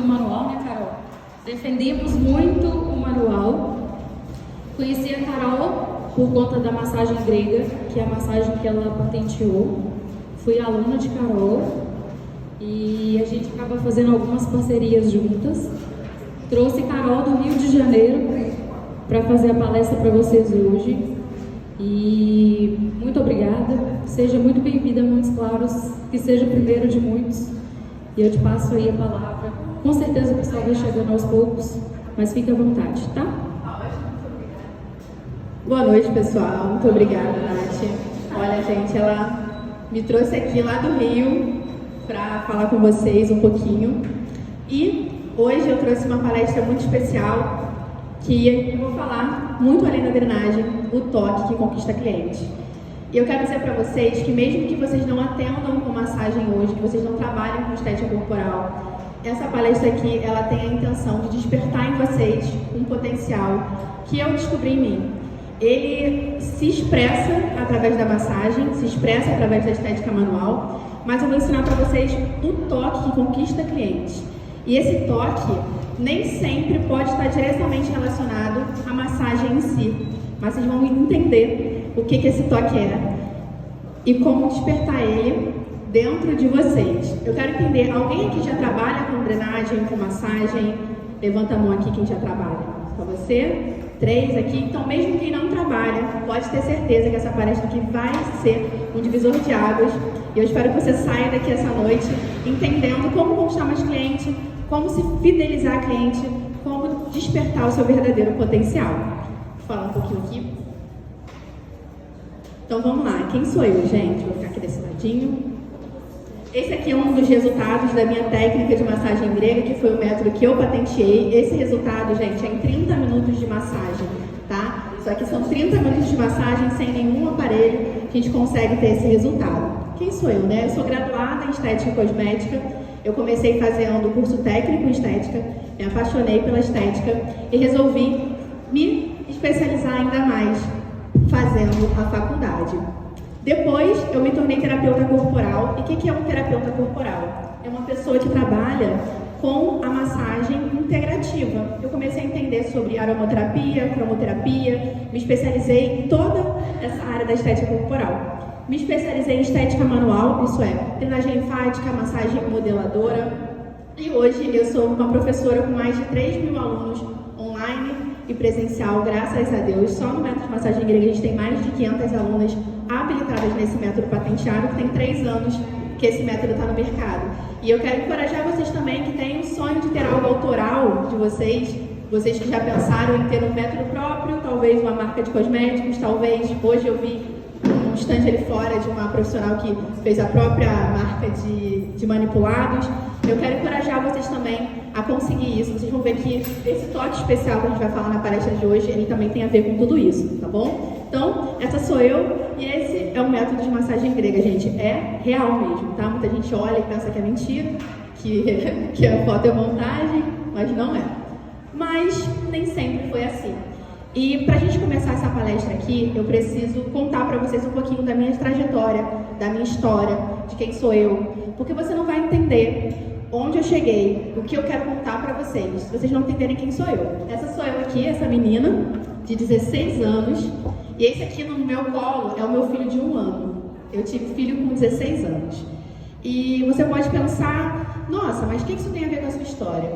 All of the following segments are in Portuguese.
do manual, né, Carol? Defendemos muito o manual. Conheci a Carol por conta da massagem grega, que é a massagem que ela patenteou. Fui aluna de Carol e a gente acaba fazendo algumas parcerias juntas. Trouxe Carol do Rio de Janeiro para fazer a palestra para vocês hoje. E muito obrigada. Seja muito bem-vinda a Montes Claros, que seja o primeiro de muitos. E eu te passo aí a palavra. Com certeza o pessoal vai chegando aos poucos, mas fique à vontade, tá? Boa noite, pessoal. Muito obrigada, Nath. Olha, gente, ela me trouxe aqui lá do Rio para falar com vocês um pouquinho. E hoje eu trouxe uma palestra muito especial que eu vou falar muito além da drenagem, o toque que conquista cliente. E eu quero dizer para vocês que mesmo que vocês não atendam com massagem hoje, que vocês não trabalhem com estética corporal, essa palestra aqui, ela tem a intenção de despertar em vocês um potencial que eu descobri em mim. Ele se expressa através da massagem, se expressa através da estética manual, mas eu vou ensinar para vocês o toque que conquista clientes. E esse toque nem sempre pode estar diretamente relacionado à massagem em si, mas vocês vão entender o que esse toque é e como despertar ele dentro de vocês. Eu quero entender, alguém aqui já trabalha com drenagem, com massagem? Levanta a mão aqui quem já trabalha. Só você? 3 aqui. Então, mesmo quem não trabalha, pode ter certeza que essa palestra aqui vai ser um divisor de águas. E eu espero que você saia daqui essa noite entendendo como conquistar mais cliente, como se fidelizar a cliente, como despertar o seu verdadeiro potencial. Vou falar um pouquinho aqui. Então vamos lá, quem sou eu, gente? Vou ficar aqui desse ladinho. Esse aqui é um dos resultados da minha técnica de massagem grega, que foi o método que eu patenteei. Esse resultado, gente, é em 30 minutos de massagem, tá? Só que são 30 minutos de massagem sem nenhum aparelho que a gente consegue ter esse resultado. Quem sou eu, né? Eu sou graduada em estética e cosmética. Eu comecei fazendo curso técnico em estética, me apaixonei pela estética e resolvi me especializar ainda mais fazendo a faculdade. Depois, eu me tornei terapeuta corporal. E o que é um terapeuta corporal? É uma pessoa que trabalha com a massagem integrativa. Eu comecei a entender sobre aromaterapia, cromoterapia, me especializei em toda essa área da estética corporal. Me especializei em estética manual, isso é, drenagem linfática, massagem modeladora. E hoje eu sou uma professora com mais de 3.000 alunos online e presencial, graças a Deus. Só no método de massagem grega a gente tem mais de 500 alunas habilitadas nesse método patenteado, que tem 3 anos que esse método está no mercado. E eu quero encorajar vocês também que têm o sonho de ter algo autoral de vocês que já pensaram em ter um método próprio, talvez uma marca de cosméticos, talvez, hoje eu vi um estande ali fora de uma profissional que fez a própria marca de manipulados. Eu quero encorajar vocês também a conseguir isso. Vocês vão ver que esse toque especial que a gente vai falar na palestra de hoje, ele também tem a ver com tudo isso, tá bom? Então, essa sou eu e esse é o método de massagem grega, gente. É real mesmo, tá? Muita gente olha e pensa que é mentira, que a foto é montagem, mas não é. Mas nem sempre foi assim. E pra gente começar essa palestra aqui, eu preciso contar pra vocês um pouquinho da minha trajetória, da minha história, de quem sou eu, porque você não vai entender onde eu cheguei, o que eu quero contar pra vocês, se vocês não entenderem quem sou eu. Essa sou eu aqui, essa menina de 16 anos, e esse aqui no meu colo é o meu filho de 1 ano. Eu tive filho com 16 anos. E você pode pensar, nossa, mas o que isso tem a ver com a sua história?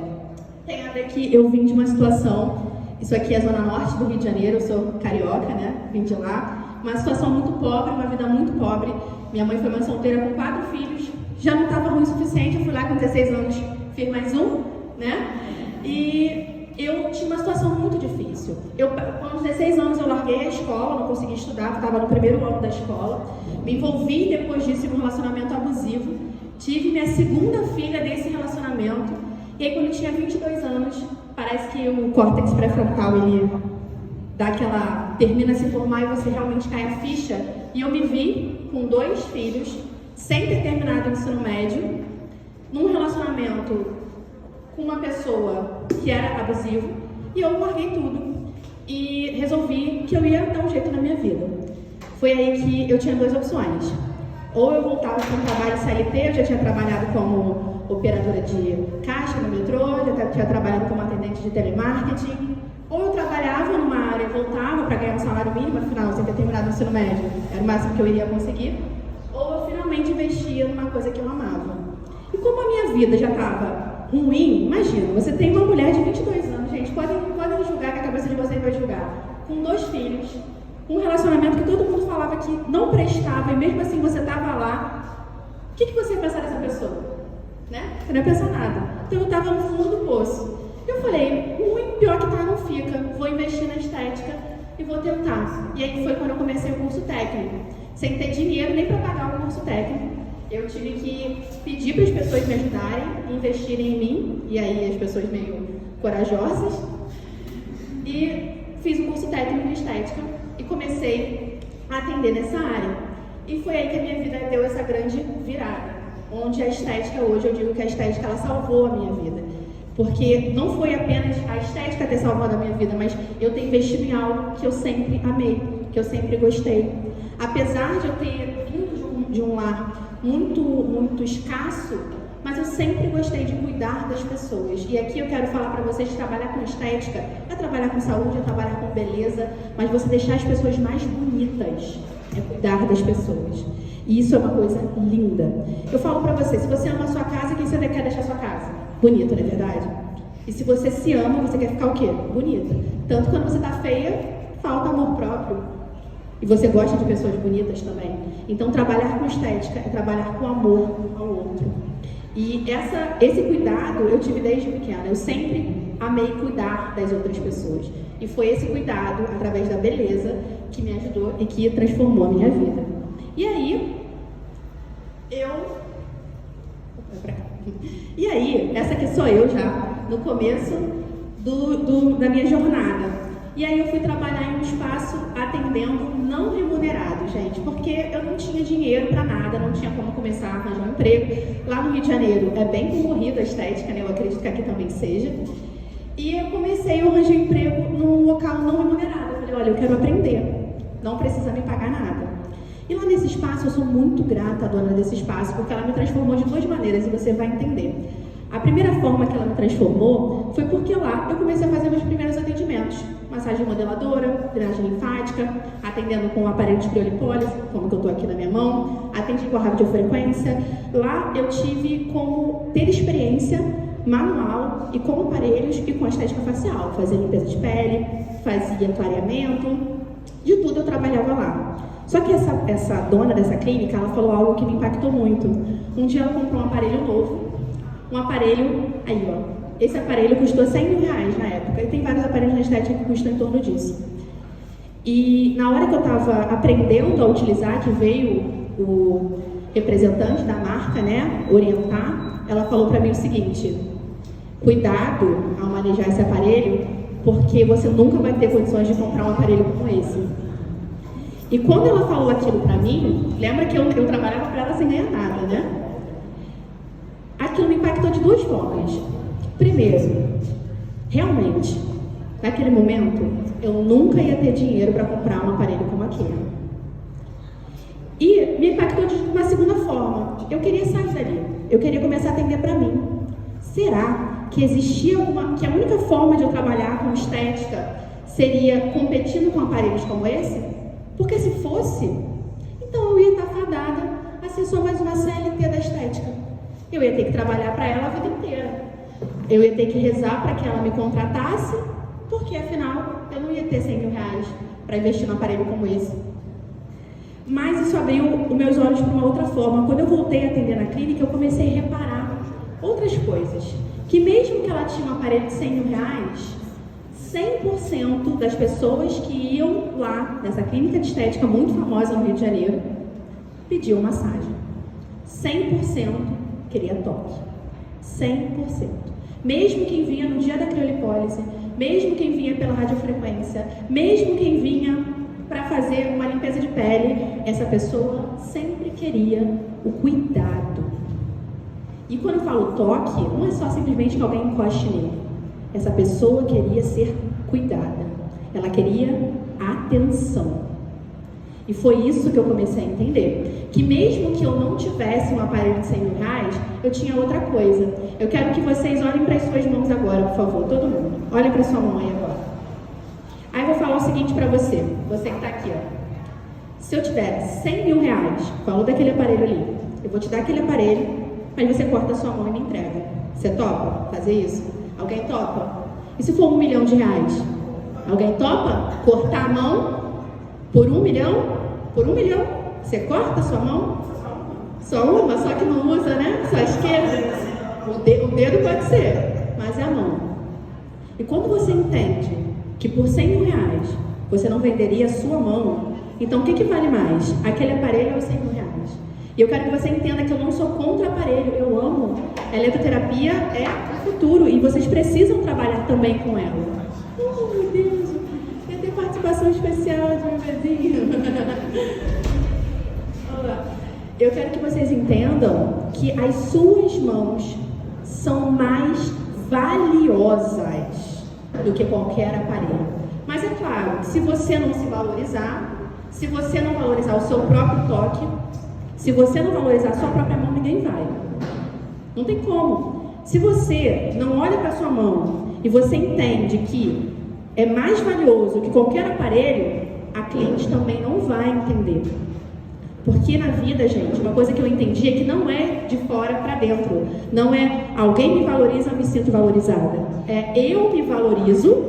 Tem a ver que eu vim de uma situação, isso aqui é a zona norte do Rio de Janeiro, eu sou carioca, né? Vim de lá. Uma situação muito pobre, uma vida muito pobre. Minha mãe foi mãe solteira com 4 filhos. Já não estava ruim o suficiente, eu fui lá com 16 anos, fiz mais um, né? E eu tinha uma situação muito difícil. Com 16 anos eu larguei a escola, não consegui estudar, estava no primeiro ano da escola. Me envolvi depois disso em um relacionamento abusivo. Tive minha segunda filha desse relacionamento. E aí quando eu tinha 22 anos, parece que o córtex pré-frontal, ele dá aquela... termina a se formar e você realmente cai a ficha. E eu me vi com 2 filhos, sem ter terminado o ensino médio, num relacionamento com uma pessoa que era abusivo, e eu larguei tudo e resolvi que eu ia dar um jeito na minha vida. Foi aí que eu tinha 2 opções: ou eu voltava para um trabalho CLT, eu já tinha trabalhado como operadora de caixa no metrô, já tinha trabalhado como atendente de telemarketing, ou eu trabalhava numa área, voltava para ganhar um salário mínimo, afinal, sem ter terminado o ensino médio, era o máximo que eu iria conseguir, ou eu finalmente investia numa coisa que eu amava. E como a minha vida já estava ruim, imagina, você tem uma mulher de 22 anos, gente, podem julgar que a cabeça de vocês vai julgar, com 2 filhos, um relacionamento que todo mundo falava que não prestava, e mesmo assim você estava lá, o que você ia pensar dessa pessoa? Né? Você não ia pensar nada. Então eu estava no fundo do poço. Eu falei, ruim, pior que tá, não fica. Vou investir na estética e vou tentar. E aí foi quando eu comecei o curso técnico. Sem ter dinheiro nem para pagar o curso técnico. Eu tive que pedir para as pessoas me ajudarem, investirem em mim. E aí as pessoas meio corajosas. E fiz o curso técnico em estética e comecei a atender nessa área. E foi aí que a minha vida deu essa grande virada. Onde a estética, hoje eu digo que a estética ela salvou a minha vida. Porque não foi apenas a estética ter salvado a minha vida, mas eu ter investido em algo que eu sempre amei, que eu sempre gostei. Apesar de eu ter vindo de um lar muito escasso, mas eu sempre gostei de cuidar das pessoas. E aqui eu quero falar para vocês que trabalhar com estética é trabalhar com saúde, é trabalhar com beleza, mas você deixar as pessoas mais bonitas, é cuidar das pessoas. E isso é uma coisa linda. Eu falo pra você, se você ama a sua casa, quem você quer deixar a sua casa? Bonita, não é verdade? E se você se ama, você quer ficar o quê? Bonita. Tanto quando você tá feia, falta amor próprio. E você gosta de pessoas bonitas também. Então, trabalhar com estética é trabalhar com amor ao outro. E esse cuidado eu tive desde pequena. Eu sempre amei cuidar das outras pessoas. E foi esse cuidado, através da beleza, que me ajudou e que transformou a minha vida. E aí, essa aqui sou eu já, no começo da minha jornada. E aí eu fui trabalhar em um espaço atendendo não remunerado, gente, porque eu não tinha dinheiro para nada, não tinha como começar a arranjar um emprego. Lá no Rio de Janeiro é bem concorrido a estética, né? Eu acredito que aqui também seja. E eu arranjei um emprego num local não remunerado. Eu falei, olha, eu quero aprender, não precisa me pagar nada. E lá nesse espaço, eu sou muito grata à dona desse espaço, porque ela me transformou de 2 maneiras, e você vai entender. A primeira forma que ela me transformou foi porque lá eu comecei a fazer meus primeiros atendimentos. Massagem modeladora, drenagem linfática, atendendo com aparelho de criolipólise, como que eu estou aqui na minha mão, atendi com a radiofrequência. Lá eu tive como ter experiência manual e com aparelhos e com a estética facial. Fazia limpeza de pele, fazia clareamento, de tudo eu trabalhava lá. Só que essa dona dessa clínica, ela falou algo que me impactou muito. Um dia ela comprou um aparelho novo, um aparelho, aí ó, esse aparelho custou R$100 mil na época, e tem vários aparelhos na estética que custam em torno disso. E na hora que eu estava aprendendo a utilizar, que veio o representante da marca, né, orientar, ela falou para mim o seguinte: cuidado ao manejar esse aparelho, porque você nunca vai ter condições de comprar um aparelho como esse. E quando ela falou aquilo pra mim, lembra que eu trabalhava pra ela sem ganhar nada, né? Aquilo me impactou de 2 formas. Primeiro, realmente, naquele momento, eu nunca ia ter dinheiro para comprar um aparelho como aquele. E me impactou de uma segunda forma. Eu queria sair dali. Eu queria começar a atender pra mim. Será que existia que a única forma de eu trabalhar com estética seria competindo com aparelhos como esse? Porque se fosse, então eu ia estar fadada a ser só mais uma CLT da estética. Eu ia ter que trabalhar para ela a vida inteira. Eu ia ter que rezar para que ela me contratasse, porque afinal eu não ia ter R$100 mil para investir num aparelho como esse. Mas isso abriu os meus olhos para uma outra forma. Quando eu voltei a atender na clínica, eu comecei a reparar outras coisas. Que mesmo que ela tinha um aparelho de R$100 mil, 100% das pessoas que iam lá nessa clínica de estética muito famosa no Rio de Janeiro pediam massagem. 100% queria toque. 100%. Mesmo quem vinha no dia da criolipólise, mesmo quem vinha pela radiofrequência, mesmo quem vinha para fazer uma limpeza de pele, essa pessoa sempre queria o cuidado. E quando eu falo toque, não é só simplesmente que alguém encoste nele. Essa pessoa queria ser cuidada. Ela queria atenção. E foi isso que eu comecei a entender. Que mesmo que eu não tivesse um aparelho de 100 mil reais, eu tinha outra coisa. Eu quero que vocês olhem para as suas mãos agora, por favor, todo mundo. Olhem para sua mão aí agora. Aí eu vou falar o seguinte para você que está aqui, ó. Se eu tiver 100 mil reais, falou daquele aparelho ali, eu vou te dar aquele aparelho, aí você corta a sua mão e me entrega. Você topa fazer isso? Alguém topa? E se for 1 milhão de reais? Alguém topa cortar a mão por 1 milhão? Por 1 milhão? Você corta a sua mão? Só uma? Só que não usa, né? Só a esquerda? O dedo pode ser, mas é a mão. E quando você entende que por 100 mil reais você não venderia a sua mão, então o que vale mais? Aquele aparelho ou 100 mil reais? E eu quero que você entenda que eu não sou contra aparelho, eu amo. A eletroterapia é o futuro e vocês precisam trabalhar também com ela. Oh, meu Deus, ia ter participação especial de meu bebezinho. Eu quero que vocês entendam que as suas mãos são mais valiosas do que qualquer aparelho. Mas é claro, se você não se valorizar, se você não valorizar o seu próprio toque, se você não valorizar a sua própria mão, ninguém vai. Não tem como. Se você não olha para a sua mão e você entende que é mais valioso que qualquer aparelho, a cliente também não vai entender. Porque na vida, gente, uma coisa que eu entendi é que não é de fora para dentro. Não é alguém me valoriza, eu me sinto valorizada. É eu me valorizo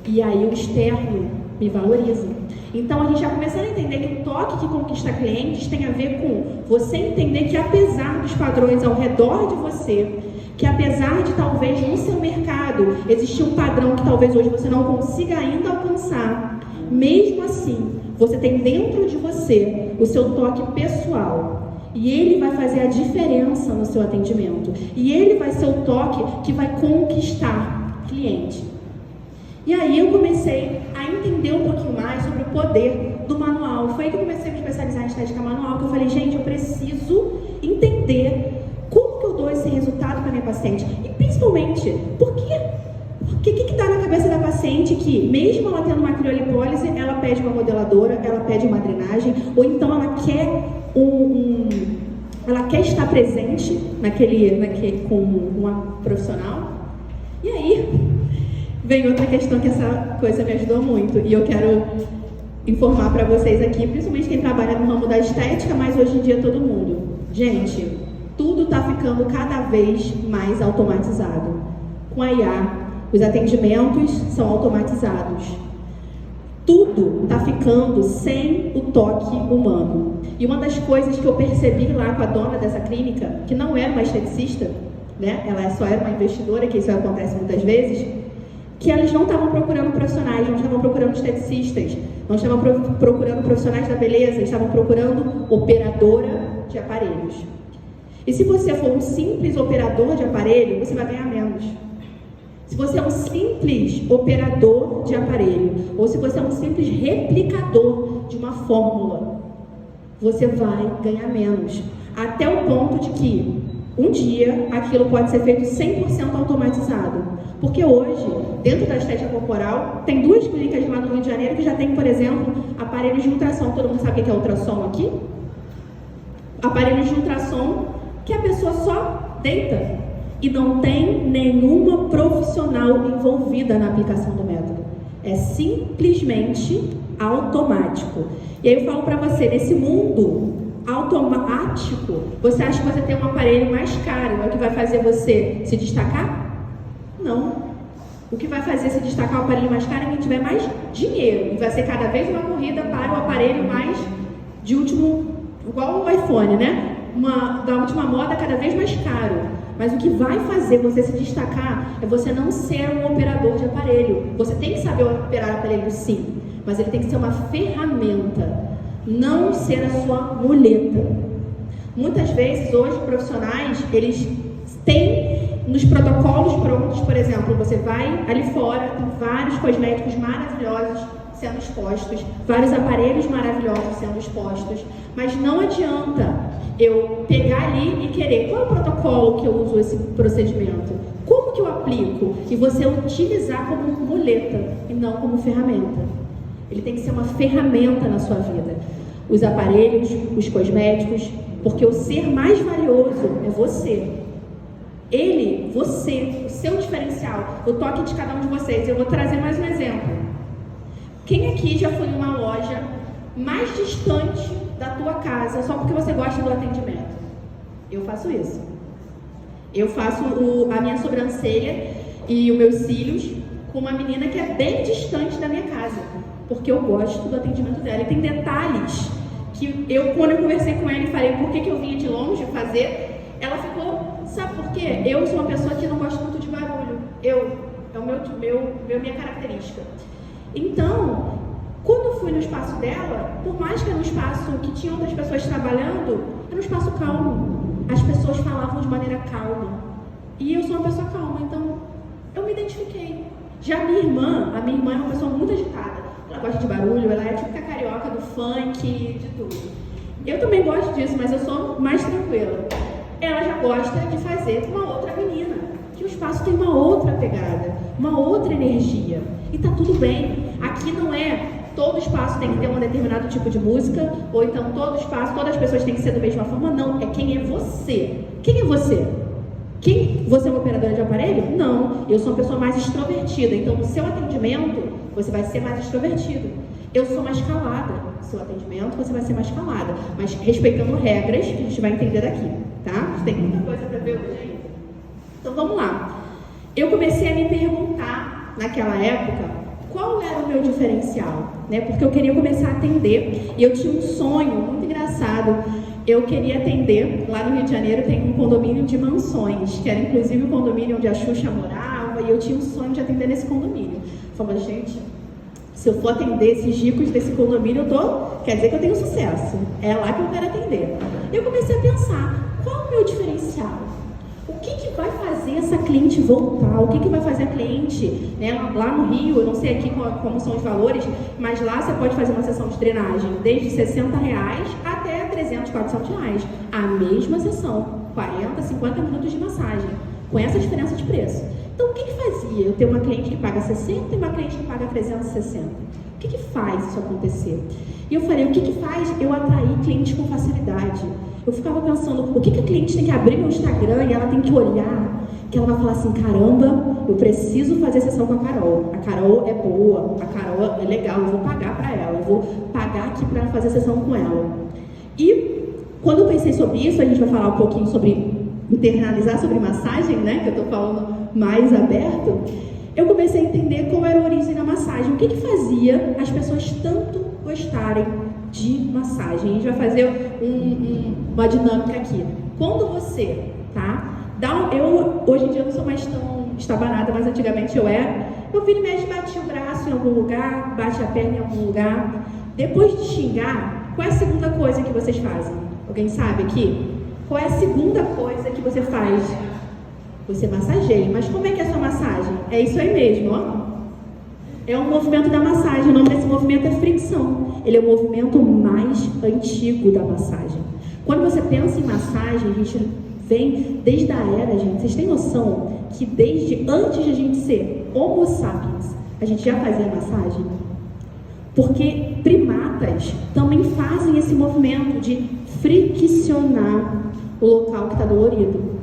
e aí o externo me valoriza. Então a gente já começou a entender que o toque que conquista clientes tem a ver com você entender que apesar dos padrões ao redor de você, que apesar de talvez no seu mercado existir um padrão que talvez hoje você não consiga ainda alcançar, mesmo assim, você tem dentro de você o seu toque pessoal. E ele vai fazer a diferença no seu atendimento. E ele vai ser o toque que vai conquistar cliente. E aí eu comecei a entender um pouquinho mais sobre o poder do manual. Foi aí que eu comecei a me especializar em estética manual, que eu falei, gente, eu preciso entender como que eu dou esse resultado para minha paciente. E principalmente, por quê? Porque o que dá na cabeça da paciente que, mesmo ela tendo uma criolipólise, ela pede uma modeladora, ela pede uma drenagem, ou então ela quer ela quer estar presente com uma profissional. E aí vem outra questão que essa coisa me ajudou muito, e eu quero informar para vocês aqui, principalmente quem trabalha no ramo da estética, mas hoje em dia todo mundo. Gente, tudo está ficando cada vez mais automatizado. Com a IA, os atendimentos são automatizados. Tudo está ficando sem o toque humano. E uma das coisas que eu percebi lá com a dona dessa clínica, que não era uma esteticista, né? Ela só era uma investidora, que isso acontece muitas vezes, que eles não estavam procurando profissionais, não estavam procurando esteticistas, não estavam procurando profissionais da beleza, estavam procurando operadora de aparelhos. E se você for um simples operador de aparelho, você vai ganhar menos. Se você é um simples operador de aparelho, ou se você é um simples replicador de uma fórmula, você vai ganhar menos. Até o ponto de que, um dia, aquilo pode ser feito 100% automatizado. Porque hoje, dentro da estética corporal, tem 2 clínicas lá no Rio de Janeiro que já tem, por exemplo, aparelhos de ultrassom. Todo mundo sabe o que é ultrassom aqui? Aparelhos de ultrassom que a pessoa só deita. E não tem nenhuma profissional envolvida na aplicação do método. É simplesmente automático. E aí eu falo para você, nesse mundo automático, você acha que você tem um aparelho mais caro é o que vai fazer você se destacar? Não. O que vai fazer se destacar o aparelho mais caro é quem tiver mais dinheiro. E vai ser cada vez uma corrida para o aparelho mais de último, igual o iPhone, né? Da última moda, cada vez mais caro. Mas o que vai fazer você se destacar é você não ser um operador de aparelho. Você tem que saber operar aparelho, sim, mas ele tem que ser uma ferramenta, não ser a sua muleta. Muitas vezes, hoje, profissionais, eles têm nos protocolos prontos, por exemplo, você vai ali fora, tem vários cosméticos maravilhosos sendo expostos, vários aparelhos maravilhosos sendo expostos, mas não adianta eu pegar ali e querer, qual é o protocolo que eu uso esse procedimento? Como que eu aplico? E você utilizar como muleta e não como ferramenta. Ele tem que ser uma ferramenta na sua vida. os aparelhos, os cosméticos, porque o ser mais valioso é você. Ele, você, o seu diferencial, o toque de cada um de vocês. Eu vou trazer mais um exemplo. Quem aqui já foi em uma loja mais distante da tua casa só porque você gosta do atendimento? Eu faço isso. Eu faço a minha sobrancelha e os meus cílios com uma menina que é bem distante da minha casa, porque eu gosto do atendimento dela. E tem detalhes que quando eu conversei com ela e falei por que eu vinha de longe fazer, ela ficou, sabe por quê? Eu sou uma pessoa que não gosta muito de barulho. É minha característica. Então, quando eu fui no espaço dela, por mais que era um espaço que tinha outras pessoas trabalhando, era um espaço calmo. As pessoas falavam de maneira calma. E eu sou uma pessoa calma, então eu me identifiquei. Já a minha irmã é uma pessoa muito agitada. Ela gosta de barulho, ela é tipo a carioca do funk, de tudo. Eu também gosto disso, mas eu sou mais tranquila. Ela já gosta de fazer com uma outra menina, que o espaço tem uma outra pegada, uma outra energia. E tá tudo bem. Aqui não é todo espaço tem que ter um determinado tipo de música, ou então todo espaço, todas as pessoas têm que ser da mesma forma. Não, é quem é você. Quem é você? Você é uma operadora de aparelho? Não, eu sou uma pessoa mais extrovertida, então no seu atendimento você vai ser mais extrovertido. Eu sou mais calada, no seu atendimento você vai ser mais calada, mas respeitando regras que a gente vai entender daqui, tá? A gente tem muita coisa para ver hoje ainda. Então vamos lá. Eu comecei a me perguntar naquela época qual era o meu diferencial, né? Porque eu queria começar a atender e eu tinha um sonho muito engraçado. Eu queria atender, lá no Rio de Janeiro tem um condomínio de mansões, que era inclusive o condomínio onde a Xuxa morava, e eu tinha um sonho de atender nesse condomínio. Eu falei, gente, se eu for atender esses ricos desse condomínio, quer dizer que eu tenho sucesso. É lá que eu quero atender. Eu comecei a pensar, qual é o meu diferencial? O que vai fazer essa cliente voltar? O que vai fazer a cliente, né? Lá no Rio, eu não sei aqui como são os valores, mas lá você pode fazer uma sessão de drenagem desde R$60 até R$300, R$400. A mesma sessão, 40, 50 minutos de massagem, com essa diferença de preço. Então, o que fazia eu ter uma cliente que paga 60 e uma cliente que paga 360? O que faz isso acontecer? E eu falei, o que faz eu atrair clientes com facilidade? Eu ficava pensando, o que a cliente tem que abrir meu Instagram e ela tem que olhar, que ela vai falar assim, caramba, eu preciso fazer sessão com a Carol. A Carol é boa, a Carol é legal, eu vou pagar para ela, eu vou pagar aqui para fazer sessão com ela. E quando eu pensei sobre isso, a gente vai falar um pouquinho sobre internalizar sobre massagem, né, que eu estou falando mais aberto, eu comecei a entender qual era a origem da massagem, o que fazia as pessoas tanto gostarem de massagem. A gente vai fazer uma dinâmica aqui. Quando você, tá? Hoje em dia eu não sou mais tão estabanada, mas antigamente eu era. Eu vira e mexe, bati o braço em algum lugar, bate a perna em algum lugar. Depois de xingar, qual é a segunda coisa que vocês fazem? Alguém sabe aqui? Qual é a segunda coisa que você faz? Você massageia. Mas como é que é a sua massagem? É isso aí mesmo, ó. É um movimento da massagem. O nome desse movimento é fricção. Ele é o movimento mais antigo da massagem. Quando você pensa em massagem, a gente vem desde a era, gente. Vocês têm noção que desde antes de a gente ser Homo sapiens, a gente já fazia massagem? Porque primatas também fazem esse movimento de friccionar o local que está dolorido.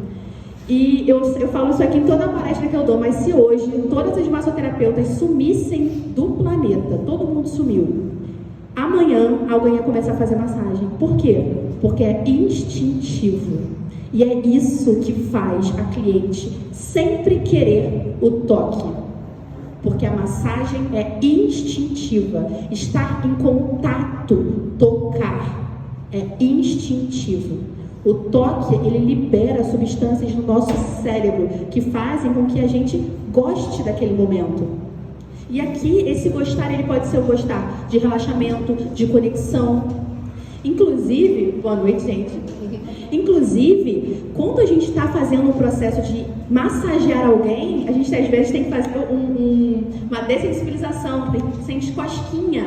E eu falo isso aqui em toda a palestra que eu dou, mas se hoje todas as massoterapeutas sumissem do planeta, todo mundo sumiu, amanhã alguém ia começar a fazer massagem. Por quê? Porque é instintivo. E é isso que faz a cliente sempre querer o toque. Porque a massagem é instintiva. Estar em contato, tocar, é instintivo. O toque, ele libera substâncias no nosso cérebro que fazem com que a gente goste daquele momento. E aqui, esse gostar, ele pode ser o gostar de relaxamento, de conexão. Inclusive, boa noite, gente. Inclusive, quando a gente está fazendo um processo de massagear alguém, a gente às vezes tem que fazer uma dessensibilização, tem que sentir cosquinha,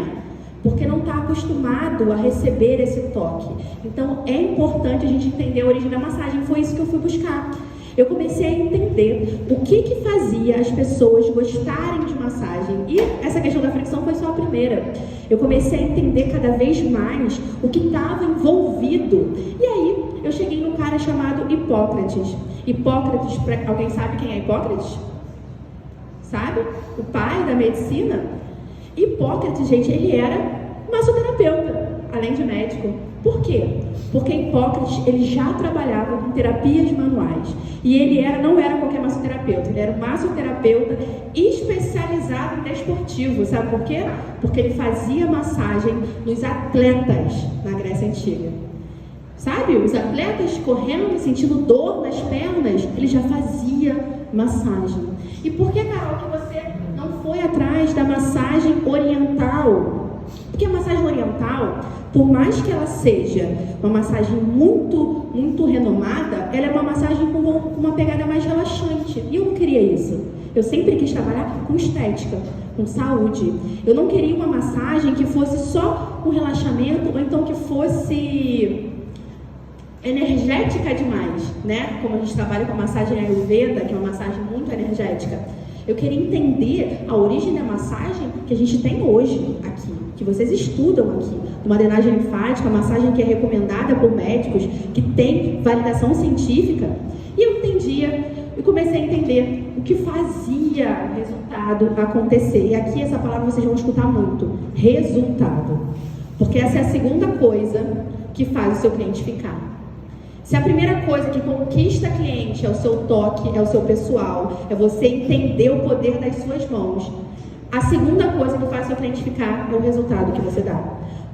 porque não está acostumado a receber esse toque. Então, é importante a gente entender a origem da massagem. Foi isso que eu fui buscar. eu comecei a entender o que fazia as pessoas gostarem de massagem. E essa questão da fricção foi só a primeira. Eu comecei a entender cada vez mais o que estava envolvido. E aí, eu cheguei num cara chamado Hipócrates. Hipócrates, alguém sabe quem é Hipócrates? Sabe? O pai da medicina. Hipócrates, gente, ele era massoterapeuta, além de médico. Por quê? Porque Hipócrates, ele já trabalhava com terapias manuais. E ele não era qualquer massoterapeuta, ele era um massoterapeuta especializado em desportivo. Sabe por quê? Porque ele fazia massagem nos atletas na Grécia Antiga. Sabe? Os atletas correndo, sentindo dor nas pernas, ele já fazia massagem. E por que, Carol, que você não foi atrás da massagem oriental? Porque a massagem oriental, por mais que ela seja uma massagem muito, muito renomada, ela é uma massagem com uma pegada mais relaxante. E eu não queria isso. Eu sempre quis trabalhar com estética, com saúde. Eu não queria uma massagem que fosse só um relaxamento, ou então que fosse energética demais, né? Como a gente trabalha com a massagem Ayurveda, que é uma massagem muito energética. Eu queria entender a origem da massagem que a gente tem hoje aqui, que vocês estudam aqui, uma drenagem linfática, uma massagem que é recomendada por médicos, que tem validação científica. E eu entendia, e comecei a entender o que fazia o resultado acontecer. E aqui essa palavra vocês vão escutar muito, resultado. Porque essa é a segunda coisa que faz o seu cliente ficar. Se a primeira coisa que conquista cliente é o seu toque, é o seu pessoal, é você entender o poder das suas mãos, a segunda coisa que faz o seu cliente ficar é o resultado que você dá.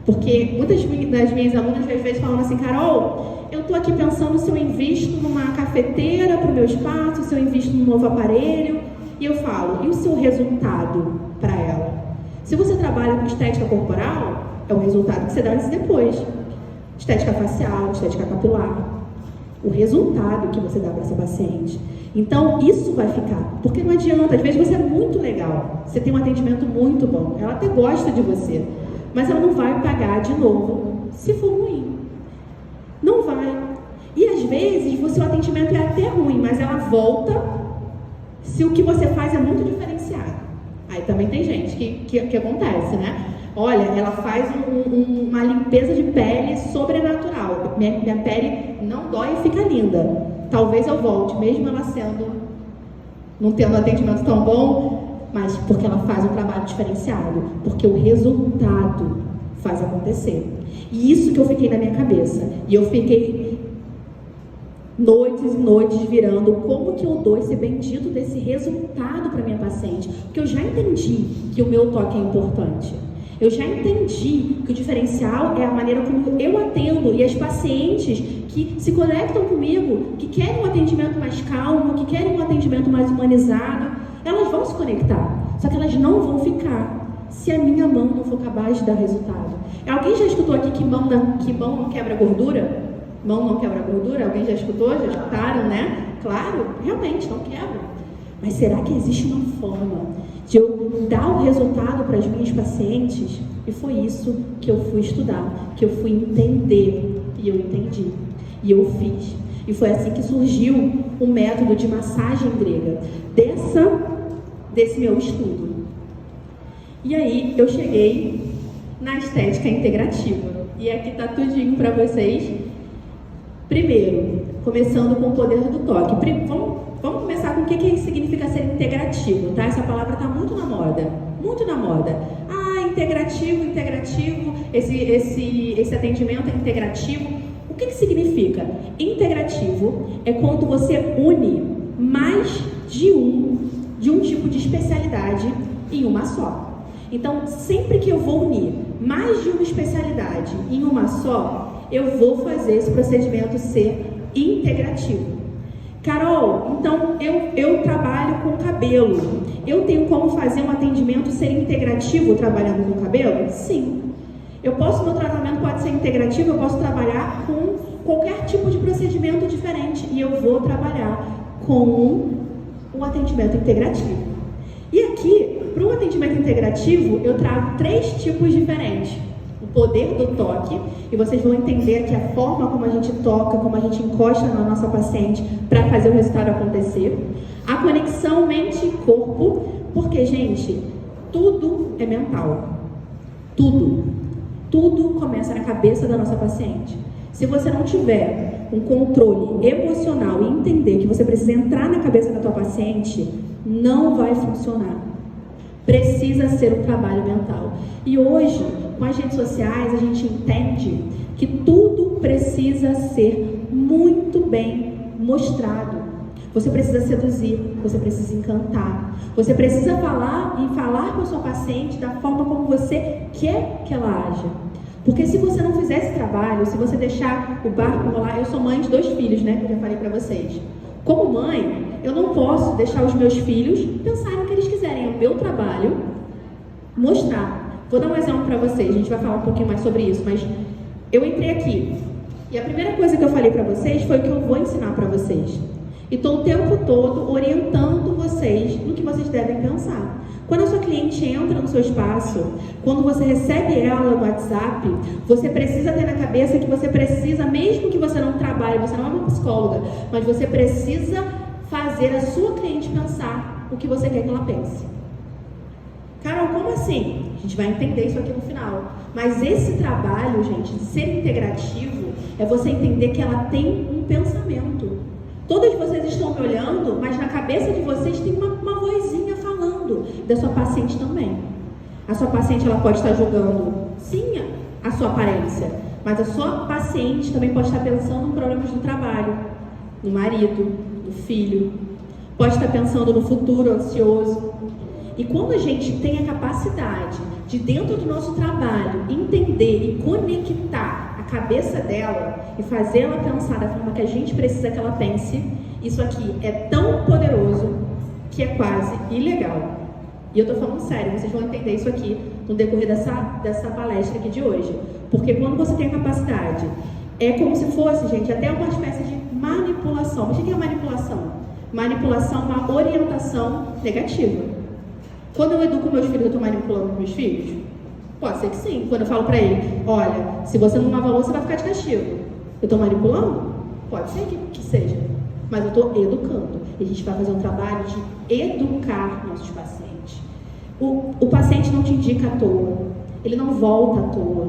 Porque muitas das minhas alunas às vezes falam assim: Carol, eu estou aqui pensando se eu invisto numa cafeteira para o meu espaço, se eu invisto num novo aparelho. E eu falo, e o seu resultado para ela? Se você trabalha com estética corporal, é o resultado que você dá antes e depois. Estética facial, estética capilar. O resultado que você dá para essa paciente. Então, isso vai ficar. Porque não adianta, às vezes você é muito legal, você tem um atendimento muito bom, ela até gosta de você, mas ela não vai pagar de novo se for ruim. Não vai. E às vezes, o seu atendimento é até ruim, mas ela volta se o que você faz é muito diferenciado. Aí também tem gente que acontece, né? Olha, ela faz uma limpeza de pele sobrenatural. Minha pele não dói e fica linda. Talvez eu volte, mesmo ela não tendo atendimento tão bom, mas porque ela faz um trabalho diferenciado. Porque o resultado faz acontecer. E isso que eu fiquei na minha cabeça. E eu fiquei noites e noites virando como que eu dou esse bendito desse resultado para minha paciente. Porque eu já entendi que o meu toque é importante. Eu já entendi que o diferencial é a maneira como eu atendo, e as pacientes que se conectam comigo, que querem um atendimento mais calmo, que querem um atendimento mais humanizado, elas vão se conectar, só que elas não vão ficar se a minha mão não for capaz de dar resultado. Alguém já escutou aqui que mão não quebra gordura? Mão não quebra gordura? Alguém já escutou? Já escutaram, né? Claro, realmente não quebra. Mas será que existe uma forma de eu dar o resultado para as minhas pacientes? E foi isso que eu fui estudar, que eu fui entender, e eu entendi, e eu fiz. E foi assim que surgiu o método de massagem grega, desse meu estudo. E aí eu cheguei na estética integrativa, e aqui está tudinho para vocês. Primeiro, começando com o poder do toque. Vamos começar com o que significa ser integrativo, tá? Essa palavra está muito na moda, muito na moda. Ah, integrativo, esse atendimento é integrativo. O que significa? Integrativo é quando você une mais de um tipo de especialidade em uma só. Então, sempre que eu vou unir mais de uma especialidade em uma só, eu vou fazer esse procedimento ser integrativo. Carol, então eu trabalho com cabelo. Eu tenho como fazer um atendimento ser integrativo trabalhando com cabelo? Sim. Meu tratamento pode ser integrativo, eu posso trabalhar com qualquer tipo de procedimento diferente. E eu vou trabalhar com um atendimento integrativo. E aqui, para um atendimento integrativo, eu trago 3 tipos diferentes. O poder do toque, e vocês vão entender que a forma como a gente toca, como a gente encosta na nossa paciente para fazer o resultado acontecer. A conexão mente e corpo, porque, gente, tudo é mental. Tudo começa na cabeça da nossa paciente. Se você não tiver um controle emocional e entender que você precisa entrar na cabeça da tua paciente, não vai funcionar. Precisa ser um trabalho mental. E hoje, com as redes sociais, a gente entende que tudo precisa ser muito bem mostrado. Você precisa seduzir, você precisa encantar, você precisa falar com a sua paciente da forma como você quer que ela haja. Porque se você não fizer esse trabalho, se você deixar o barco rolar... Eu sou mãe de 2 filhos, né? Que eu já falei pra vocês. Como mãe, eu não posso deixar os meus filhos pensarem o que eles quiserem. É o meu trabalho mostrar. Vou dar um exemplo pra vocês. A gente vai falar um pouquinho mais sobre isso. Mas eu entrei aqui. E a primeira coisa que eu falei pra vocês foi o que eu vou ensinar pra vocês. E estou o tempo todo orientando vocês no que vocês devem pensar. Quando a sua cliente entra no seu espaço, quando você recebe ela no WhatsApp, você precisa ter na cabeça que você precisa, mesmo que você não trabalhe, você não é uma psicóloga, mas você precisa fazer a sua cliente pensar o que você quer que ela pense. Carol, como assim? A gente vai entender isso aqui no final. Mas esse trabalho, gente, de ser integrativo, é você entender que ela tem um pensamento. Todos vocês estão me olhando, mas na cabeça de vocês tem uma vozinha falando da sua paciente também. A sua paciente, ela pode estar julgando, sim, a sua aparência, mas a sua paciente também pode estar pensando em problemas do trabalho, no marido, no filho, pode estar pensando no futuro ansioso. E quando a gente tem a capacidade de, dentro do nosso trabalho, entender e conectar a cabeça dela e fazer ela pensar da forma que a gente precisa que ela pense, isso aqui é tão poderoso que é quase ilegal. E eu tô falando sério, vocês vão entender isso aqui no decorrer dessa palestra aqui de hoje. Porque quando você tem a capacidade, é como se fosse, gente, até uma espécie de manipulação. Mas o que é manipulação? Manipulação é uma orientação negativa. Quando eu educo meus filhos, eu estou manipulando meus filhos? Pode ser que sim. Quando eu falo para ele, olha, se você não lavar a louça, você vai ficar de castigo. Eu estou manipulando? Pode ser que seja. Mas eu estou educando. E a gente vai fazer um trabalho de educar nossos pacientes. O paciente não te indica à toa. Ele não volta à toa.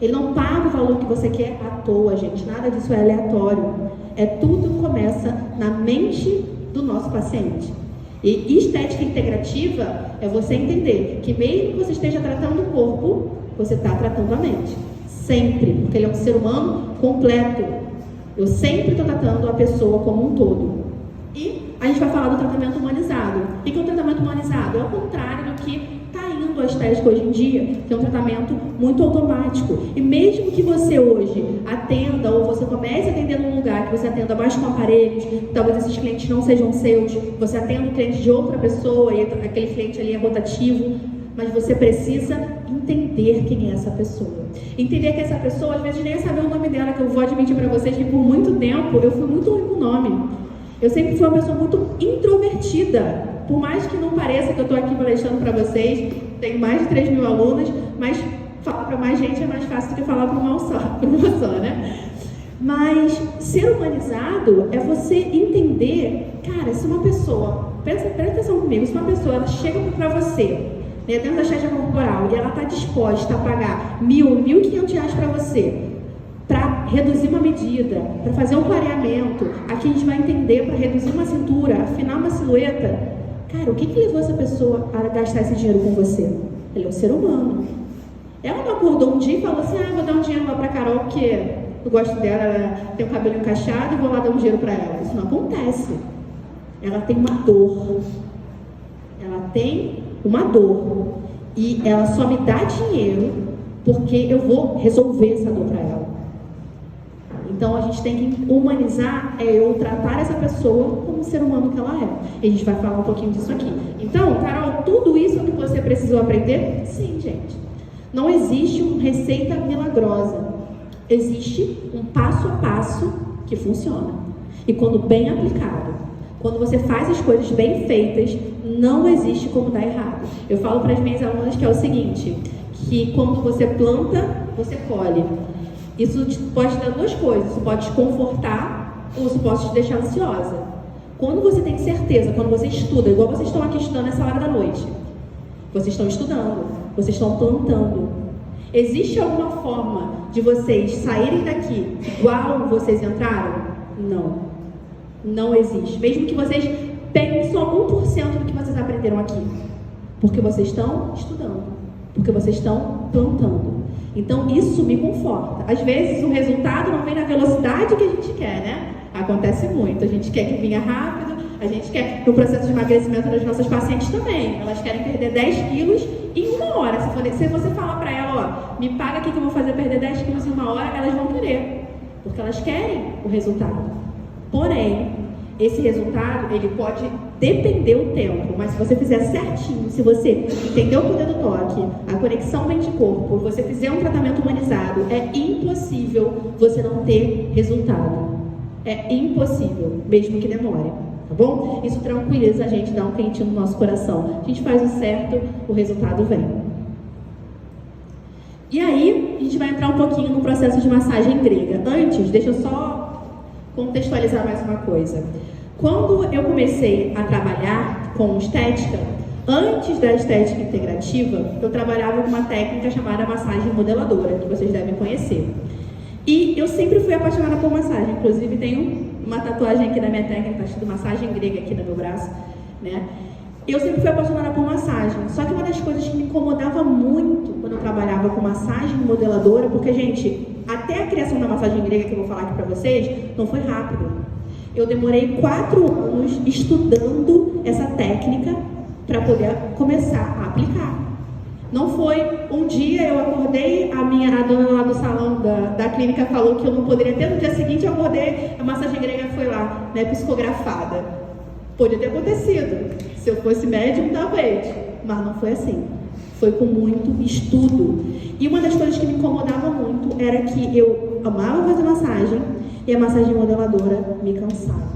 Ele não paga o valor que você quer à toa, gente. Nada disso é aleatório. Tudo começa na mente do nosso paciente. E estética integrativa é você entender que mesmo que você esteja tratando o corpo, você está tratando a mente. Sempre, porque ele é um ser humano completo. Eu sempre estou tratando a pessoa como um todo. E a gente vai falar do tratamento humanizado. O que é o tratamento humanizado? É o contrário do que está indo a estética hoje em dia, que é um tratamento muito automático. E mesmo que você hoje atenda, ou você comece a atender num lugar que você atenda mais com aparelhos, talvez esses clientes não sejam seus, você atenda um cliente de outra pessoa e aquele cliente ali é rotativo, mas você precisa entender quem é essa pessoa. Entender que essa pessoa, às vezes, nem saber o nome dela, que eu vou admitir para vocês que por muito tempo eu fui muito ruim com o nome. Eu sempre fui uma pessoa muito introvertida. Por mais que não pareça que eu estou aqui palestrando para vocês, tenho mais de 3 mil alunos, mas falar para mais gente é mais fácil do que falar para uma só, né? Mas ser humanizado é você entender, cara, se uma pessoa, presta atenção comigo, se uma pessoa ela chega para você, né, dentro da charge corporal, e ela está disposta a pagar R$1.000, R$1.500 para você, para reduzir uma medida, para fazer um clareamento, aqui a gente vai entender para reduzir uma cintura, afinar uma silhueta. Cara, o que levou essa pessoa a gastar esse dinheiro com você? Ele é um ser humano. Ela não acordou um dia e falou assim, vou dar um dinheiro lá pra Carol, porque eu gosto dela, ela tem o cabelo encaixado e vou lá dar um dinheiro pra ela. Isso não acontece. Ela tem uma dor. Ela tem uma dor. E ela só me dá dinheiro porque eu vou resolver essa dor pra ela. Então, a gente tem que humanizar, eu tratar essa pessoa como o ser humano que ela é. E a gente vai falar um pouquinho disso aqui. Então, Carol, tudo isso que você precisou aprender? Sim, gente. Não existe uma receita milagrosa. Existe um passo a passo que funciona. E quando bem aplicado, quando você faz as coisas bem feitas, não existe como dar errado. Eu falo para as minhas alunas que é o seguinte, que quando você planta, você colhe. Isso pode dar duas coisas, isso pode te confortar ou isso pode te deixar ansiosa. Quando você tem certeza, quando você estuda, igual vocês estão aqui estudando essa hora da noite, vocês estão estudando, vocês estão plantando. Existe alguma forma de vocês saírem daqui igual vocês entraram? Não. Não existe. Mesmo que vocês peguem só 1% do que vocês aprenderam aqui. Porque vocês estão estudando. Porque vocês estão plantando. Então, isso me conforta. Às vezes, o resultado não vem na velocidade que a gente quer, né? Acontece muito. A gente quer que venha rápido. A gente quer, no processo de emagrecimento das nossas pacientes também. Elas querem perder 10 quilos em 1 hora. Se você falar para ela, ó, me paga aqui que eu vou fazer perder 10 quilos em 1 hora, elas vão querer. Porque elas querem o resultado. Porém, esse resultado, ele pode depender o tempo, mas se você fizer certinho, se você entender o poder do toque, a conexão mente-corpo, você fizer um tratamento humanizado, é impossível você não ter resultado. É impossível, mesmo que demore, tá bom? Isso tranquiliza a gente, dá um quentinho no nosso coração. A gente faz o certo, o resultado vem. E aí, a gente vai entrar um pouquinho no processo de massagem grega. Antes, deixa eu só contextualizar mais uma coisa. Quando eu comecei a trabalhar com estética, antes da estética integrativa, eu trabalhava com uma técnica chamada massagem modeladora, que vocês devem conhecer. E eu sempre fui apaixonada por massagem, inclusive tenho uma tatuagem aqui na minha técnica, escrito massagem grega aqui no meu braço, né? Eu sempre fui apaixonada por massagem, só que uma das coisas que me incomodava muito quando eu trabalhava com massagem modeladora, porque, gente, até a criação da massagem grega, que eu vou falar aqui pra vocês, não foi rápido. Eu demorei 4 anos estudando essa técnica para poder começar a aplicar. Não foi um dia eu acordei, a dona lá do salão da clínica falou que eu não poderia ter, no dia seguinte eu acordei, a massagem grega foi lá, né, psicografada. Podia ter acontecido, se eu fosse médium talvez, mas não foi assim. Foi com muito estudo. E uma das coisas que me incomodava muito era que eu amava fazer massagem e a massagem modeladora me cansava.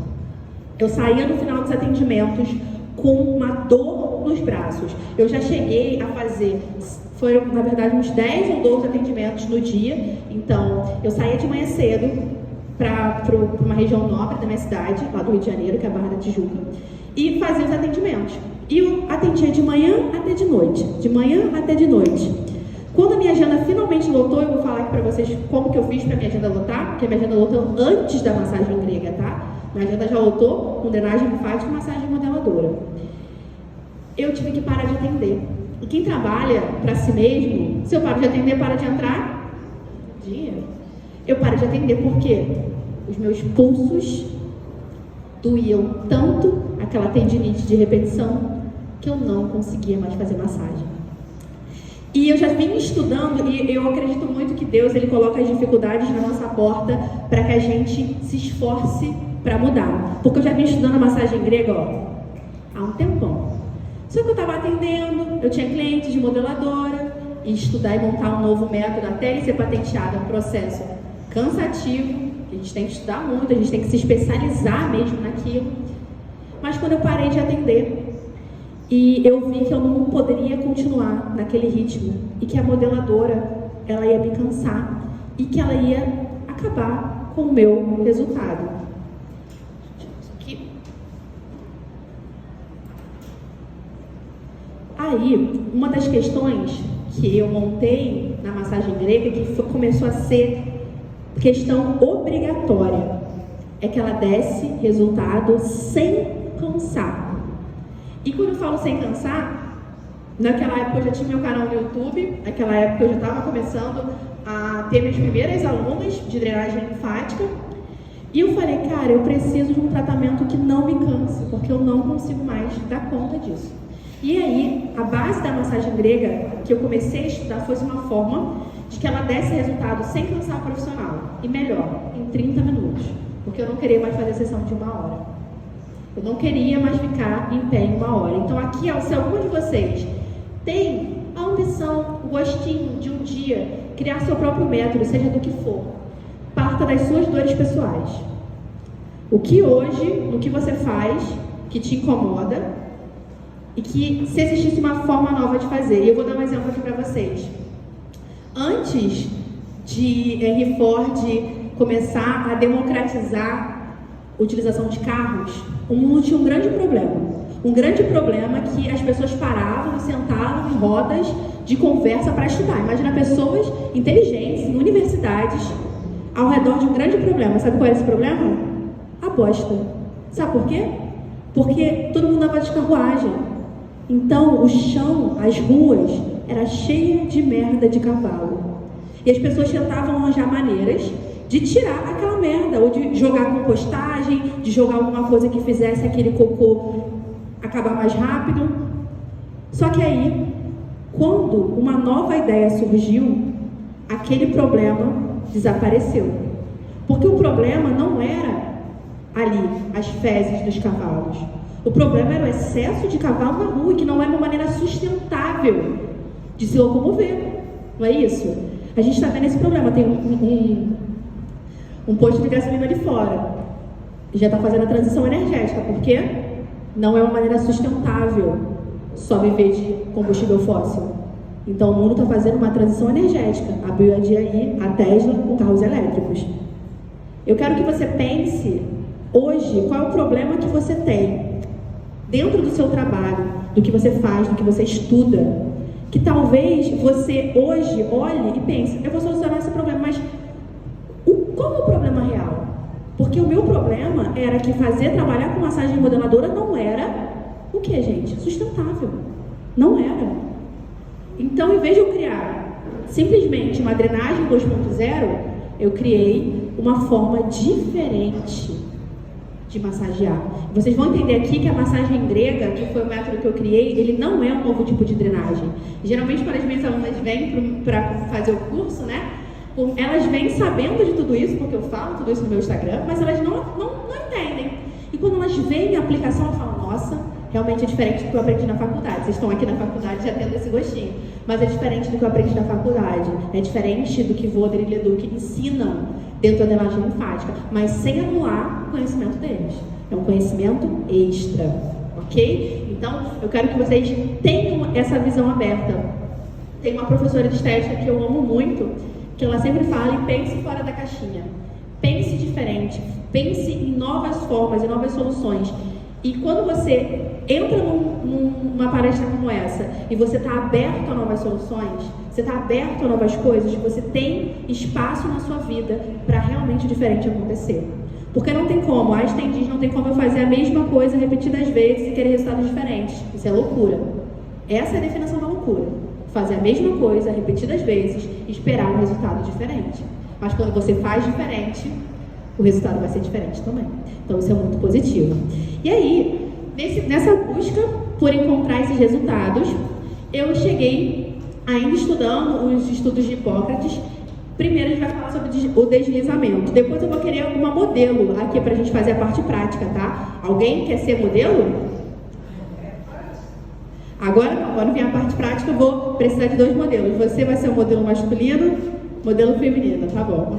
Eu saía no final dos atendimentos com uma dor nos braços. Eu já cheguei a fazer, foram na verdade uns 10 ou 12 atendimentos no dia. Então, eu saía de manhã cedo para uma região nobre da minha cidade, lá do Rio de Janeiro, que é a Barra da Tijuca, e fazia os atendimentos. E eu atendia de manhã até de noite, de manhã até de noite. Quando a minha agenda finalmente lotou, eu vou falar aqui pra vocês como que eu fiz pra minha agenda lotar, porque a minha agenda lotou antes da massagem grega, tá? Minha agenda já lotou com drenagem linfática e massagem modeladora. Eu tive que parar de atender. E quem trabalha pra si mesmo, se eu paro de atender, para de entrar dinheiro. Eu paro de atender porque os meus pulsos doíam tanto, aquela tendinite de repetição, que eu não conseguia mais fazer massagem. E eu já vim estudando, e eu acredito muito que Deus, Ele coloca as dificuldades na nossa porta para que a gente se esforce para mudar. Porque eu já vim estudando a massagem grega, há um tempão. Só que eu estava atendendo, eu tinha clientes de modeladora, e estudar e montar um novo método até ele ser patenteado é um processo cansativo, a gente tem que estudar muito, a gente tem que se especializar mesmo naquilo. Mas quando eu parei de atender, e eu vi que eu não poderia continuar naquele ritmo e que a modeladora, ela ia me cansar e que ela ia acabar com o meu resultado. Aí, uma das questões que eu montei na massagem grega, que começou a ser questão obrigatória, é que ela desse resultado sem cansar. E quando eu falo sem cansar, naquela época eu já tinha meu canal no YouTube, naquela época eu já estava começando a ter minhas primeiras alunas de drenagem linfática, e eu falei, cara, eu preciso de um tratamento que não me canse, porque eu não consigo mais dar conta disso. E aí, a base da massagem grega que eu comecei a estudar foi uma forma de que ela desse resultado sem cansar o profissional, e melhor, em 30 minutos, porque eu não queria mais fazer sessão de 1 hora. Eu não queria mais ficar em pé em 1 hora. Então aqui, se algum de vocês tem a ambição, o gostinho de um dia criar seu próprio método, seja do que for, parta das suas dores pessoais. O que hoje, no que você faz, que te incomoda, e que se existisse uma forma nova de fazer. E eu vou dar um exemplo aqui para vocês. Antes de Henry Ford começar a democratizar a utilização de carros, o mundo tinha um grande problema. Um grande problema que as pessoas paravam e sentavam em rodas de conversa para estudar. Imagina pessoas inteligentes em universidades ao redor de um grande problema. Sabe qual era esse problema? A bosta. Sabe por quê? Porque todo mundo andava de carruagem. Então o chão, as ruas, era cheia de merda de cavalo. E as pessoas tentavam arranjar maneiras de tirar aquela merda, ou de jogar compostagem, de jogar alguma coisa que fizesse aquele cocô acabar mais rápido. Só que aí, quando uma nova ideia surgiu, aquele problema desapareceu. Porque o problema não era ali as fezes dos cavalos. O problema era o excesso de cavalo na rua, que não é uma maneira sustentável de se locomover. Não é isso? A gente está vendo esse problema. Tem um posto de gasolina ali fora. Já está fazendo a transição energética. Por quê? Não é uma maneira sustentável só viver de combustível fóssil. Então o mundo está fazendo uma transição energética. Abriu aí a Tesla com carros elétricos. Eu quero que você pense hoje qual é o problema que você tem dentro do seu trabalho, do que você faz, do que você estuda, que talvez você hoje olhe e pense, eu vou solucionar esse problema, mas qual é o problema real? Porque o meu problema era que trabalhar com massagem modeladora não era o que, gente? Sustentável. Não era. Então, em vez de eu criar simplesmente uma drenagem 2.0, eu criei uma forma diferente de massagear. Vocês vão entender aqui que a massagem grega, que foi o método que eu criei, ele não é um novo tipo de drenagem. Geralmente, quando as minhas alunas vêm para fazer o curso, né? Elas vêm sabendo de tudo isso, porque eu falo tudo isso no meu Instagram, mas elas não entendem. E quando elas veem a aplicação, elas falam, nossa, realmente é diferente do que eu aprendi na faculdade. Vocês estão aqui na faculdade já tendo esse gostinho. Mas é diferente do que eu aprendi na faculdade. É diferente do que Voder e Leduc ensinam dentro da drenagem linfática, mas sem anular o conhecimento deles. É um conhecimento extra, ok? Então, eu quero que vocês tenham essa visão aberta. Tem uma professora de estética que eu amo muito, que ela sempre fala, e pense fora da caixinha. Pense diferente, pense em novas formas, em novas soluções. E quando você entra numa palestra como essa, e você está aberto a novas soluções, você está aberto a novas coisas, você tem espaço na sua vida para realmente o diferente acontecer. Porque não tem como, Einstein diz, não tem como eu fazer a mesma coisa repetidas vezes e querer resultados diferentes. Isso é loucura. Essa é a definição da loucura. Fazer a mesma coisa repetidas vezes e esperar um resultado diferente. Mas quando você faz diferente, o resultado vai ser diferente também. Então isso é muito positivo. E aí, nessa busca por encontrar esses resultados, eu cheguei ainda estudando os estudos de Hipócrates. Primeiro a gente vai falar sobre o deslizamento. Depois eu vou querer uma modelo aqui pra gente fazer a parte prática, tá? Alguém quer ser modelo? Agora vem a parte prática, eu vou precisar de 2 modelos. Você vai ser o modelo masculino, modelo feminino, tá bom?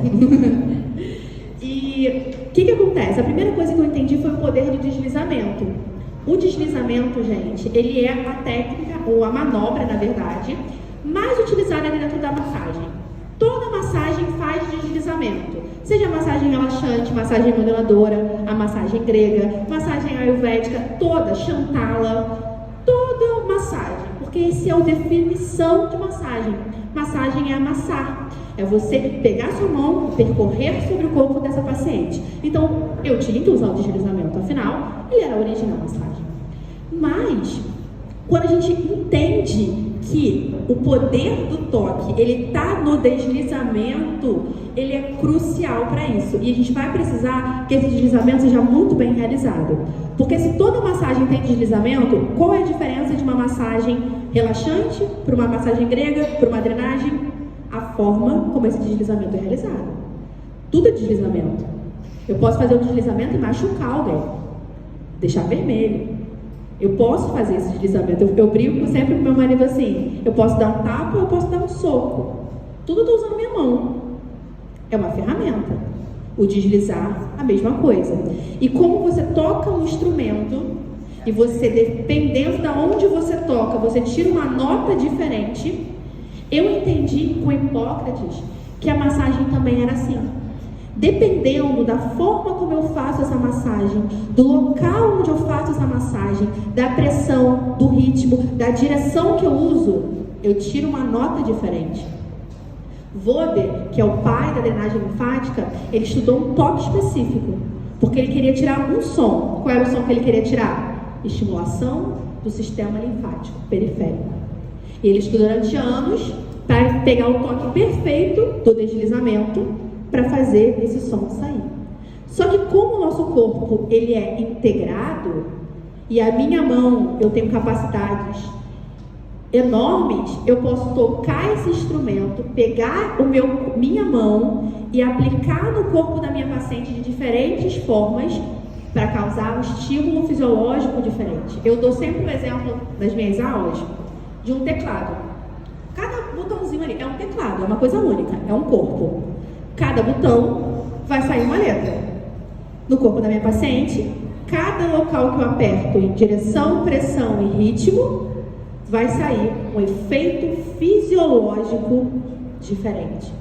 E o que acontece? A primeira coisa que eu entendi foi o poder do deslizamento. O deslizamento, gente, ele é a técnica, ou a manobra, na verdade, mais utilizada dentro da massagem. Toda massagem faz deslizamento. Seja massagem relaxante, massagem modeladora, a massagem grega, massagem ayurvédica, toda, Shantala, toda massagem, porque esse é a definição de massagem. Massagem é amassar, é você pegar sua mão e percorrer sobre o corpo dessa paciente. Então, eu tinha que usar o deslizamento, afinal, ele era a origem da massagem. Mas, quando a gente entende que o poder do toque, ele está no deslizamento, ele é crucial para isso. E a gente vai precisar que esse deslizamento seja muito bem realizado. Porque se toda massagem tem deslizamento, qual é a diferença de uma massagem relaxante para uma massagem grega, para uma drenagem? A forma como esse deslizamento é realizado. Tudo é deslizamento. Eu posso fazer um deslizamento e machucar alguém, deixar vermelho. Eu posso fazer esse deslizamento. Eu brinco sempre com meu marido assim, eu posso dar um tapa ou eu posso dar um soco. Tudo estou usando minha mão. É uma ferramenta. O deslizar, a mesma coisa. E como você toca um instrumento, e você, dependendo de onde você toca, você tira uma nota diferente, Eu entendi com Hipócrates que a massagem também era assim. Dependendo da forma como eu faço essa massagem, do local onde eu faço essa massagem, da pressão, do ritmo, da direção que eu uso, eu tiro uma nota diferente. Voder, que é o pai da drenagem linfática, ele estudou um toque específico, porque ele queria tirar um som. Qual era o som que ele queria tirar? Estimulação do sistema linfático periférico. E ele estudou durante anos para pegar o toque perfeito do deslizamento para fazer esse som sair. Só que como o nosso corpo ele é integrado e a minha mão eu tenho capacidades enormes, eu posso tocar esse instrumento, pegar minha mão e aplicar no corpo da minha paciente de diferentes formas para causar um estímulo fisiológico diferente. Eu dou sempre um exemplo nas minhas aulas de um teclado. Cada botãozinho ali é um teclado, é uma coisa única, é um corpo. Cada botão vai sair uma letra. No corpo da minha paciente, cada local que eu aperto em direção, pressão e ritmo, vai sair um efeito fisiológico diferente.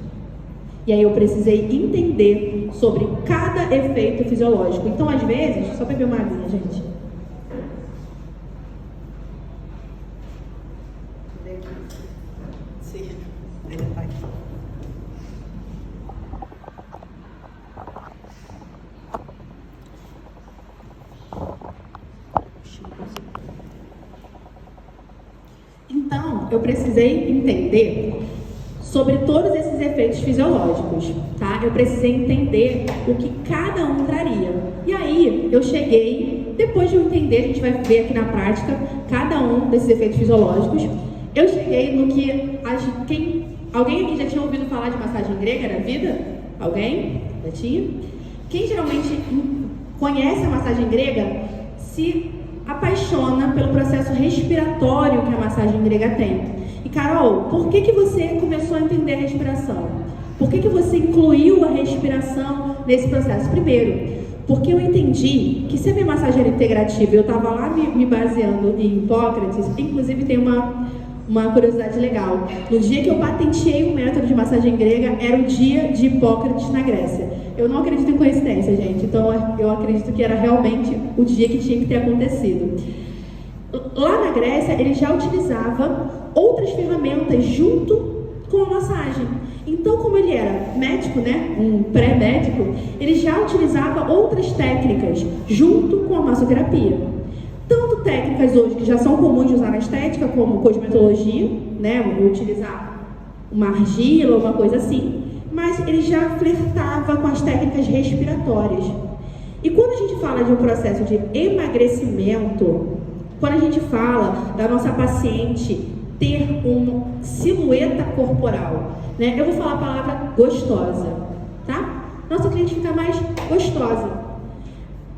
E aí eu precisei entender sobre cada efeito fisiológico. Então, às vezes, só beber uma aguinha, gente. Sim, ainda tá aqui. Então, eu precisei entender sobre todos esses efeitos fisiológicos, tá? Eu precisei entender o que cada um traria. E aí, eu cheguei, depois de eu entender, a gente vai ver aqui na prática, cada um desses efeitos fisiológicos, eu cheguei no que... Alguém aqui já tinha ouvido falar de massagem grega na vida? Alguém? Já tinha? Quem geralmente conhece a massagem grega se apaixona pelo processo respiratório que a massagem grega tem. E Carol, por que você começou a entender a respiração? Por que você incluiu a respiração nesse processo? Primeiro, porque eu entendi que se a minha massagem era integrativa, eu estava lá me baseando em Hipócrates, inclusive tem uma curiosidade legal. No dia que eu patenteei o método de massagem grega, era o dia de Hipócrates na Grécia. Eu não acredito em coincidência, gente. Então, eu acredito que era realmente o dia que tinha que ter acontecido. Lá na Grécia, ele já utilizava outras ferramentas junto com a massagem. Então, como ele era médico, né, um pré-médico, ele já utilizava outras técnicas junto com a massoterapia. Tanto técnicas hoje que já são comuns de usar na estética, como cosmetologia, né, utilizar uma argila ou uma coisa assim, mas ele já flertava com as técnicas respiratórias. E quando a gente fala de um processo de emagrecimento, quando a gente fala da nossa paciente ter uma silhueta corporal, né, eu vou falar a palavra gostosa, tá? Nossa cliente fica mais gostosa.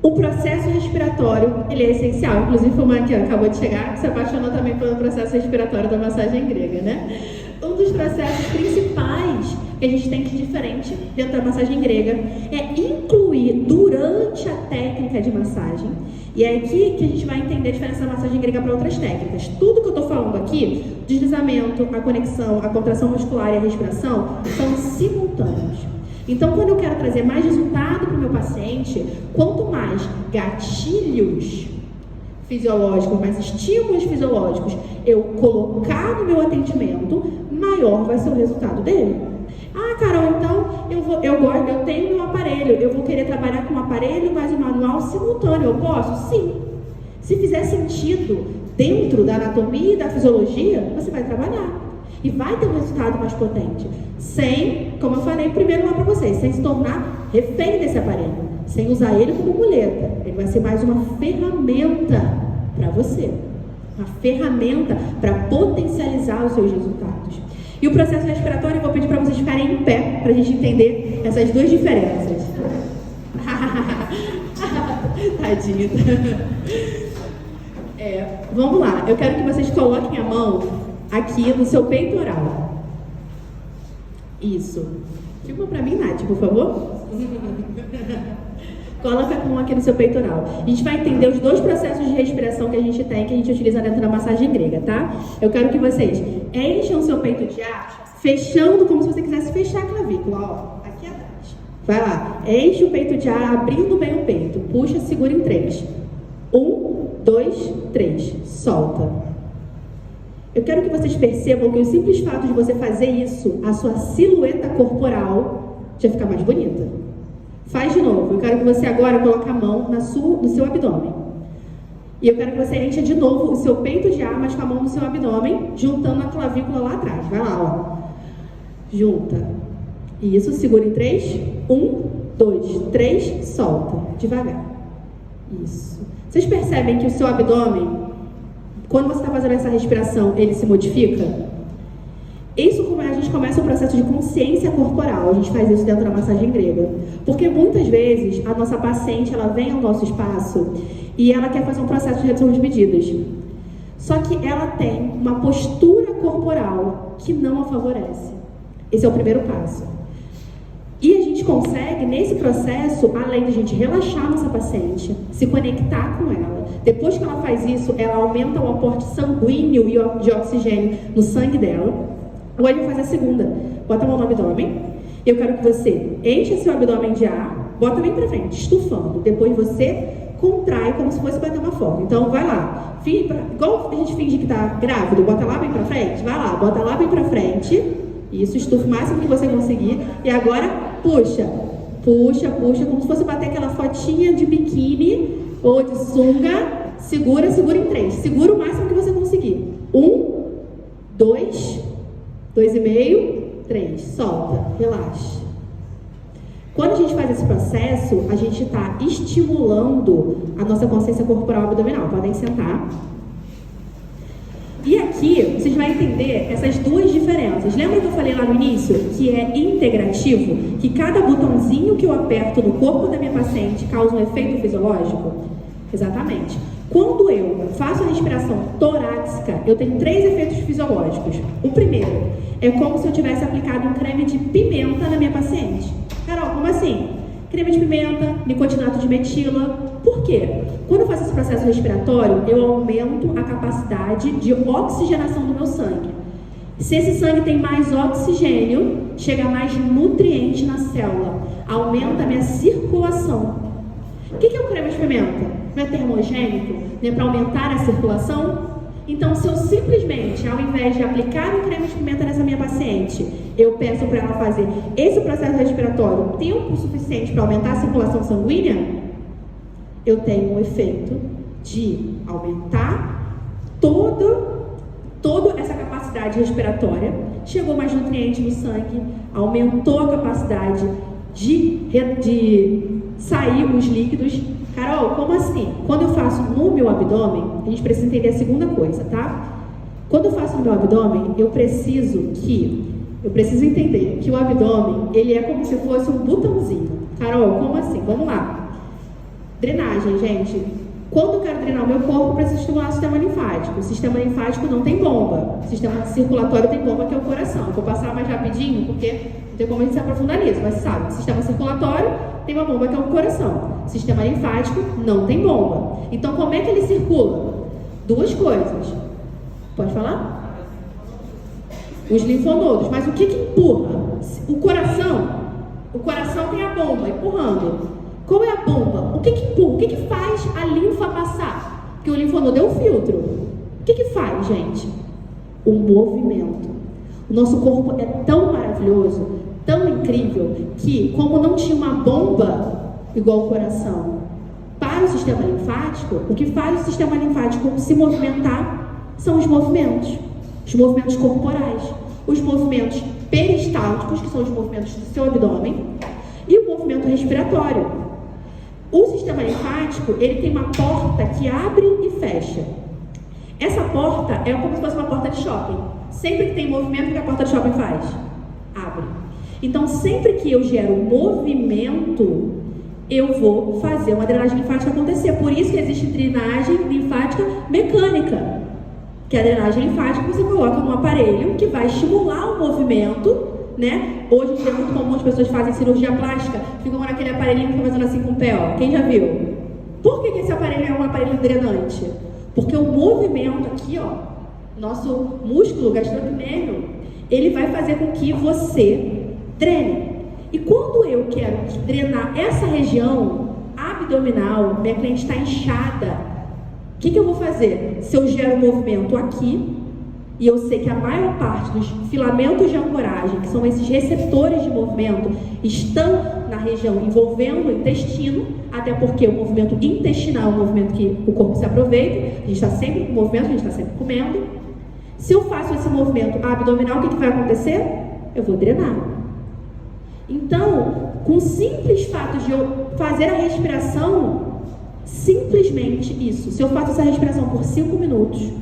O processo respiratório, ele é essencial. Inclusive, foi uma que acabou de chegar, que se apaixonou também pelo processo respiratório da massagem grega, né? Um dos processos principais que a gente tem de diferente dentro da massagem grega é incluir durante a técnica de massagem. E é aqui que a gente vai entender a diferença da massagem grega para outras técnicas. Tudo que eu estou falando aqui, deslizamento, a conexão, a contração muscular e a respiração, são simultâneos. Então, quando eu quero trazer mais resultado para o meu paciente, quanto mais gatilhos fisiológicos, mais estímulos fisiológicos eu colocar no meu atendimento, maior vai ser o resultado dele. Ah, Carol, então eu tenho meu aparelho, eu vou querer trabalhar com o aparelho, mas o manual simultâneo, eu posso? Sim. Se fizer sentido dentro da anatomia e da fisiologia, você vai trabalhar. E vai ter um resultado mais potente. Sem, como eu falei primeiro lá para vocês, sem se tornar refém desse aparelho. Sem usar ele como muleta. Ele vai ser mais uma ferramenta para você. Uma ferramenta para potencializar os seus resultados. E o processo respiratório, eu vou pedir para vocês ficarem em pé, para a gente entender essas duas diferenças. Tadinho. Vamos lá. Eu quero que vocês coloquem a mão aqui no seu peitoral. Isso. Filma pra mim, Nath, por favor. Coloca a mão aqui no seu peitoral. A gente vai entender os dois processos de respiração que a gente tem, que a gente utiliza dentro da massagem grega, tá? Eu quero que vocês encham o seu peito de ar, fechando como se você quisesse fechar a clavícula, ó. Aqui atrás. Vai lá. Enche o peito de ar, abrindo bem o peito. Puxa, segura em 3. 1, 2, 3. Solta. Eu quero que vocês percebam que o simples fato de você fazer isso, a sua silhueta corporal já fica mais bonita. Faz de novo. Eu quero que você agora coloque a mão no seu abdômen. E eu quero que você encha de novo o seu peito de ar, mas com a mão no seu abdômen, juntando a clavícula lá atrás. Vai lá, ó. Junta. Isso, segura em 3. 1, 2, 3, solta. Devagar. Isso. Vocês percebem que o seu abdômen, quando você está fazendo essa respiração, ele se modifica? Isso como a gente começa o processo de consciência corporal. A gente faz isso dentro da massagem grega. Porque muitas vezes a nossa paciente, ela vem ao nosso espaço e ela quer fazer um processo de redução de medidas. Só que ela tem uma postura corporal que não a favorece. Esse é o primeiro passo. E a gente consegue, nesse processo, além de a gente relaxar a nossa paciente, se conectar com ela. Depois que ela faz isso, ela aumenta o aporte sanguíneo e de oxigênio no sangue dela. Agora a gente vai fazer a segunda. Bota a mão no abdômen. Eu quero que você encha seu abdômen de ar. Bota bem pra frente, estufando. Depois você contrai como se fosse bater uma foto. Então vai lá. Igual a gente finge que tá grávido. Bota lá bem pra frente. Vai lá, bota lá bem pra frente. Isso, estufa o máximo que você conseguir. E agora puxa. Puxa, puxa. Como se fosse bater aquela fotinha de biquíni ou de sunga. Segura, segura em 3. Segura o máximo que você conseguir. 1, 2, 2,5, 3. Solta, relaxa. Quando a gente faz esse processo, a gente está estimulando a nossa consciência corporal abdominal. Podem sentar. E aqui, vocês vão entender essas duas diferenças. Lembra que eu falei lá no início que é integrativo? Que cada botãozinho que eu aperto no corpo da minha paciente causa um efeito fisiológico? Exatamente. Quando eu faço a respiração torácica, eu tenho 3 efeitos fisiológicos. O primeiro é como se eu tivesse aplicado um creme de pimenta na minha paciente. Carol, como assim? Creme de pimenta, nicotinato de metila. Por quê? Quando eu faço esse processo respiratório, eu aumento a capacidade de oxigenação do meu sangue. Se esse sangue tem mais oxigênio, chega mais nutriente na célula, aumenta a minha circulação. O que é o creme de pimenta? Não é termogênico? Não é para aumentar a circulação? Então, se eu simplesmente, ao invés de aplicar um creme de pimenta nessa minha paciente, eu peço para ela fazer esse processo respiratório tempo suficiente para aumentar a circulação sanguínea, eu tenho um efeito de aumentar toda essa capacidade respiratória, chegou mais nutriente no sangue, aumentou a capacidade de sair os líquidos. Carol, como assim? Quando eu faço no meu abdômen, a gente precisa entender a segunda coisa, tá? Quando eu faço no meu abdômen, eu preciso entender que o abdômen, ele é como se fosse um botãozinho. Carol, como assim? Vamos lá. Drenagem, gente. Quando eu quero drenar o meu corpo, eu preciso estimular o sistema linfático. O sistema linfático não tem bomba. O sistema circulatório tem bomba, que é o coração. Eu vou passar mais rapidinho, porque não tem como a gente se aprofundar nisso, mas você sabe, o sistema circulatório tem uma bomba, que é o coração. O sistema linfático não tem bomba. Então, como é que ele circula? 2 coisas. Pode falar? Os linfonodos. Mas o que empurra? O coração tem a bomba empurrando. Qual é a bomba? O que empurra? O que faz a linfa passar? Porque o linfonodo é um filtro. O que faz, gente? O movimento. O nosso corpo é tão maravilhoso, tão incrível, que como não tinha uma bomba igual o coração para o sistema linfático, o que faz o sistema linfático se movimentar são os movimentos corporais, os movimentos peristálticos, que são os movimentos do seu abdômen, e o movimento respiratório. O sistema linfático, ele tem uma porta que abre e fecha. Essa porta é como se fosse uma porta de shopping. Sempre que tem movimento, o que a porta de shopping faz? Abre. Então, sempre que eu gero movimento, eu vou fazer uma drenagem linfática acontecer. Por isso que existe drenagem linfática mecânica, que é a drenagem linfática que você coloca num aparelho que vai estimular o movimento né? Hoje em dia é muito comum as pessoas fazem cirurgia plástica, ficam naquele aparelhinho que fica fazendo assim com o pé, ó. Quem já viu? Por que esse aparelho é um aparelho drenante? Porque o movimento aqui, ó, nosso músculo gastrocnêmio, ele vai fazer com que você drene. E quando eu quero drenar essa região abdominal, minha cliente está inchada, o que eu vou fazer? Se eu gero um movimento aqui, e eu sei que a maior parte dos filamentos de ancoragem, que são esses receptores de movimento, estão na região envolvendo o intestino, até porque o movimento intestinal é um movimento que o corpo se aproveita, a gente está sempre com movimento, a gente está sempre comendo. Se eu faço esse movimento abdominal, o que vai acontecer? Eu vou drenar. Então, com o simples fato de eu fazer a respiração, simplesmente isso, se eu faço essa respiração por 5 minutos,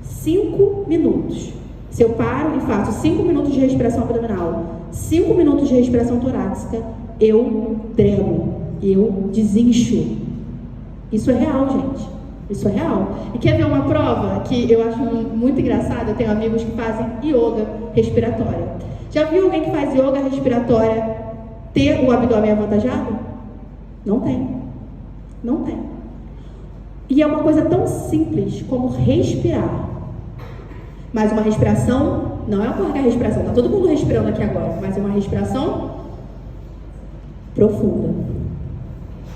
5 minutos. Se eu paro e faço 5 minutos de respiração abdominal, 5 minutos de respiração torácica, eu dreno, eu desincho. Isso é real, gente. Isso é real. E quer ver uma prova que eu acho muito engraçada? Eu tenho amigos que fazem yoga respiratória. Já viu alguém que faz yoga respiratória ter o abdômen avantajado? Não tem. Não tem. E é uma coisa tão simples como respirar. Mas uma respiração, não é qualquer respiração, está todo mundo respirando aqui agora, mas é uma respiração profunda,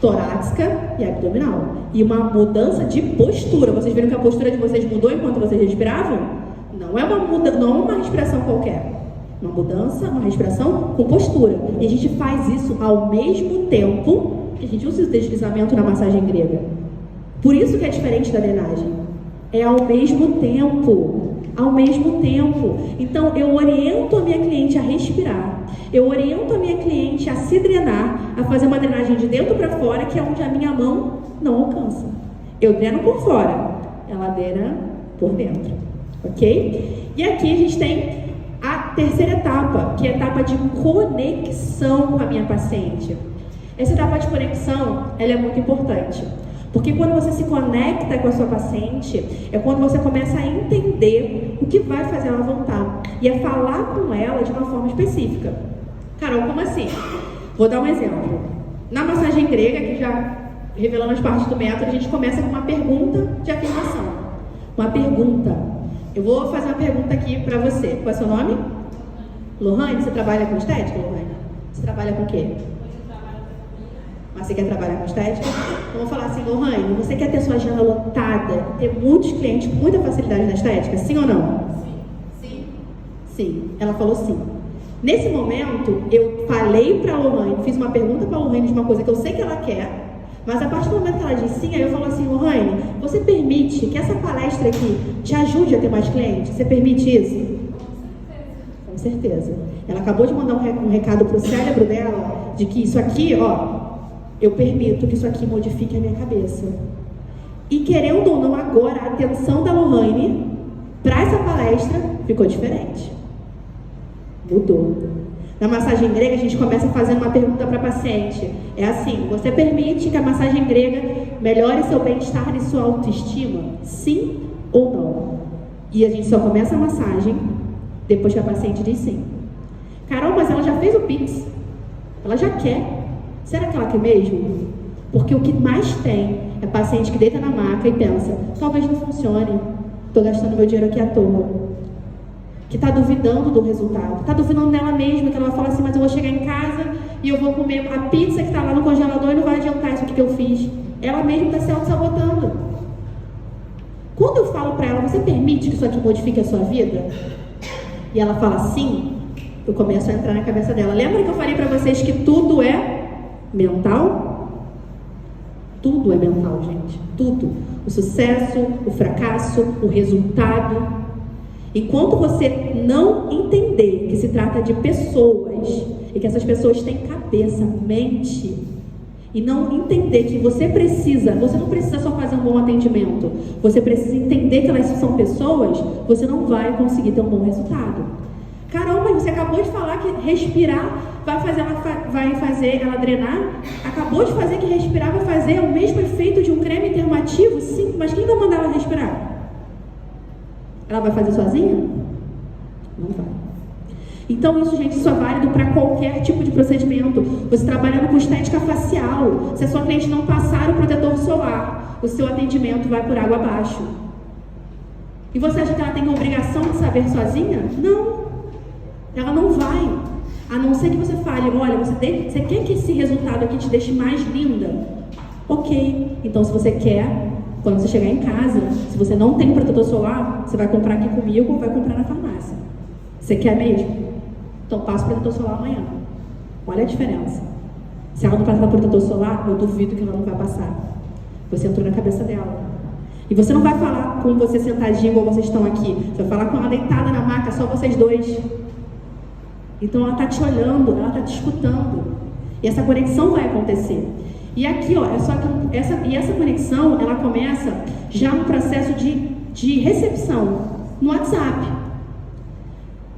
torácica e abdominal. E uma mudança de postura. Vocês viram que a postura de vocês mudou enquanto vocês respiravam? Não é uma respiração qualquer. Uma mudança, uma respiração com postura. E a gente faz isso ao mesmo tempo que a gente usa o deslizamento na massagem grega. Por isso que é diferente da drenagem. É ao mesmo tempo. Ao mesmo tempo. Então, eu oriento a minha cliente a respirar. Eu oriento a minha cliente a se drenar, a fazer uma drenagem de dentro para fora, que é onde a minha mão não alcança. Eu dreno por fora, ela drena por dentro. Ok? E aqui a gente tem a terceira etapa, que é a etapa de conexão com a minha paciente. Essa etapa de conexão, ela é muito importante. Porque quando você se conecta com a sua paciente, é quando você começa a entender o que vai fazer ela voltar. E a falar com ela de uma forma específica. Carol, como assim? Vou dar um exemplo. Na massagem grega, que já revelando as partes do método, a gente começa com uma pergunta de afirmação. Uma pergunta. Eu vou fazer uma pergunta aqui pra você. Qual é o seu nome? Lohane, você trabalha com estética, Lohane? Você trabalha com o quê? Mas você quer trabalhar com estética? Então, vou falar assim, Lohane, você quer ter sua agenda lotada, ter muitos clientes com muita facilidade na estética? Sim ou não? Sim. Sim. Ela falou sim. Nesse momento, eu falei pra Lohane, fiz uma pergunta pra Lohane de uma coisa que eu sei que ela quer, mas a partir do momento que ela disse sim, aí eu falo assim, Lohane, você permite que essa palestra aqui te ajude a ter mais clientes? Você permite isso? Com certeza. Ela acabou de mandar um recado pro cérebro dela, de que isso aqui, ó, eu permito que isso aqui modifique a minha cabeça. E querendo ou não, agora a atenção da Lohane para essa palestra ficou diferente. Mudou. Na massagem grega, a gente começa fazendo uma pergunta para a paciente. É assim, você permite que a massagem grega melhore seu bem-estar e sua autoestima? Sim ou não? E a gente só começa a massagem depois que a paciente diz sim. Carol, mas ela já fez o Pix. Ela já quer. Será que ela quer mesmo? Porque o que mais tem é paciente que deita na maca e pensa, talvez não funcione, estou gastando meu dinheiro aqui à toa. Que está duvidando do resultado, está duvidando dela mesma, que ela vai falar assim, mas eu vou chegar em casa e eu vou comer a pizza que está lá no congelador e não vai adiantar isso aqui que eu fiz. Ela mesma está se auto-sabotando. Quando eu falo para ela, você permite que isso aqui modifique a sua vida? E ela fala sim, eu começo a entrar na cabeça dela. Lembra que eu falei para vocês que tudo é mental? Tudo é mental, gente. Tudo. O sucesso, o fracasso, o resultado. Enquanto você não entender que se trata de pessoas e que essas pessoas têm cabeça, mente, e não entender que você não precisa só fazer um bom atendimento, você precisa entender que elas são pessoas, você não vai conseguir ter um bom resultado. Carol, mas você acabou de falar que respirar vai fazer ela drenar? Acabou de fazer que respirar vai fazer o mesmo efeito de um creme dermativo? Sim, mas quem vai mandar ela respirar? Ela vai fazer sozinha? Não vai. Então isso, gente, isso é válido para qualquer tipo de procedimento. Você trabalhando com estética facial, se a sua cliente não passar o protetor solar, o seu atendimento vai por água abaixo. E você acha que ela tem a obrigação de saber sozinha? Não. Ela não vai. A não ser que você fale, olha, você quer que esse resultado aqui te deixe mais linda? Ok. Então, se você quer, quando você chegar em casa, se você não tem protetor solar, você vai comprar aqui comigo ou vai comprar na farmácia. Você quer mesmo? Então, passa o protetor solar amanhã. Olha a diferença. Se ela não passar o protetor solar, eu duvido que ela não vai passar. Você entrou na cabeça dela. E você não vai falar com você sentadinho igual vocês estão aqui. Você vai falar com ela deitada na maca, só vocês dois. Então ela está te olhando, ela está te escutando. E essa conexão vai acontecer. E aqui, ó, essa conexão, ela começa já no processo de recepção, no WhatsApp.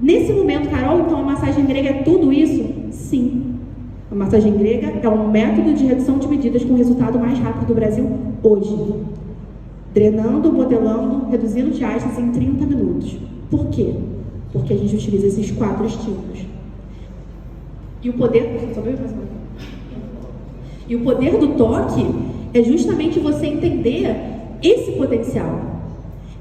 Nesse momento, Carol, então a massagem grega é tudo isso? Sim. A massagem grega é um método de redução de medidas com o resultado mais rápido do Brasil hoje. Drenando, modelando, reduzindo diástase em 30 minutos. Por quê? Porque a gente utiliza esses 4 estímulos. E o poder... E o poder do toque é justamente você entender esse potencial.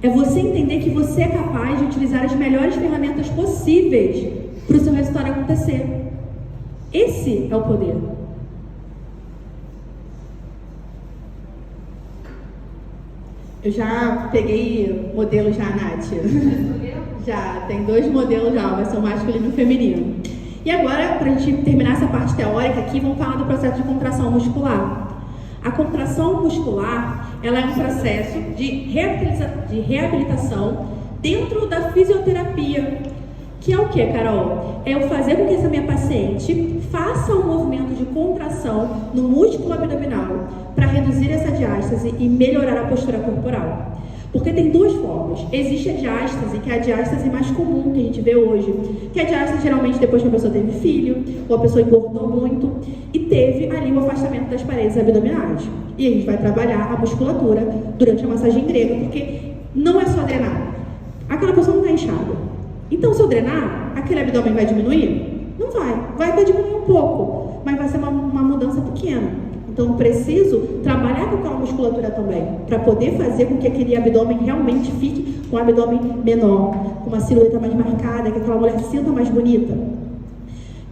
É você entender que você é capaz de utilizar as melhores ferramentas possíveis para o seu resultado acontecer. Esse é o poder. Eu já peguei modelo já, Nath. Já, tem 2 modelos já, vai ser o masculino e o feminino. E agora, para a gente terminar essa parte teórica aqui, vamos falar do processo de contração muscular. A contração muscular, ela é um processo de reabilitação dentro da fisioterapia. Que é o que, Carol? É eu fazer com que essa minha paciente faça um movimento de contração no músculo abdominal para reduzir essa diástase e melhorar a postura corporal. Porque tem 2 formas. Existe a diástase, que é a diástase mais comum que a gente vê hoje, que é a diástase geralmente depois que a pessoa teve filho, ou a pessoa engordou muito, e teve ali o afastamento das paredes abdominais. E a gente vai trabalhar a musculatura durante a massagem grega, porque não é só drenar. Aquela pessoa não está inchada. Então, se eu drenar, aquele abdômen vai diminuir? Não vai. Vai até diminuir um pouco, mas vai ser uma mudança pequena. Então, eu preciso trabalhar com aquela musculatura também, para poder fazer com que aquele abdômen realmente fique com um abdômen menor, com uma silhueta mais marcada, que aquela mulher se sinta mais bonita.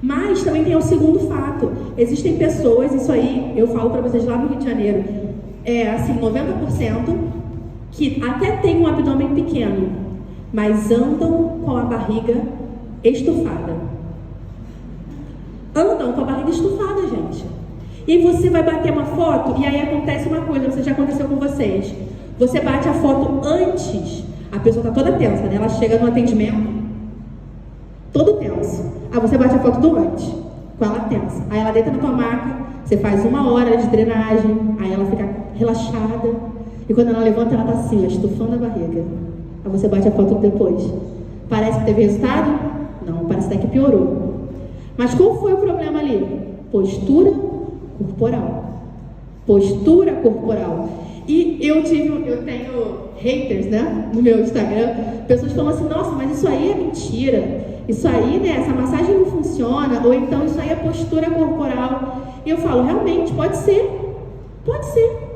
Mas também tem o segundo fato. Existem pessoas, isso aí eu falo para vocês lá no Rio de Janeiro, assim, 90% que até tem um abdômen pequeno, mas andam com a barriga estufada. Andam com a barriga estufada, gente. E aí você vai bater uma foto, e aí acontece uma coisa, não sei se já aconteceu com vocês. Você bate a foto antes, a pessoa está toda tensa, né? Ela chega no atendimento, todo tenso. Aí você bate a foto do antes, com ela tensa. Aí ela deita na tua maca, você faz 1 hora de drenagem, aí ela fica relaxada. E quando ela levanta, ela está assim, ó, estufando a barriga. Aí você bate a foto depois. Parece que teve resultado? Não, parece até que piorou. Mas qual foi o problema ali? Postura corporal. Postura corporal. E eu tenho haters, né, no meu Instagram, pessoas falam assim, nossa, mas isso aí é mentira. Isso aí, né, essa massagem não funciona, ou então isso aí é postura corporal. E eu falo, realmente, pode ser. Pode ser.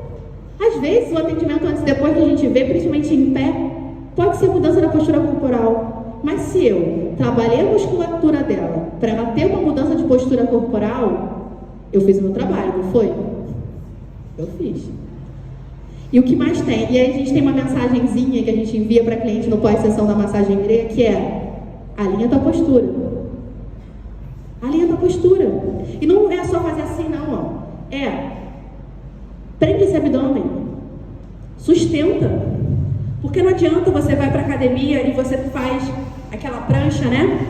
Às vezes, o atendimento antes e depois que a gente vê, principalmente em pé, pode ser mudança da postura corporal. Mas se eu trabalhei a musculatura dela para ela ter uma mudança de postura corporal, eu fiz o meu trabalho, não foi? Eu fiz. E o que mais tem? E aí a gente tem uma mensagenzinha que a gente envia para cliente no pós-sessão da massagem grega, que é: alinha tua postura. Alinha tua postura. E não é só fazer assim, não, ó. Prende esse abdômen. Sustenta. Porque não adianta você vai para academia e você faz aquela prancha, né?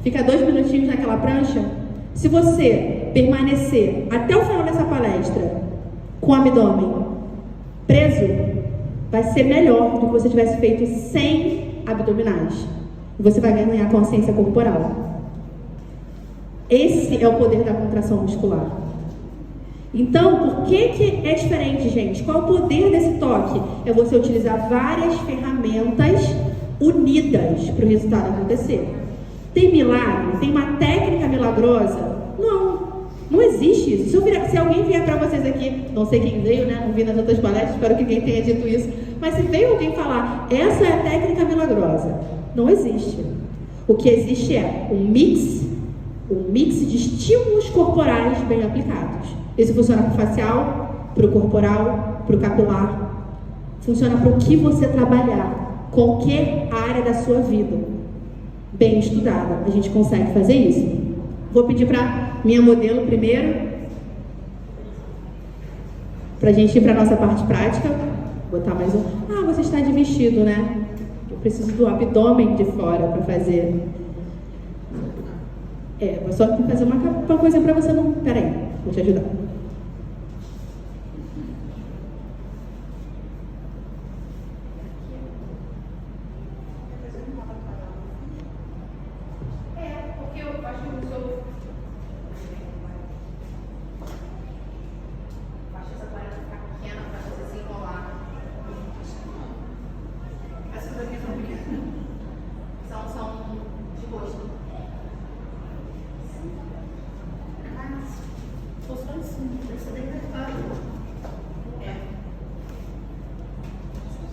Fica 2 minutinhos naquela prancha. Se você permanecer até o final dessa palestra com o abdômen preso, vai ser melhor do que você tivesse feito sem abdominais. E você vai ganhar consciência corporal. Esse é o poder da contração muscular. Então, por que é diferente, gente? Qual o poder desse toque? É você utilizar várias ferramentas unidas para o resultado acontecer. Tem milagre? Tem uma técnica milagrosa? Não existe isso. Se alguém vier para vocês aqui, não sei quem veio, né? Não vi nas outras palestras, espero que ninguém tenha dito isso, mas se veio alguém falar, essa é a técnica milagrosa, não existe. O que existe é um mix de estímulos corporais bem aplicados. Isso funciona para o facial, para o corporal, para o capilar. Funciona para o que você trabalhar, qualquer área da sua vida. Bem estudada, a gente consegue fazer isso. Vou pedir para minha modelo primeiro, para a gente ir para a nossa parte prática. Vou botar mais um. Você está de vestido, né? Eu preciso do abdômen de fora para fazer. Vou só fazer uma coisa para você não... Peraí, vou te ajudar. Porque eu acho que eu sou... Acho essa toalha ficar pequena para você se enrolar. Essas aqui são pequenas. São de rosto. Funciona assim, deve ser bem apertado.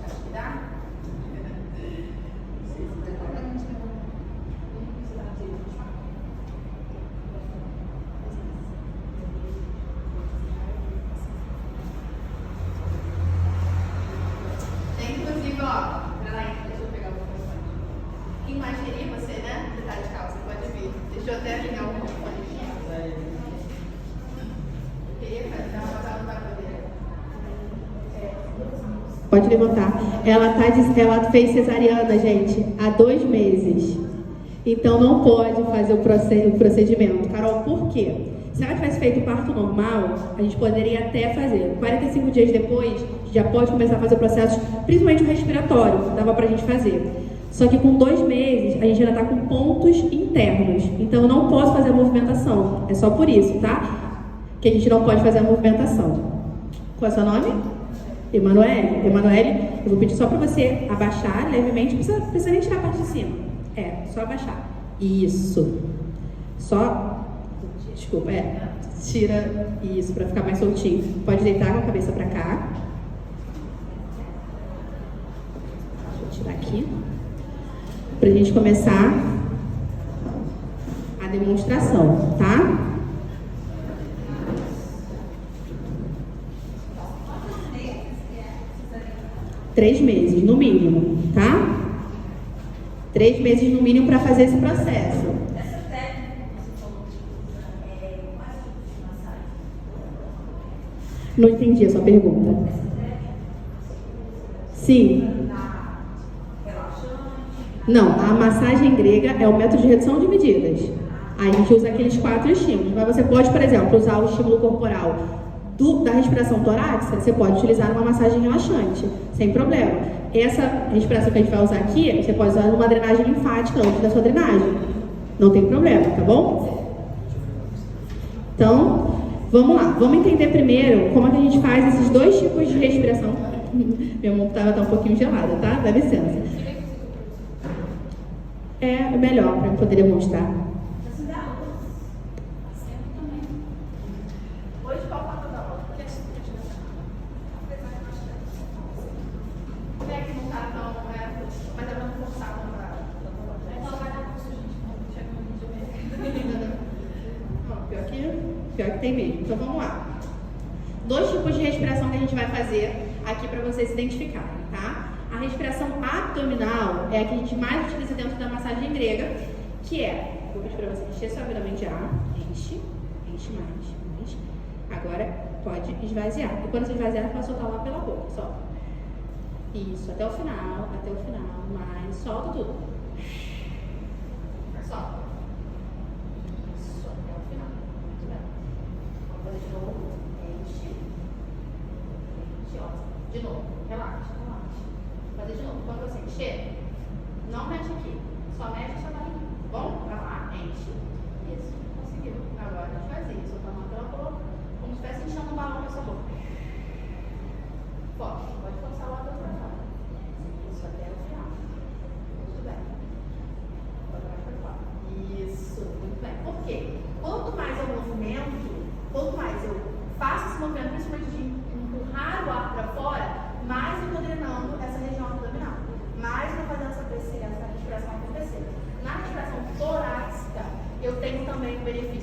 Acho que dá? Tem inclusive, peraí, deixa eu pegar o microfone. Quem mais queria você, né? Você tá de calça, pode vir. Deixa eu até ligar o microfone aqui. Pode levantar. Ela fez cesariana, gente, há 2 meses. Então não pode fazer o procedimento. Carol, por quê? Se ela tivesse feito o parto normal, a gente poderia até fazer. 45 dias depois, já pode começar a fazer o processo, principalmente o respiratório, dava pra gente fazer. Só que com 2 meses, a gente ainda tá com pontos internos. Então eu não posso fazer a movimentação. É só por isso, tá? Que a gente não pode fazer a movimentação. Qual é o seu nome? Emanuele. Emanuele, eu vou pedir só para você abaixar levemente. Não precisa nem tirar a parte de cima. Só abaixar. Isso. Desculpa, tira isso para ficar mais soltinho. Pode deitar com a cabeça para cá. Deixa eu tirar aqui. Pra gente começar a demonstração, tá? 3 meses, no mínimo, tá? 3 meses no mínimo para fazer esse processo. Essa técnica que você falou de mais de massagem? Não entendi a sua pergunta. Essa técnica Sim. relaxante? Não, a massagem grega é o método de redução de medidas. A gente usa aqueles 4 estímulos. Mas você pode, por exemplo, usar o estímulo corporal da respiração torácica, você pode utilizar numa massagem relaxante, sem problema. Essa respiração que a gente vai usar aqui, você pode usar numa drenagem linfática antes da sua drenagem. Não tem problema, tá bom? Então, vamos lá. Vamos entender primeiro como é que a gente faz esses 2 tipos de respiração. Minha mão tá um pouquinho gelada, tá? Dá licença. É melhor para eu poder demonstrar. Pior que tem mesmo. Então vamos lá. 2 tipos de respiração que a gente vai fazer aqui para vocês identificarem, tá? A respiração abdominal é a que a gente mais utiliza dentro da massagem grega, que é, vou pedir para você encher seu abdômen de ar, enche mais. Agora pode esvaziar. E quando você esvaziar, pode soltar lá pela boca, só. Isso, até o final, mais, solta tudo. Solta. Isso, até o final. Muito bem. Vamos fazer de novo. Enche, ó. De novo, relaxa. Vou fazer de novo. Quando você encher, não mexe aqui. Só mexe a sua barriga. Bom? Vai lá, enche. Isso, conseguiu. Agora esvazia. Solta a mão pela boca, como se estivesse enchendo um balão na sua boca. Forte. Pode forçar lá do outro lado. Isso, até o final. Muito bem. Agora vai para fora.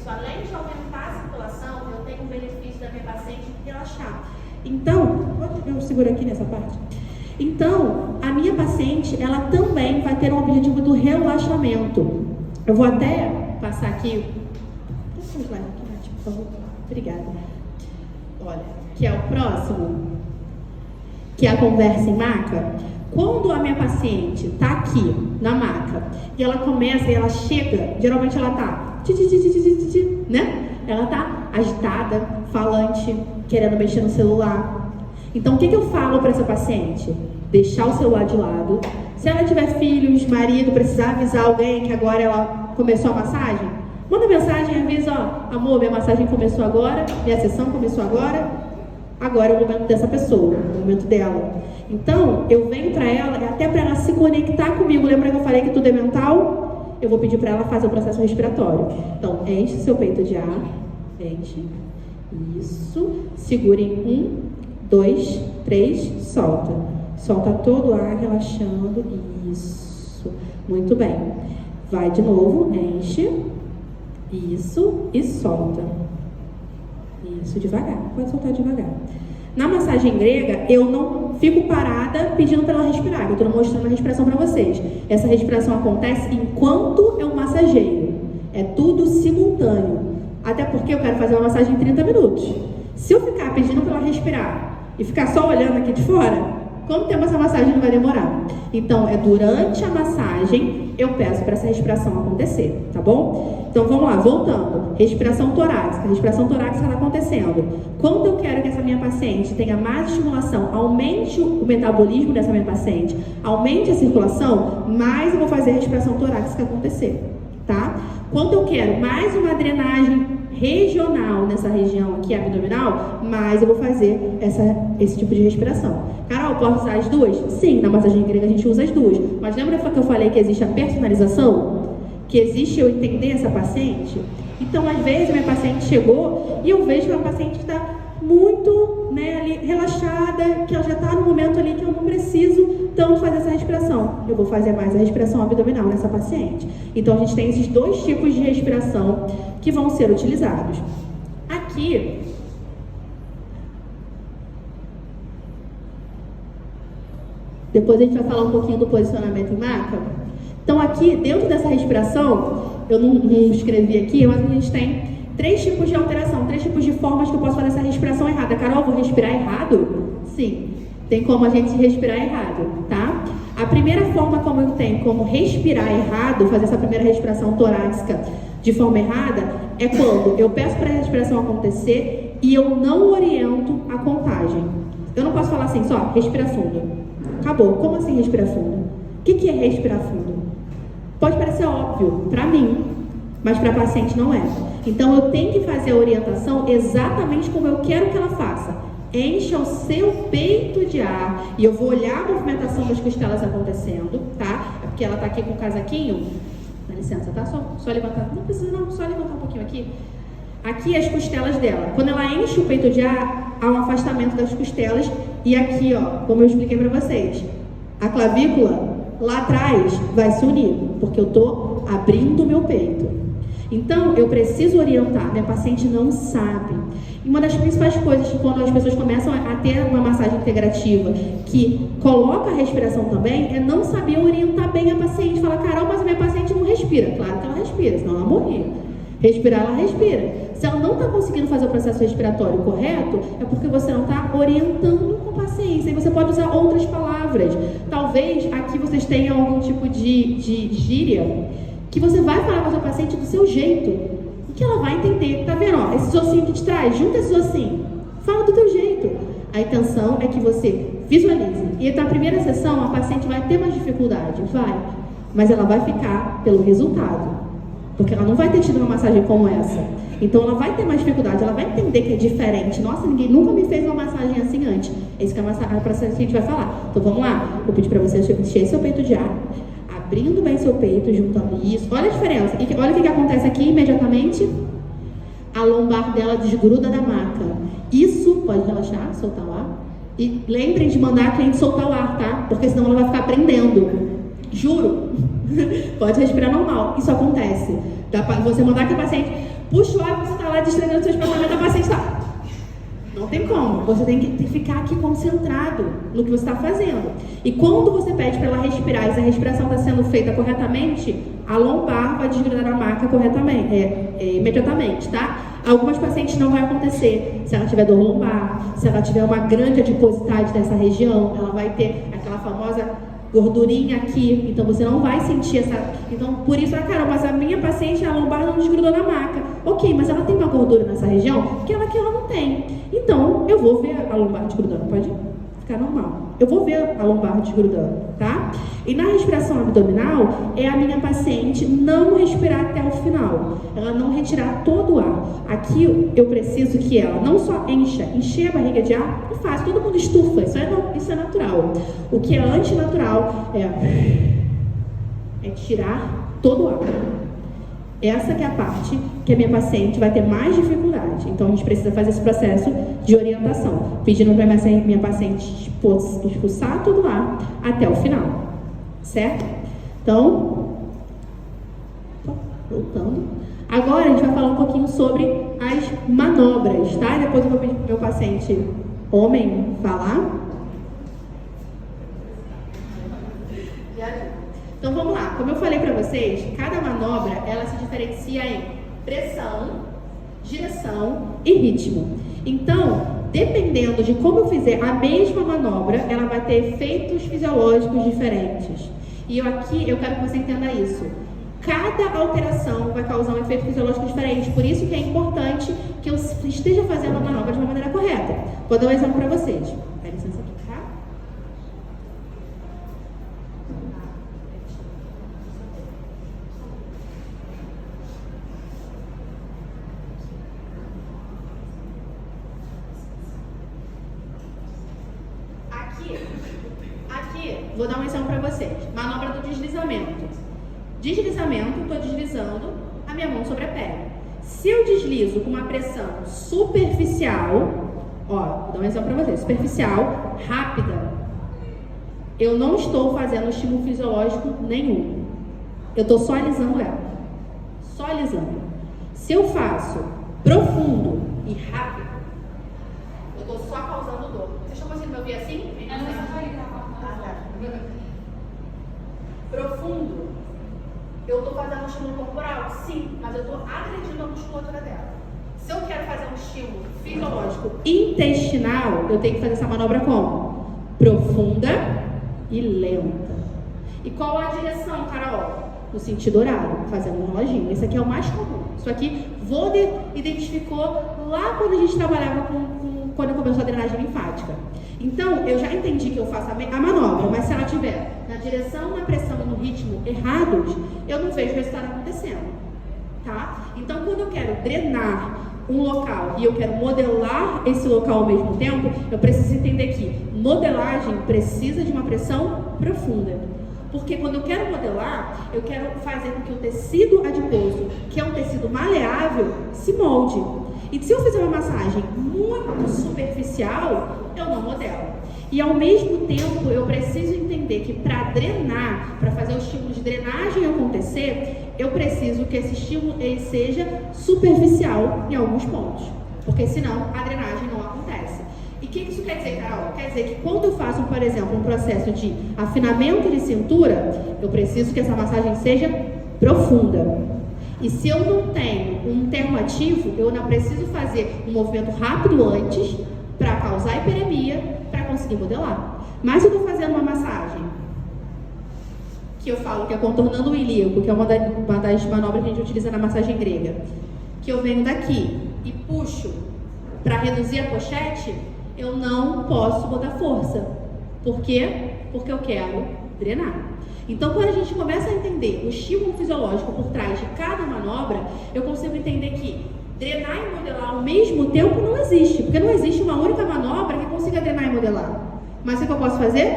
isso. Além de aumentar a circulação, eu tenho o benefício da minha paciente relaxar. Então, eu seguro aqui nessa parte. Então, a minha paciente, ela também vai ter um objetivo do relaxamento. Eu vou até passar aqui. Por favor. Obrigada. Olha, que é o próximo, que é a conversa em maca. Quando a minha paciente está aqui na maca e ela começa e ela chega, geralmente ela está, né? Ela está agitada, falante, querendo mexer no celular. Então, o que eu falo para essa paciente? Deixar o celular de lado. Se ela tiver filhos, marido, precisar avisar alguém que agora ela começou a massagem, manda mensagem e avisa, ó, amor, minha massagem começou agora, minha sessão começou agora é o momento dessa pessoa, o momento dela. Então, eu venho para ela, até para ela se conectar comigo. Lembra que eu falei que tudo é mental? Eu vou pedir para ela fazer o processo respiratório. Então, enche seu peito de ar, enche, isso, segure em 1, 2, 3, solta. Solta todo o ar, relaxando, isso, muito bem. Vai de novo, enche, isso, e solta. Isso, devagar, pode soltar devagar. Na massagem grega, eu não fico parada pedindo para ela respirar. Eu estou mostrando a respiração para vocês. Essa respiração acontece enquanto eu massageio. É tudo simultâneo. Até porque eu quero fazer uma massagem em 30 minutos. Se eu ficar pedindo para ela respirar e ficar só olhando aqui de fora, quanto tempo essa massagem não vai demorar? Então, é durante a massagem eu peço para essa respiração acontecer, tá bom? Então, vamos lá, voltando. Respiração torácica. A respiração torácica está acontecendo. Quando eu quero que essa minha paciente tenha mais estimulação, aumente o metabolismo dessa minha paciente, aumente a circulação, mais eu vou fazer a respiração torácica acontecer, tá? Quando eu quero mais uma drenagem regional nessa região aqui abdominal, mais eu vou fazer esse tipo de respiração. Carol, posso usar as duas? Sim, na massagem grega a gente usa as duas. Mas lembra que eu falei que existe a personalização? Que existe eu entender essa paciente? Então, às vezes, a minha paciente chegou e eu vejo que a paciente está muito, né, ali, relaxada, que ela já está no momento ali que eu não preciso tanto fazer essa respiração. Eu vou fazer mais a respiração abdominal nessa paciente. Então, a gente tem esses dois tipos de respiração que vão ser utilizados. Aqui, depois a gente vai falar um pouquinho do posicionamento em maca. Então, aqui, dentro dessa respiração, eu não escrevi aqui, mas a gente tem 3 tipos de alteração, 3 tipos de formas que eu posso fazer essa respiração errada. Carol, vou respirar errado? Sim, tem como a gente respirar errado, tá? A primeira forma como eu tenho como respirar errado, fazer essa primeira respiração torácica de forma errada, é quando eu peço para a respiração acontecer e eu não oriento a contagem. Eu não posso falar assim, só respira fundo. Acabou. Como assim respira fundo? O que é respirar fundo? Pode parecer óbvio para mim, mas para a paciente não é. Então eu tenho que fazer a orientação exatamente como eu quero que ela faça. Encha o seu peito de ar e eu vou olhar a movimentação das costelas acontecendo, tá? É porque ela tá aqui com o casaquinho. Dá licença, tá? Só levantar. Não precisa não, só levantar um pouquinho aqui. Aqui as costelas dela. Quando ela enche o peito de ar, há um afastamento das costelas. E aqui, ó, como eu expliquei para vocês, a clavícula lá atrás vai se unir, porque eu tô abrindo o meu peito. Então, eu preciso orientar, minha paciente não sabe. E uma das principais coisas que quando as pessoas começam a ter uma massagem integrativa que coloca a respiração também, é não saber orientar bem a paciente. Falar, Carol, mas a minha paciente não respira. Claro que ela respira, senão ela morria. Respirar, ela respira. Se ela não está conseguindo fazer o processo respiratório correto, é porque você não está orientando com paciência. E você pode usar outras palavras. Talvez aqui vocês tenham algum tipo de gíria que você vai falar com a sua paciente do seu jeito, e que ela vai entender. Tá vendo? Ó, esse ossinho que te traz, junta esse ossinho. Fala do teu jeito. A intenção é que você visualize. E na primeira sessão, a paciente vai ter mais dificuldade. Vai. Mas ela vai ficar pelo resultado. Porque ela não vai ter tido uma massagem como essa. Então ela vai ter mais dificuldade, ela vai entender que é diferente. Nossa, ninguém nunca me fez uma massagem assim antes. É isso que a paciente vai falar. Então vamos lá. Vou pedir para você encher seu peito de ar. Abrindo bem seu peito, juntando isso. Olha a diferença. E olha o que acontece aqui imediatamente. A lombar dela desgruda da maca. Isso, pode relaxar, soltar o ar. E lembrem de mandar a cliente soltar o ar, tá? Porque senão ela vai ficar prendendo. Juro. Pode respirar normal. Isso acontece. Dá pra você mandar que a paciente Puxa o ar e você está lá distraindo seus pensamentos, a paciente está... Não tem como. Você tem que ficar aqui concentrado no que você está fazendo. E quando você pede para ela respirar e se a respiração está sendo feita corretamente, a lombar vai desgrudar a maca corretamente, imediatamente, tá? Algumas pacientes não vai acontecer. Se ela tiver dor lombar, se ela tiver uma grande adiposidade dessa região, ela vai ter aquela famosa gordurinha aqui, então você não vai sentir essa... Então, por isso, Carol, mas a minha paciente, a lombar não desgrudou na maca. Ok, mas ela tem uma gordura nessa região que ela não tem. Então, eu vou ver a lombar desgrudando, pode ficar normal. Eu vou ver a lombar desgrudando, tá? E na respiração abdominal, é a minha paciente não respirar até o final. Ela não retirar todo o ar. Aqui, eu preciso que ela não só encher a barriga de ar, é fácil, todo mundo estufa, isso é natural. O que é antinatural é tirar todo o ar. Essa que é a parte que a minha paciente vai ter mais dificuldade. Então, a gente precisa fazer esse processo de orientação, pedindo para minha paciente expulsar todo o ar até o final, certo? Então, voltando. Agora, a gente vai falar um pouquinho sobre as manobras, tá? Depois eu vou pedir para o meu paciente homem falar. Então vamos lá, como eu falei para vocês, cada manobra ela se diferencia em pressão, direção e ritmo. Então, dependendo de como eu fizer a mesma manobra, ela vai ter efeitos fisiológicos diferentes. E aqui eu quero que você entenda isso. Cada alteração vai causar um efeito fisiológico diferente, por isso que é importante que eu esteja fazendo a manobra de uma maneira correta. Vou dar um exemplo para vocês. Dá licença aqui, tá? Aqui, vou dar um exemplo para vocês. Manobra do deslizamento. Deslizamento, estou deslizando a minha mão sobre a pele. Se eu deslizo com uma pressão superficial, vou dar um exemplo para vocês, superficial, rápida, eu não estou fazendo estímulo fisiológico nenhum. Eu estou só alisando ela. Só alisando. Se eu faço profundo e rápido, eu estou só causando dor. Vocês estão conseguindo me ouvir assim? Profundo, eu estou fazendo um estímulo corporal? Sim, mas eu estou agredindo a musculatura dela. Se eu quero fazer um estímulo fisiológico intestinal, eu tenho que fazer essa manobra como? Profunda e lenta. E qual a direção, Carol? No sentido horário, fazendo um reloginho. Esse aqui é o mais comum. Isso aqui, Voder identificou lá quando a gente trabalhava quando começou a drenagem linfática. Então, eu já entendi que eu faço a manobra, mas se ela estiver na direção, na pressão e no ritmo errados, eu não vejo o resultado acontecendo, tá? Então, quando eu quero drenar um local e eu quero modelar esse local ao mesmo tempo, eu preciso entender que modelagem precisa de uma pressão profunda. Porque quando eu quero modelar, eu quero fazer com que o tecido adiposo, que é um tecido maleável, se molde. E se eu fizer uma massagem muito superficial, eu não modelo. E ao mesmo tempo, eu preciso entender que para drenar, para fazer o estímulo de drenagem acontecer, eu preciso que esse estímulo ele seja superficial em alguns pontos. Porque senão a drenagem não acontece. E o que isso quer dizer, Carol? Quer dizer que quando eu faço, por exemplo, um processo de afinamento de cintura, eu preciso que essa massagem seja profunda. E se eu não tenho um termo ativo, eu não preciso fazer um movimento rápido antes para causar hiperemia, para conseguir modelar. Mas eu estou fazendo uma massagem, que eu falo que é contornando o ilíaco, que é uma das manobras que a gente utiliza na massagem grega, que eu venho daqui e puxo para reduzir a pochete, eu não posso botar força. Por quê? Porque eu quero drenar. Então, quando a gente começa a entender o estímulo fisiológico por trás de cada manobra, eu consigo entender que drenar e modelar ao mesmo tempo não existe, porque não existe uma única manobra que consiga drenar e modelar. Mas o que eu posso fazer?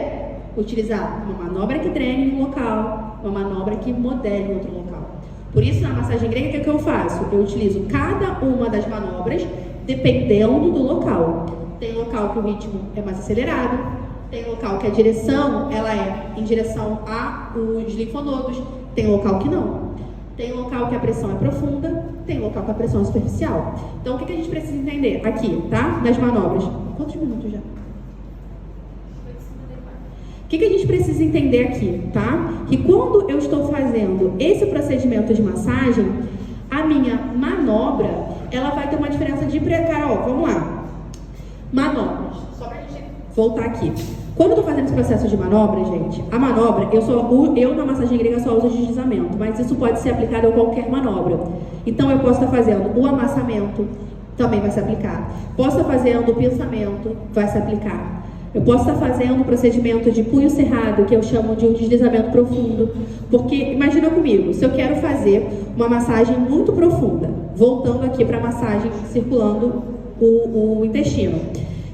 Utilizar uma manobra que drene em um local, uma manobra que modele em outro local. Por isso, na massagem grega, o que eu faço? Eu utilizo cada uma das manobras dependendo do local. Tem local que o ritmo é mais acelerado, tem local que a direção ela é em direção aos linfonodos, tem local que não. Tem local que a pressão é profunda, tem local que a pressão é superficial. Então, o que a gente precisa entender aqui, tá? Nas manobras. Quantos minutos já? O que a gente precisa entender aqui, tá? Que quando eu estou fazendo esse procedimento de massagem, a minha manobra, ela vai ter uma diferença de... Carol, vamos lá. Manobras. Só pra gente voltar aqui. Quando eu tô fazendo esse processo de manobra, gente, a manobra, eu na massagem grega só uso deslizamento, mas isso pode ser aplicado a qualquer manobra. Então, eu posso estar fazendo o amassamento, também vai se aplicar. Posso estar fazendo o pinçamento, vai se aplicar. Eu posso estar fazendo o procedimento de punho cerrado, que eu chamo de um deslizamento profundo. Porque, imagina comigo, se eu quero fazer uma massagem muito profunda, voltando aqui para a massagem, circulando o intestino.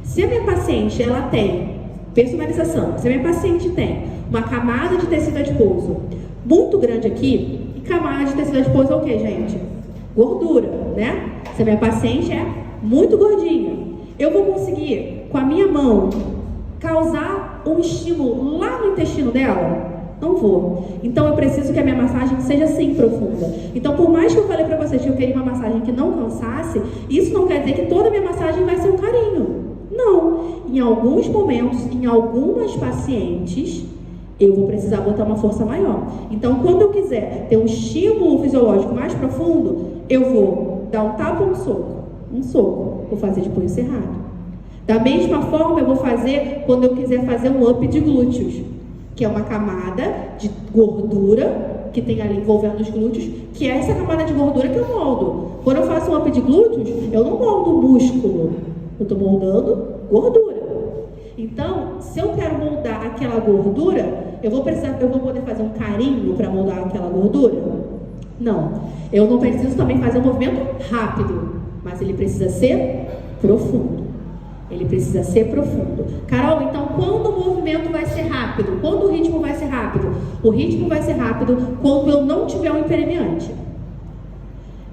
Se a minha paciente, ela tem personalização, se a minha paciente tem uma camada de tecido adiposo muito grande aqui, e camada de tecido adiposo é o que, gente? Gordura, né? Se a minha paciente é muito gordinha, eu vou conseguir, com a minha mão, causar um estímulo lá no intestino dela? Não vou. Então, eu preciso que a minha massagem seja assim, profunda. Então, por mais que eu falei pra vocês que eu queria uma massagem que não cansasse, isso não quer dizer que toda a minha massagem vai ser um carinho. Não. Em alguns momentos, em algumas pacientes, eu vou precisar botar uma força maior. Então, quando eu quiser ter um estímulo fisiológico mais profundo, eu vou dar um tapa ou um soco? Um soco. Vou fazer de punho cerrado. Da mesma forma, eu vou fazer quando eu quiser fazer um up de glúteos, que é uma camada de gordura que tem ali envolvendo os glúteos, que é essa camada de gordura que eu moldo. Quando eu faço um up de glúteos, eu não moldo músculo, eu estou moldando gordura. Então, se eu quero moldar aquela gordura, eu vou poder fazer um carinho para moldar aquela gordura? Não. Eu não preciso também fazer um movimento rápido, mas ele precisa ser profundo. Ele precisa ser profundo. Carol, então quando o movimento vai ser rápido? Quando o ritmo vai ser rápido? O ritmo vai ser rápido quando eu não tiver um impermeante.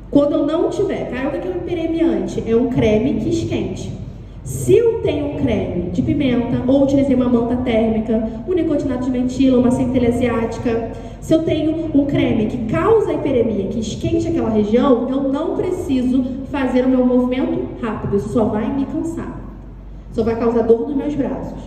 Quando eu não tiver. Carol, o que é um impermeante? É um creme que esquente. Se eu tenho um creme de pimenta, ou utilizei uma manta térmica, um nicotinato de mentila, uma centelha asiática, se eu tenho um creme que causa hiperemia, que esquente aquela região, eu não preciso fazer o meu movimento rápido. Isso só vai me cansar. Só vai causar dor nos meus braços.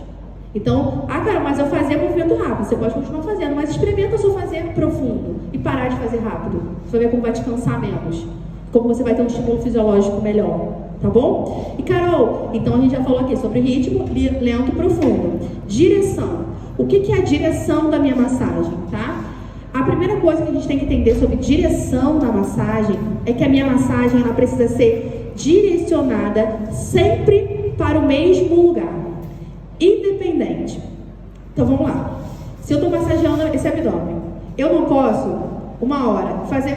Então, cara, mas eu fazia movimento rápido. Você pode continuar fazendo, mas experimenta só fazer profundo e parar de fazer rápido. Você vai ver como vai te cansar menos. Como você vai ter um estímulo fisiológico melhor. Tá bom? E Carol, então a gente já falou aqui sobre ritmo, lento e profundo. Direção. O que é a direção da minha massagem, tá? A primeira coisa que a gente tem que entender sobre direção na massagem é que a minha massagem ela precisa ser direcionada sempre para o mesmo lugar, independente. Então vamos lá. Se eu estou massageando esse abdômen, eu não posso, uma hora, fazer.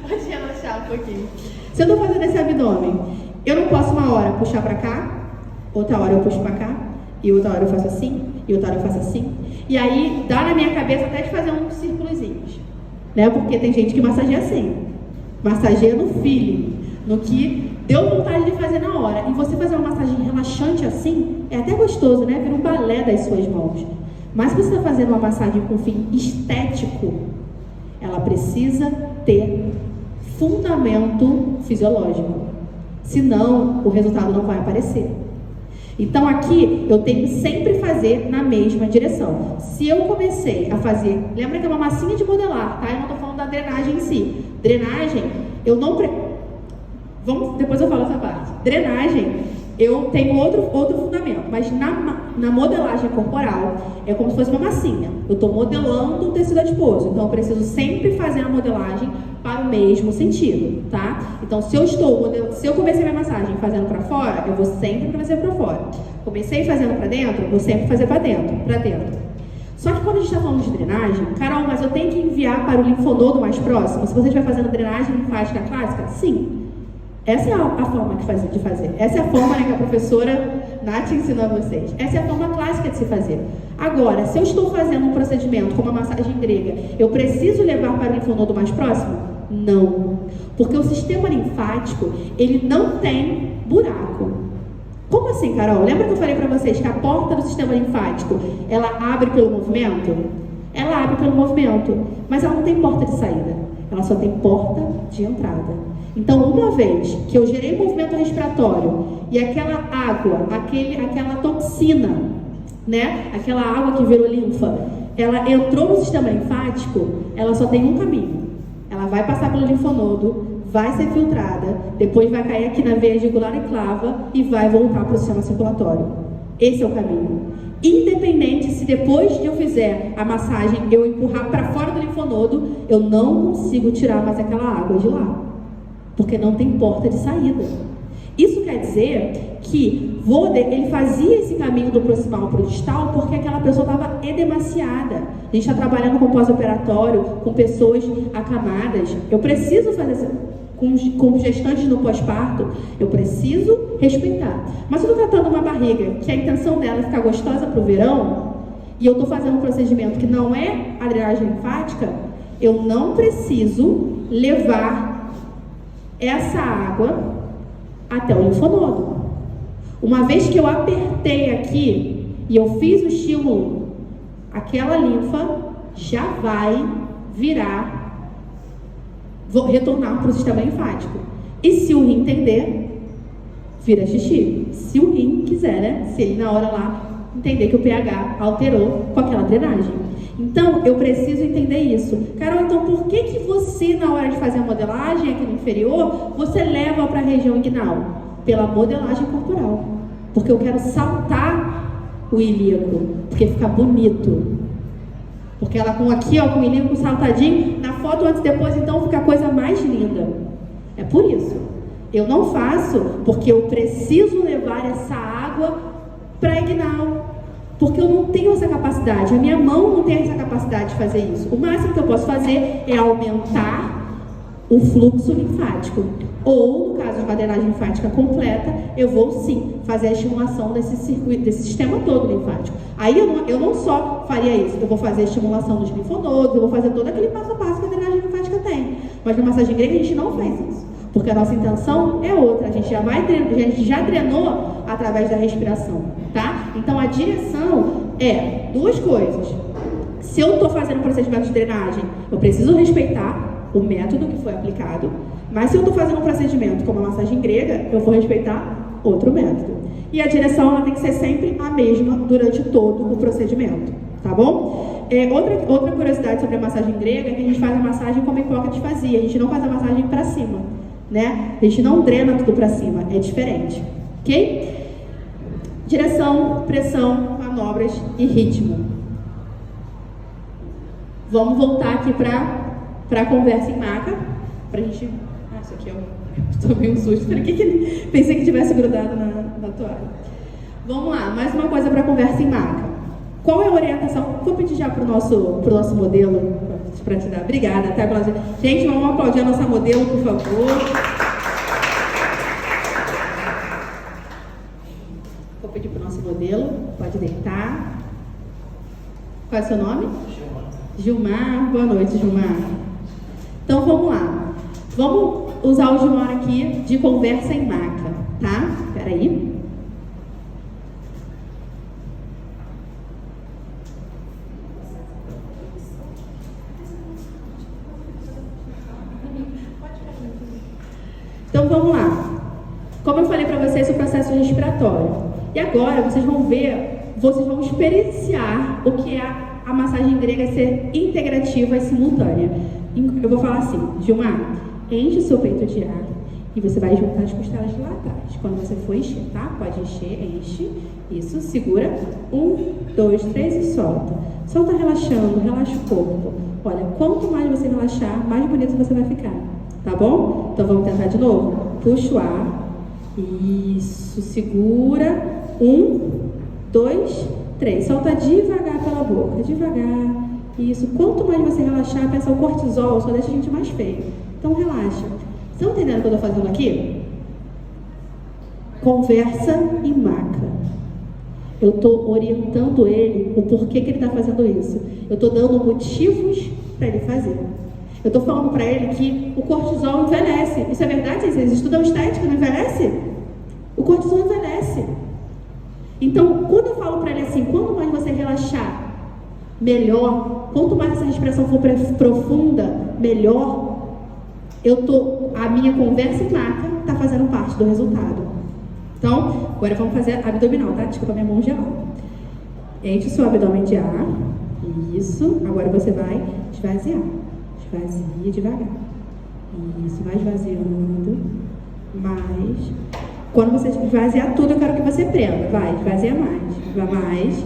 Pode relaxar um pouquinho. Se eu estou fazendo esse abdômen, eu não posso uma hora puxar para cá, outra hora eu puxo para cá, e outra hora eu faço assim, e outra hora eu faço assim. E aí dá na minha cabeça até de fazer uns círculozinhos, né? Porque tem gente que massageia assim, massageia no feeling, no que deu vontade de fazer na hora. E você fazer uma massagem relaxante assim, é até gostoso, né? Vira um balé das suas mãos. Mas se você está fazendo uma massagem com fim estético, ela precisa ter fundamento fisiológico. Senão, o resultado não vai aparecer. Então aqui, eu tenho que sempre fazer na mesma direção. Se eu comecei a fazer... Lembra que é uma massinha de modelar, tá? Eu não estou falando da drenagem em si. Drenagem, eu não... Depois eu falo essa parte. Drenagem, eu tenho outro fundamento, mas na modelagem corporal é como se fosse uma massinha. Eu estou modelando o tecido adiposo, então eu preciso sempre fazer a modelagem para o mesmo sentido, tá? Então, se eu comecei minha massagem fazendo para fora, eu vou sempre fazer para fora. Comecei fazendo para dentro, eu vou sempre fazer para dentro. Só que quando a gente está falando de drenagem, Carol, mas eu tenho que enviar para o linfonodo mais próximo? Se você estiver fazendo drenagem linfática clássica, sim. Essa é a forma de fazer. Essa é a forma, né, que a professora Nath ensinou a vocês. Essa é a forma clássica de se fazer. Agora, se eu estou fazendo um procedimento como a massagem grega, eu preciso levar para o linfonodo mais próximo? Não. Porque o sistema linfático, ele não tem buraco. Como assim, Carol? Lembra que eu falei para vocês que a porta do sistema linfático, ela abre pelo movimento? ela abre pelo movimento, mas ela não tem porta de saída, ela só tem porta de entrada. Então, uma vez que eu gerei movimento respiratório e aquela água, aquela toxina, né, aquela água que virou linfa, ela entrou no sistema linfático, ela só tem um caminho. Ela vai passar pelo linfonodo, vai ser filtrada, depois vai cair aqui na veia jugular e clava e vai voltar para o sistema circulatório. Esse é o caminho. Independente se depois de eu fizer a massagem eu empurrar para fora do linfonodo, eu não consigo tirar mais aquela água de lá, porque não tem porta de saída. Isso quer dizer que ele fazia esse caminho do proximal para o distal porque aquela pessoa estava edemaciada. A gente está trabalhando com pós-operatório, com pessoas acamadas. Eu preciso fazer com gestantes no pós-parto, eu preciso respeitar. Mas se eu estou tratando uma barriga que a intenção dela é ficar gostosa para o verão, e eu estou fazendo um procedimento que não é a drenagem linfática, eu não preciso levar essa água até o linfonodo. Uma vez que eu apertei aqui e eu fiz o estímulo, aquela linfa já vai retornar para o sistema linfático. E se o rim entender, vira xixi. Se o rim quiser, né? Se ele na hora lá entender que o pH alterou com aquela drenagem. Então, eu preciso entender isso. Carol, então por que você, na hora de fazer a modelagem aqui no inferior, você leva para a região inguinal? Pela modelagem corporal. Porque eu quero saltar o ilíaco, porque fica bonito. Porque ela com aqui, ó, com o ilíaco saltadinho, na foto antes e depois, então fica a coisa mais linda. É por isso. Eu não faço porque eu preciso levar essa água para a inguinal. Porque eu não tenho essa capacidade, a minha mão não tem essa capacidade de fazer isso. O máximo que eu posso fazer é aumentar o fluxo linfático. Ou, no caso de uma drenagem linfática completa, eu vou sim fazer a estimulação desse circuito, desse sistema todo linfático. Aí eu não só faria isso, eu vou fazer a estimulação dos linfonodos, eu vou fazer todo aquele passo a passo que a drenagem linfática tem. Mas na massagem grega a gente não faz isso. Porque a nossa intenção é outra, a gente já drenou através da respiração, tá? Então a direção é duas coisas. Se eu estou fazendo um procedimento de drenagem, eu preciso respeitar o método que foi aplicado, mas se eu estou fazendo um procedimento como a massagem grega, eu vou respeitar outro método. E a direção ela tem que ser sempre a mesma durante todo o procedimento, tá bom? Outra curiosidade sobre a massagem grega é que a gente faz a massagem como Hipócrates fazia, a gente não faz a massagem para cima, né? A gente não drena tudo para cima, é diferente, ok? Direção, pressão, manobras e ritmo. Vamos voltar aqui para a conversa em maca, pra gente... Ah, isso aqui eu tomei um susto, pensei que tivesse grudado na toalha. Vamos lá, mais uma coisa para a conversa em maca. Qual é a orientação? Vou pedir já pro nosso modelo, para te dar. Obrigada, tá? Gente, vamos aplaudir a nossa modelo, por favor. Vou pedir pro nosso modelo, pode deitar. Qual é o seu nome? Gilmar. Boa noite, Gilmar. Então, vamos lá. Vamos usar o Gilmar aqui de conversa em maca, tá? Espera aí. Então vamos lá. Como eu falei para vocês, o processo respiratório. E agora vocês vão experienciar o que é a massagem grega ser integrativa e simultânea. Eu vou falar assim, Gilmar, enche o seu peito de ar e você vai juntar as costelas lá atrás. Quando você for encher, tá? Pode encher, enche. Isso, segura. 1, 2, 3 e solta. Solta relaxando, relaxa o corpo. Olha, quanto mais você relaxar, mais bonito você vai ficar. Tá bom? Então vamos tentar de novo. Puxa o ar. Isso, segura. 1, 2, 3. Solta devagar pela boca, devagar. Isso. Quanto mais você relaxar, pensa o cortisol, só deixa a gente mais feio. Então relaxa. Estão entendendo o que eu estou fazendo aqui? Conversa em maca. Eu estou orientando ele o porquê que ele está fazendo isso. Eu estou dando motivos para ele fazer. Eu estou falando para ele que o cortisol envelhece. Isso é verdade? Vocês estudam estética, não envelhece? O cortisol envelhece. Então, quando eu falo para ele assim, quanto mais você relaxar, melhor. Quanto mais essa respiração for profunda, melhor. A minha conversa em maca está fazendo parte do resultado. Então, agora vamos fazer abdominal, tá? Desculpa, minha mão gelada. Enche o seu abdômen de ar. Isso. Agora você vai esvaziar. Esvazia devagar. Isso, vai esvaziando. Mais. Quando você esvaziar tudo, eu quero que você prenda. Vai, esvazia mais. Vai mais.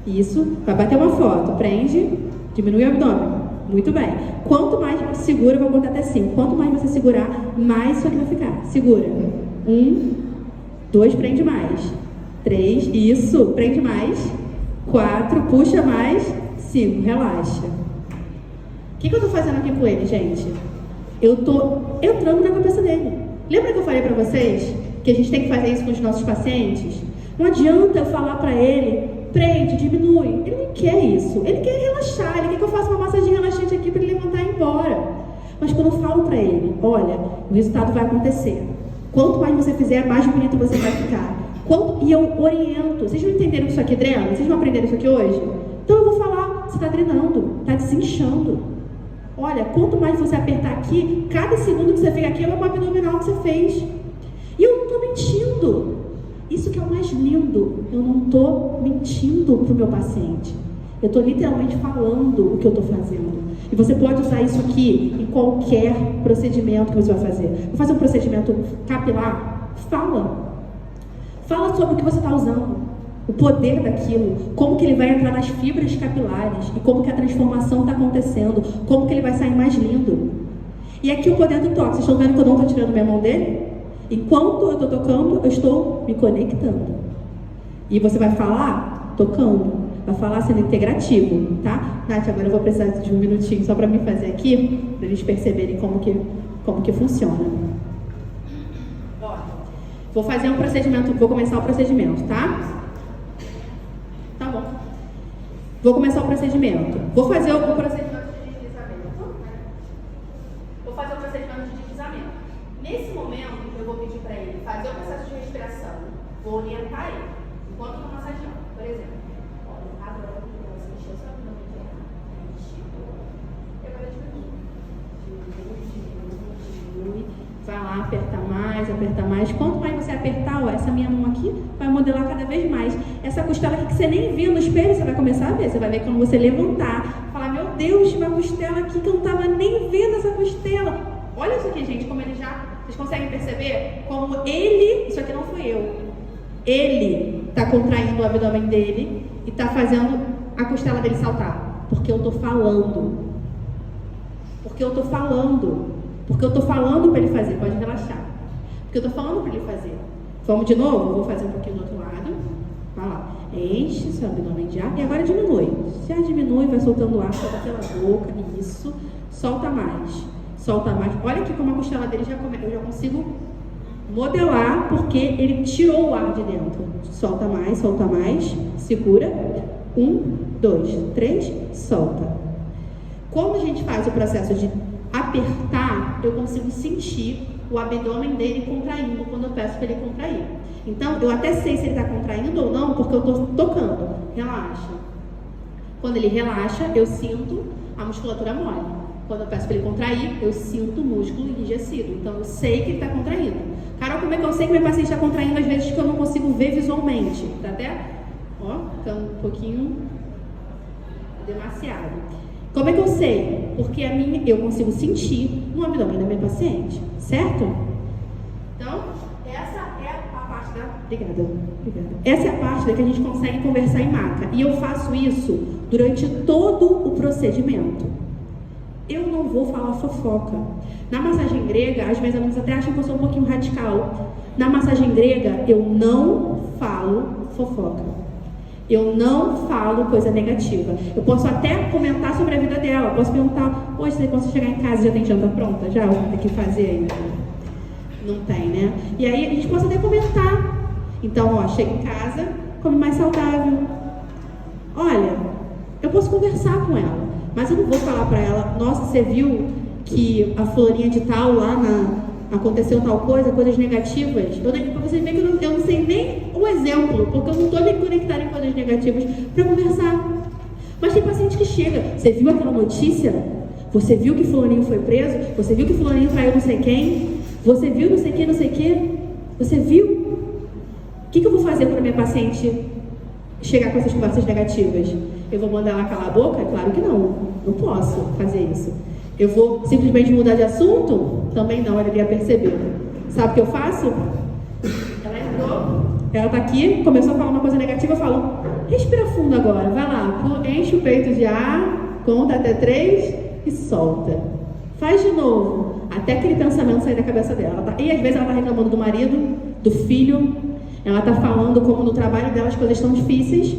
Isso. Vai bater uma foto. Prende. Diminui o abdômen. Muito bem. Quanto mais segura, eu vou contar até 5. Quanto mais você segurar, mais isso aqui vai ficar. Segura. 1, 2, prende mais. 3, isso. Prende mais. 4, puxa mais. 5, relaxa. O que eu tô fazendo aqui com ele, gente? Eu tô entrando na cabeça dele. Lembra que eu falei pra vocês que a gente tem que fazer isso com os nossos pacientes? Não adianta eu falar pra ele, prende, diminui. Ele não quer isso. Ele quer relaxar. Ele quer que eu faça uma massagem relaxante aqui pra ele levantar e ir embora. Mas quando eu falo pra ele, olha, o resultado vai acontecer. Quanto mais você fizer, mais bonito você vai ficar. E eu oriento. Vocês não entenderam que isso aqui drena? Vocês não aprenderam isso aqui hoje? Então eu vou falar, você tá drenando, tá desinchando. Olha, quanto mais você apertar aqui, cada segundo que você fica aqui é uma abdominal que você fez. E eu não estou mentindo. Isso que é o mais lindo. Eu não estou mentindo para o meu paciente. Eu estou literalmente falando o que eu estou fazendo. E você pode usar isso aqui em qualquer procedimento que você vai fazer. Vou fazer um procedimento capilar? Fala. Fala sobre o que você está usando. O poder daquilo, como que ele vai entrar nas fibras capilares e como que a transformação está acontecendo, como que ele vai sair mais lindo. E aqui o poder do toque. Vocês estão vendo que eu não estou tirando minha mão dele? Enquanto eu estou tocando, eu estou me conectando. E você vai falar tocando, vai falar sendo integrativo, tá? Nath, agora eu vou precisar de um minutinho só para me fazer aqui, para eles perceberem como que funciona. Vou fazer um procedimento, vou começar o procedimento, tá? Tá bom. Vou começar o procedimento. Vou fazer o procedimento de deslizamento. Vou fazer o procedimento de deslizamento. Nesse momento, eu vou pedir para ele fazer o processo de respiração. Vou orientar ele. Enquanto eu estou massageando. Por exemplo, olha, agora você encheu o seu abdômen de ar. E agora diminui. Diminui. Vai lá, aperta mais. Quanto mais você apertar, ó, essa minha mão aqui vai modelar cada vez mais. Essa costela aqui que você nem viu no espelho, você vai começar a ver. Você vai ver quando você levantar, falar, meu Deus, tinha uma costela aqui que eu não estava nem vendo essa costela. Olha isso aqui, gente, como ele já... Vocês conseguem perceber? Como ele... Isso aqui não fui eu. Ele está contraindo o abdômen dele e está fazendo a costela dele saltar. Porque eu estou falando. Porque eu estou falando para ele fazer. Pode relaxar. Porque eu estou falando para ele fazer. Vamos de novo? Vou fazer um pouquinho do outro lado. Vai lá. Enche seu abdômen de ar. E agora diminui. Já diminui, vai soltando o ar, solta pela boca. Isso. Solta mais. Olha aqui como a costela dele eu já consigo modelar, porque ele tirou o ar de dentro. Solta mais. Segura. 1, 2, 3. Solta. Quando a gente faz o processo de apertar, eu consigo sentir o abdômen dele contraindo quando eu peço para ele contrair. Então, eu até sei se ele está contraindo ou não, porque eu estou tocando. Relaxa. Quando ele relaxa, eu sinto a musculatura mole. Quando eu peço para ele contrair, eu sinto o músculo enrijecido. Então, eu sei que ele está contraindo. Carol, como é que eu sei que meu paciente está contraindo às vezes que eu não consigo ver visualmente? Tá até? Ó, ficando um pouquinho demasiado. Como é que eu sei? Porque eu consigo sentir no abdômen da minha paciente, certo? Então, essa é a parte da... Obrigada. Essa é a parte da que a gente consegue conversar em maca. E eu faço isso durante todo o procedimento. Eu não vou falar fofoca. Na massagem grega, as minhas alunas até acham que eu sou um pouquinho radical. Na massagem grega, eu não falo fofoca. Eu não falo coisa negativa. Eu posso até comentar sobre a vida dela. Eu posso perguntar, hoje, quando você chegar em casa, já tem janta pronta? Já? Ou tem que fazer ainda? Não tem, né? E aí, a gente pode até comentar. Então, ó, chega em casa, come mais saudável. Olha, eu posso conversar com ela. Mas eu não vou falar pra ela, nossa, você viu que a florinha de tal lá aconteceu tal coisa, coisas negativas. Pra vocês verem que eu não sei nem um exemplo, porque eu não estou me conectando em coisas negativas para conversar. Mas tem paciente que chega, você viu aquela notícia? Você viu que fulaninho foi preso? Você viu que fulaninho traiu não sei quem? Você viu não sei quem, não sei o quê? Você viu? O que eu vou fazer quando a minha paciente chegar com essas conversas negativas? Eu vou mandar ela calar a boca? Claro que não. Não posso fazer isso. Eu vou simplesmente mudar de assunto? Também não, ela iria perceber. Sabe o que eu faço? Ela entrou, ela tá aqui, começou a falar uma coisa negativa, eu falo, respira fundo agora, vai lá, enche o peito de ar, conta até 3 e solta. Faz de novo, até aquele pensamento sair da cabeça dela. E às vezes ela tá reclamando do marido, do filho, ela tá falando como no trabalho dela as coisas estão difíceis.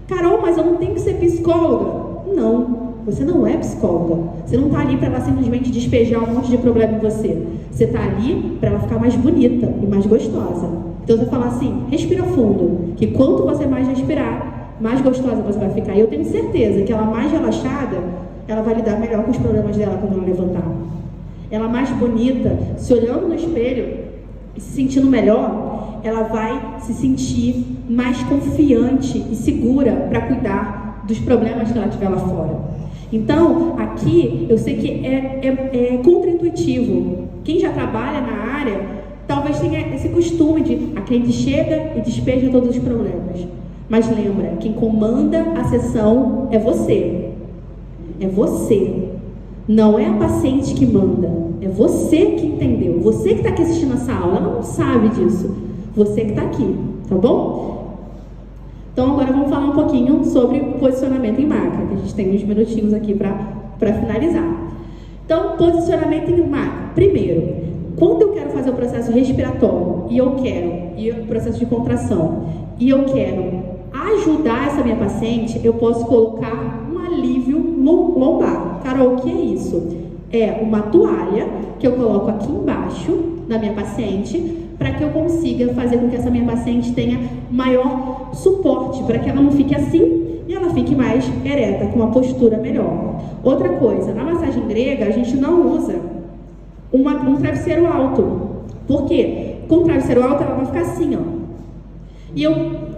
Carol, mas eu não tenho que ser psicóloga. Não, você não é psicóloga. Você não tá ali para ela simplesmente despejar um monte de problema em você. Você tá ali para ela ficar mais bonita e mais gostosa. Então você fala assim, respira fundo, que quanto você mais respirar, mais gostosa você vai ficar. E eu tenho certeza que ela mais relaxada, ela vai lidar melhor com os problemas dela quando ela levantar. Ela mais bonita, se olhando no espelho e se sentindo melhor, ela vai se sentir mais confiante e segura para cuidar dos problemas que ela tiver lá fora. Então, aqui, eu sei que é contra-intuitivo. Quem já trabalha na área, talvez tenha esse costume de a cliente chega e despeja todos os problemas. Mas lembra, quem comanda a sessão é você. É você. Não é a paciente que manda. É você que entendeu. Você que está aqui assistindo essa aula. Ela não sabe disso. Você que está aqui. Tá bom? Então agora vamos falar um pouquinho sobre posicionamento em marca. Que a gente tem uns minutinhos aqui para finalizar. Então, posicionamento em marca. Primeiro, quando eu quero fazer o processo respiratório e o processo de contração, e eu quero ajudar essa minha paciente, eu posso colocar um alívio lombar. Carol, o que é isso? É uma toalha que eu coloco aqui embaixo da minha paciente para que eu consiga fazer com que essa minha paciente tenha maior suporte, para que ela não fique assim e ela fique mais ereta, com uma postura melhor. Outra coisa, na massagem grega a gente não usa um travesseiro alto. Por quê? Com o travesseiro alto ela vai ficar assim, ó. E eu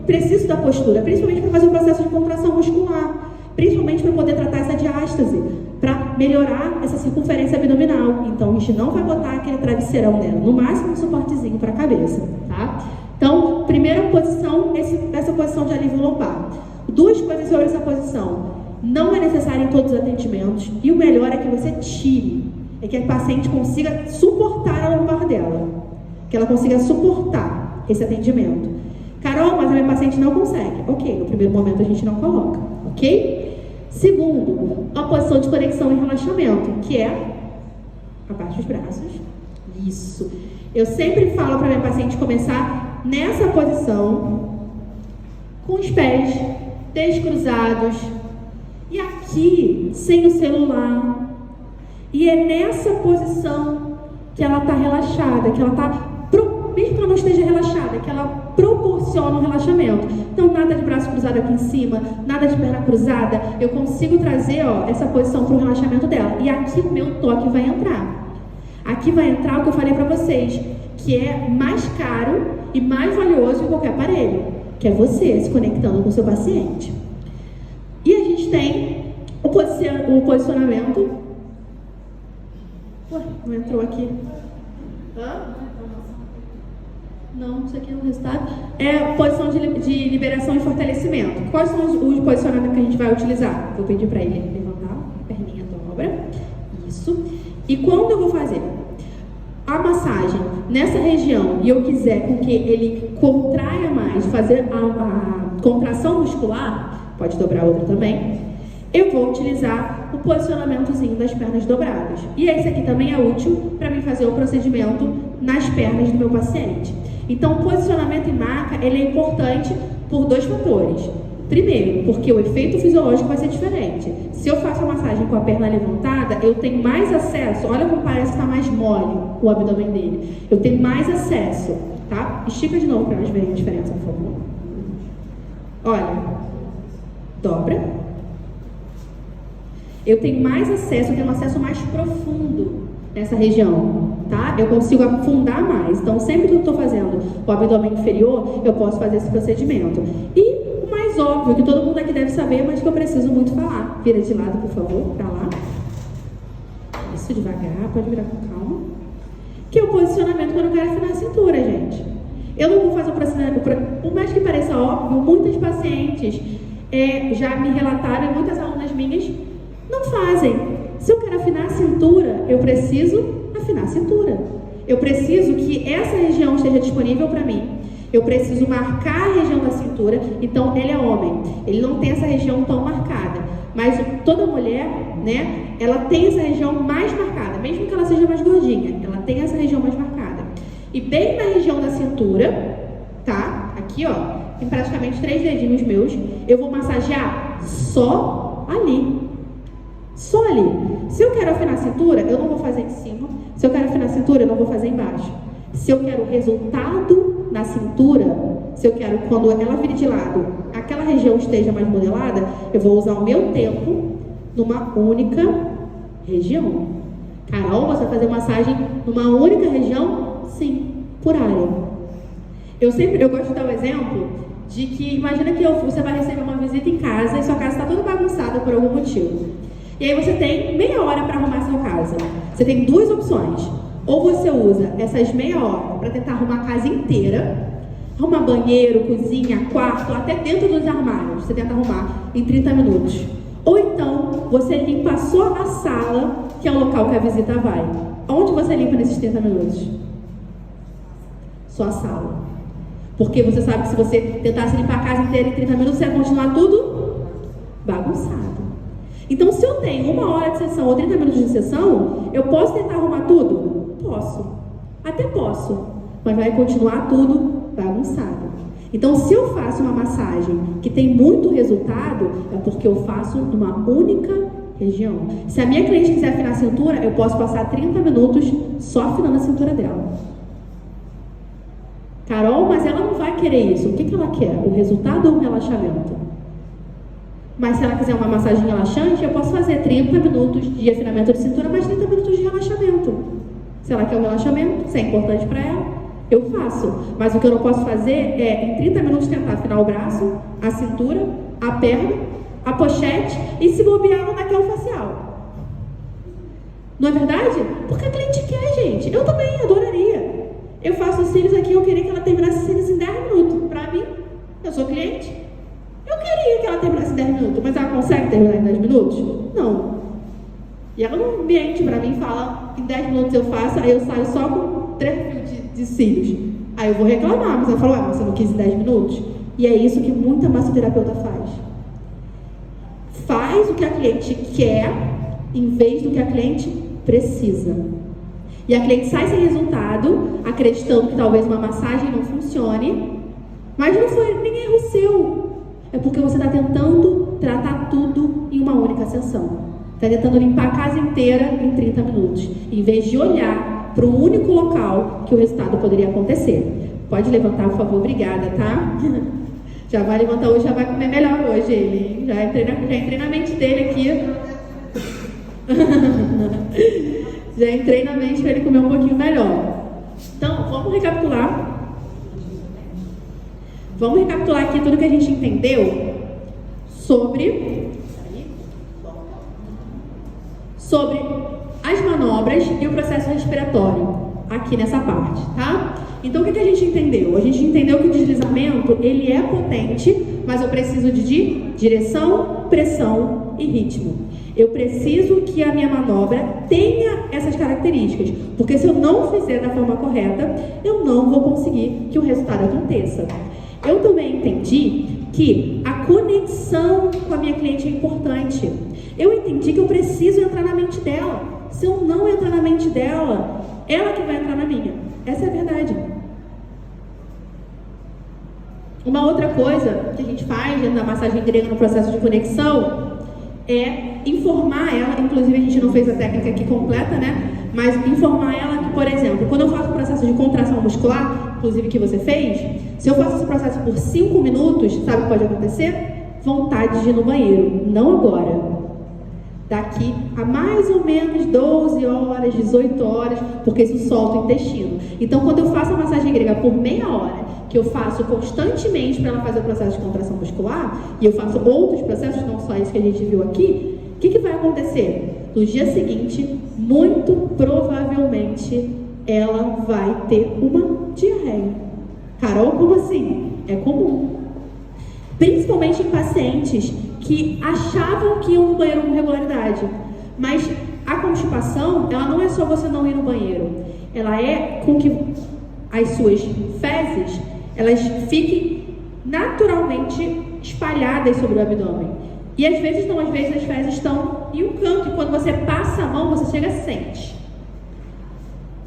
preciso da postura, principalmente para fazer o processo de contração muscular, principalmente para poder tratar essa diástase, para melhorar essa circunferência abdominal. Então a gente não vai botar aquele travesseirão nela, no máximo um suportezinho para a cabeça, tá? Então, primeira posição, essa posição de alívio lombar. 2 coisas sobre essa posição. Não é necessário em todos os atendimentos, e o melhor é que você tire, é que a paciente consiga suportar a lombar dela, que ela consiga suportar esse atendimento. Carol, mas a minha paciente não consegue. Ok, no primeiro momento a gente não coloca, ok? Segundo, a posição de conexão e relaxamento, que é abaixa os braços. Isso. Eu sempre falo para minha paciente começar nessa posição, com os pés descruzados, e aqui, sem o celular. E é nessa posição que ela está relaxada, que ela está, mesmo que ela não esteja relaxada, que ela proporciona um relaxamento. Então, nada de braço cruzado aqui em cima, nada de perna cruzada. Eu consigo trazer, ó, essa posição para o relaxamento dela. E aqui o meu toque vai entrar. Aqui vai entrar o que eu falei para vocês, que é mais caro e mais valioso que qualquer aparelho, que é você se conectando com o seu paciente. E a gente tem o posicionamento. Ué, não entrou aqui. Hã? Não, isso aqui é um resultado. É posição de liberação e fortalecimento. Quais são os posicionamentos que a gente vai utilizar? Vou pedir para ele levantar, a perninha dobra. Isso. E quando eu vou fazer a massagem nessa região e eu quiser com que ele contraia mais, fazer a contração muscular, pode dobrar outra também, eu vou utilizar o posicionamentozinho das pernas dobradas. E esse aqui também é útil para mim fazer o procedimento nas pernas do meu paciente. Então, o posicionamento em maca, ele é importante por 2 fatores. Primeiro, porque o efeito fisiológico vai ser diferente. Se eu faço a massagem com a perna levantada, eu tenho mais acesso. Olha como parece que está mais mole o abdômen dele. Eu tenho mais acesso, tá? Estica de novo para nós verem a diferença, por favor. Olha, dobra. Eu tenho mais acesso, eu tenho um acesso mais profundo nessa região, tá? Eu consigo afundar mais. Então, sempre que eu estou fazendo o abdômen inferior, eu posso fazer esse procedimento. E o mais mais óbvio, que todo mundo aqui deve saber, mas que eu preciso muito falar. Vira de lado, por favor, pra lá. Isso, devagar, pode virar com calma. Que é o posicionamento quando eu quero afinar a cintura, gente. Eu não vou fazer o posicionamento, por mais que pareça óbvio, muitas pacientes já me relataram, e muitas alunas minhas não fazem. Se eu quero afinar a cintura, eu preciso afinar a cintura. Eu preciso que essa região esteja disponível para mim. Eu preciso marcar a região da cintura. Então, ele é homem, ele não tem essa região tão marcada. Mas toda mulher, né, ela tem essa região mais marcada, mesmo que ela seja mais gordinha, ela tem essa região mais marcada. E bem na região da cintura, tá? Aqui, ó, tem praticamente 3 dedinhos meus. Eu vou massagear só ali. Só ali. Se eu quero afinar a cintura, eu não vou fazer em cima. Se eu quero afinar a cintura, eu não vou fazer embaixo. Se eu quero resultado na cintura, se eu quero, quando ela vire de lado, aquela região esteja mais modelada, eu vou usar o meu tempo numa única região. Carol, você vai fazer massagem numa única região? Sim, por área. Eu gosto de dar o exemplo de que, imagina que você vai receber uma visita em casa e sua casa está toda bagunçada por algum motivo. E aí você tem meia hora para arrumar sua casa. Você tem 2 opções. Ou você usa essas meia hora para tentar arrumar a casa inteira, arrumar banheiro, cozinha, quarto, até dentro dos armários, você tenta arrumar em 30 minutos. Ou então, você limpa só a sala, que é o local que a visita vai. Onde você limpa nesses 30 minutos? Só a sala. Porque você sabe que se você tentasse limpar a casa inteira em 30 minutos, você ia continuar tudo bagunçado. Então, se eu tenho 1 hora de sessão ou 30 minutos de sessão, eu posso tentar arrumar tudo? Posso. Até posso. Mas vai continuar tudo bagunçado. Então, se eu faço uma massagem que tem muito resultado, é porque eu faço numa única região. Se a minha cliente quiser afinar a cintura, eu posso passar 30 minutos só afinando a cintura dela. Carol, mas ela não vai querer isso. O que ela quer? O resultado ou o relaxamento? Mas se ela quiser uma massagem relaxante, eu posso fazer 30 minutos de afinamento de cintura, mais 30 minutos de relaxamento. Se ela quer um relaxamento, se é importante para ela, eu faço. Mas o que eu não posso fazer é, em 30 minutos, tentar afinar o braço, a cintura, a perna, a pochete e, se bobear, ela daqui ao facial. Não é verdade? Porque a cliente quer, gente. Eu também adoraria. Eu faço os cílios aqui, eu queria que ela terminasse os cílios em 10 minutos. Para mim, eu sou cliente. Eu queria que ela terminasse em 10 minutos, mas ela consegue terminar em 10 minutos? Não. E ela no ambiente para mim fala, em 10 minutos eu faço, aí eu saio só com 3 fios de cílios. Aí eu vou reclamar, mas ela fala, mas você não quis em 10 minutos? E é isso que muita massoterapeuta faz. Faz o que a cliente quer, em vez do que a cliente precisa. E a cliente sai sem resultado, acreditando que talvez uma massagem não funcione, mas não foi nem erro seu. É porque você está tentando tratar tudo em uma única sessão. Está tentando limpar a casa inteira em 30 minutos, em vez de olhar para o único local que o resultado poderia acontecer. Pode levantar, por favor, obrigada, tá? Já vai levantar hoje, já vai comer melhor hoje ele. Já entrei na mente dele aqui. Já entrei na mente para ele comer um pouquinho melhor. Então, vamos recapitular. Vamos recapitular aqui tudo que a gente entendeu sobre as manobras e o processo respiratório, aqui nessa parte, tá? Então, o que a gente entendeu? A gente entendeu que o deslizamento, ele é potente, mas eu preciso de direção, pressão e ritmo. Eu preciso que a minha manobra tenha essas características, porque se eu não fizer da forma correta, eu não vou conseguir que o resultado aconteça. Eu também entendi que a conexão com a minha cliente é importante. Eu entendi que eu preciso entrar na mente dela. Se eu não entrar na mente dela, ela que vai entrar na minha. Essa é a verdade. Uma outra coisa que a gente faz dentro da massagem grega no processo de conexão é informar ela, inclusive a gente não fez a técnica aqui completa, né? Mas informar ela que, por exemplo, quando eu faço o processo de contração muscular, inclusive que você fez, se eu faço esse processo por 5 minutos, sabe o que pode acontecer? Vontade de ir no banheiro. Não agora. Daqui a mais ou menos 12 horas, 18 horas, porque isso solta o intestino. Então, quando eu faço a massagem grega por meia hora que eu faço constantemente para ela fazer o processo de contração muscular, e eu faço outros processos, não só esse que a gente viu aqui, o que vai acontecer? No dia seguinte, muito provavelmente, ela vai ter uma diarreia. Carol, como assim? É comum. Principalmente em pacientes que achavam que iam no banheiro com regularidade. Mas a constipação, ela não é só você não ir no banheiro. Ela é com que as suas fezes, elas fiquem naturalmente espalhadas sobre o abdômen. E às vezes não, às vezes as fezes estão em um canto, e quando você passa a mão, você chega e sente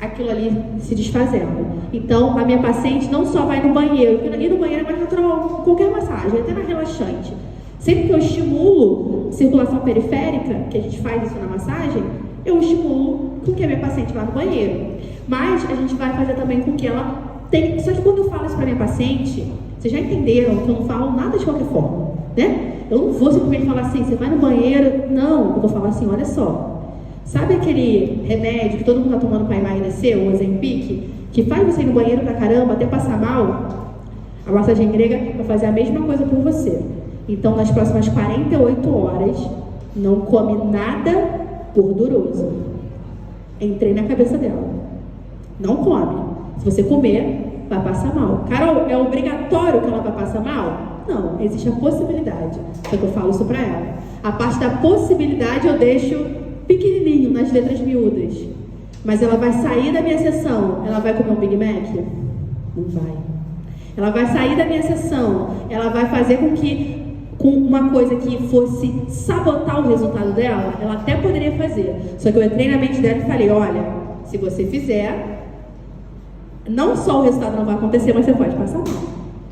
aquilo ali se desfazendo. Então, a minha paciente não só vai no banheiro, porque ir no banheiro é mais natural, qualquer massagem, até na relaxante. Sempre que eu estimulo circulação periférica, que a gente faz isso na massagem, eu estimulo com que a minha paciente vá no banheiro. Mas a gente vai fazer também com que ela tenha... Só que quando eu falo isso para minha paciente, vocês já entenderam que eu não falo nada de qualquer forma, né? Eu não vou simplesmente falar assim, você vai no banheiro. Não, eu vou falar assim, olha só. Sabe aquele remédio que todo mundo está tomando para emagrecer, o Ozempic, que faz você ir no banheiro pra caramba, até passar mal? A massagem grega vai fazer a mesma coisa por você. Então, nas próximas 48 horas, não come nada gorduroso. Entrei na cabeça dela. Não come. Se você comer, vai passar mal. Carol, é obrigatório que ela vai passar mal? Não, existe a possibilidade. Só que eu falo isso pra ela. A parte da possibilidade eu deixo pequenininho, nas letras miúdas. Mas ela vai sair da minha sessão, ela vai comer um Big Mac? Não vai. Ela vai sair da minha sessão, ela vai fazer com uma coisa que fosse sabotar o resultado dela, ela até poderia fazer. Só que eu entrei na mente dela e falei, olha, se você fizer, não só o resultado não vai acontecer, mas você pode passar mal.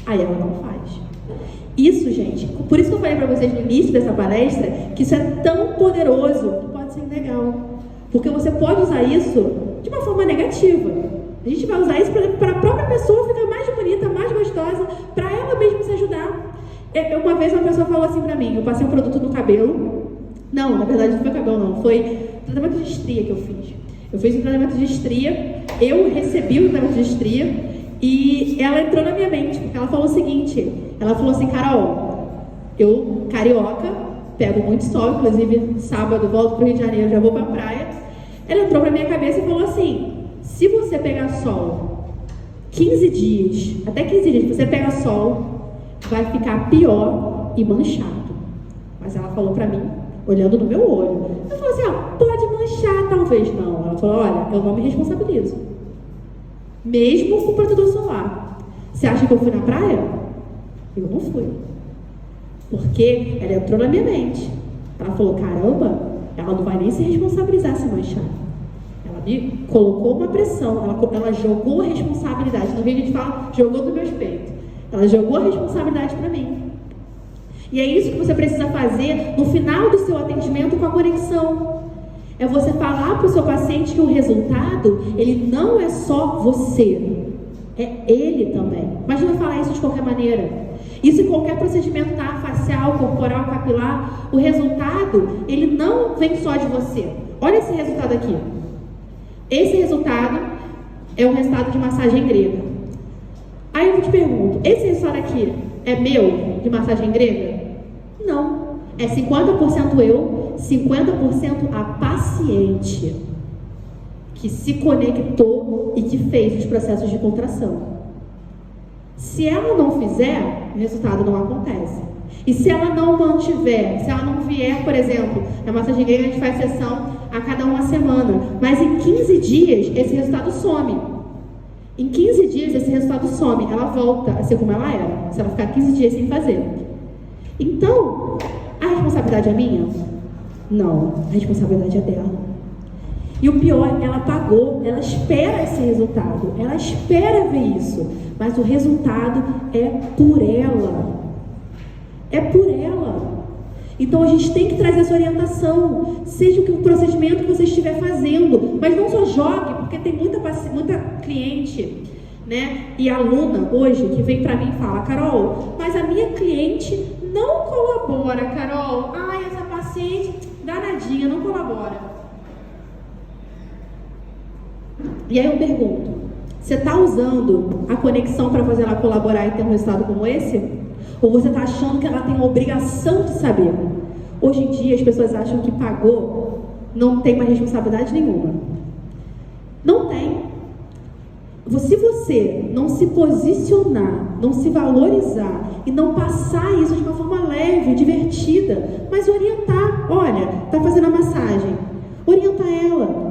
Aí ela não faz. Isso, gente, por isso que eu falei pra vocês no início dessa palestra, que isso é tão poderoso que pode ser legal. Porque você pode usar isso de uma forma negativa. A gente vai usar isso para a própria pessoa ficar mais bonita, mais gostosa, para ela mesma se ajudar. Uma vez uma pessoa falou assim pra mim, eu passei um produto no cabelo. Não, na verdade não foi cabelo não, foi tratamento de estria que eu fiz. Eu fiz um tratamento de estria, eu recebi o tratamento de estria e ela entrou na minha mente, porque ela falou o seguinte, ela falou assim, Carol, eu, carioca, pego muito sol, inclusive sábado volto pro Rio de Janeiro, já vou pra praia. Ela entrou pra minha cabeça e falou assim, se você pegar sol 15 dias, até 15 dias, você pega sol, vai ficar pior e manchado. Mas ela falou pra mim, olhando no meu olho, ela falou assim, pode manchar, talvez não. Ela falou, olha, eu não me responsabilizo. Mesmo com protetor solar. Você acha que eu fui na praia? Eu não fui. Porque ela entrou na minha mente. Ela falou, caramba, ela não vai nem se responsabilizar se manchar. Ela me colocou uma pressão, ela jogou a responsabilidade. No vídeo a gente fala, jogou nos meus peitos. Ela jogou a responsabilidade para mim. E é isso que você precisa fazer no final do seu atendimento com a conexão. É você falar para o seu paciente que o resultado, ele não é só você, é ele também. Imagina falar isso de qualquer maneira. Isso em qualquer procedimento, tá? Facial, corporal, capilar. O resultado, ele não vem só de você. Olha esse resultado aqui. Esse resultado é um resultado de massagem grega. Aí eu te pergunto, esse resultado aqui é meu, de massagem grega? Não. É 50% eu, 50% a paciente que se conectou e que fez os processos de contração. Se ela não fizer, o resultado não acontece. E se ela não mantiver, se ela não vier, por exemplo, na massagem grega a gente faz sessão a cada uma semana, mas em 15 dias esse resultado some. Em 15 dias esse resultado some, ela volta a ser como ela era, se ela ficar 15 dias sem fazer. Então, a responsabilidade é minha? Não, a responsabilidade é dela. E o pior, ela pagou, ela espera esse resultado, ela espera ver isso, mas o resultado é por ela. É por ela. Então a gente tem que trazer essa orientação, seja o procedimento que você estiver fazendo, mas não só jogue, porque tem muita cliente, né, e aluna hoje que vem pra mim e fala, Carol, mas a minha cliente não colabora, Carol. Ai, essa paciente danadinha, não colabora. E aí eu pergunto, Você está usando a conexão para fazer ela colaborar e ter um resultado como esse? Ou você está achando que ela tem a obrigação de saber? Hoje em dia as pessoas acham que pagou não tem mais responsabilidade nenhuma. Não tem. Se você não se posicionar, não se valorizar e não passar isso de uma forma leve, divertida, mas orientar, olha, tá fazendo a massagem, orienta ela.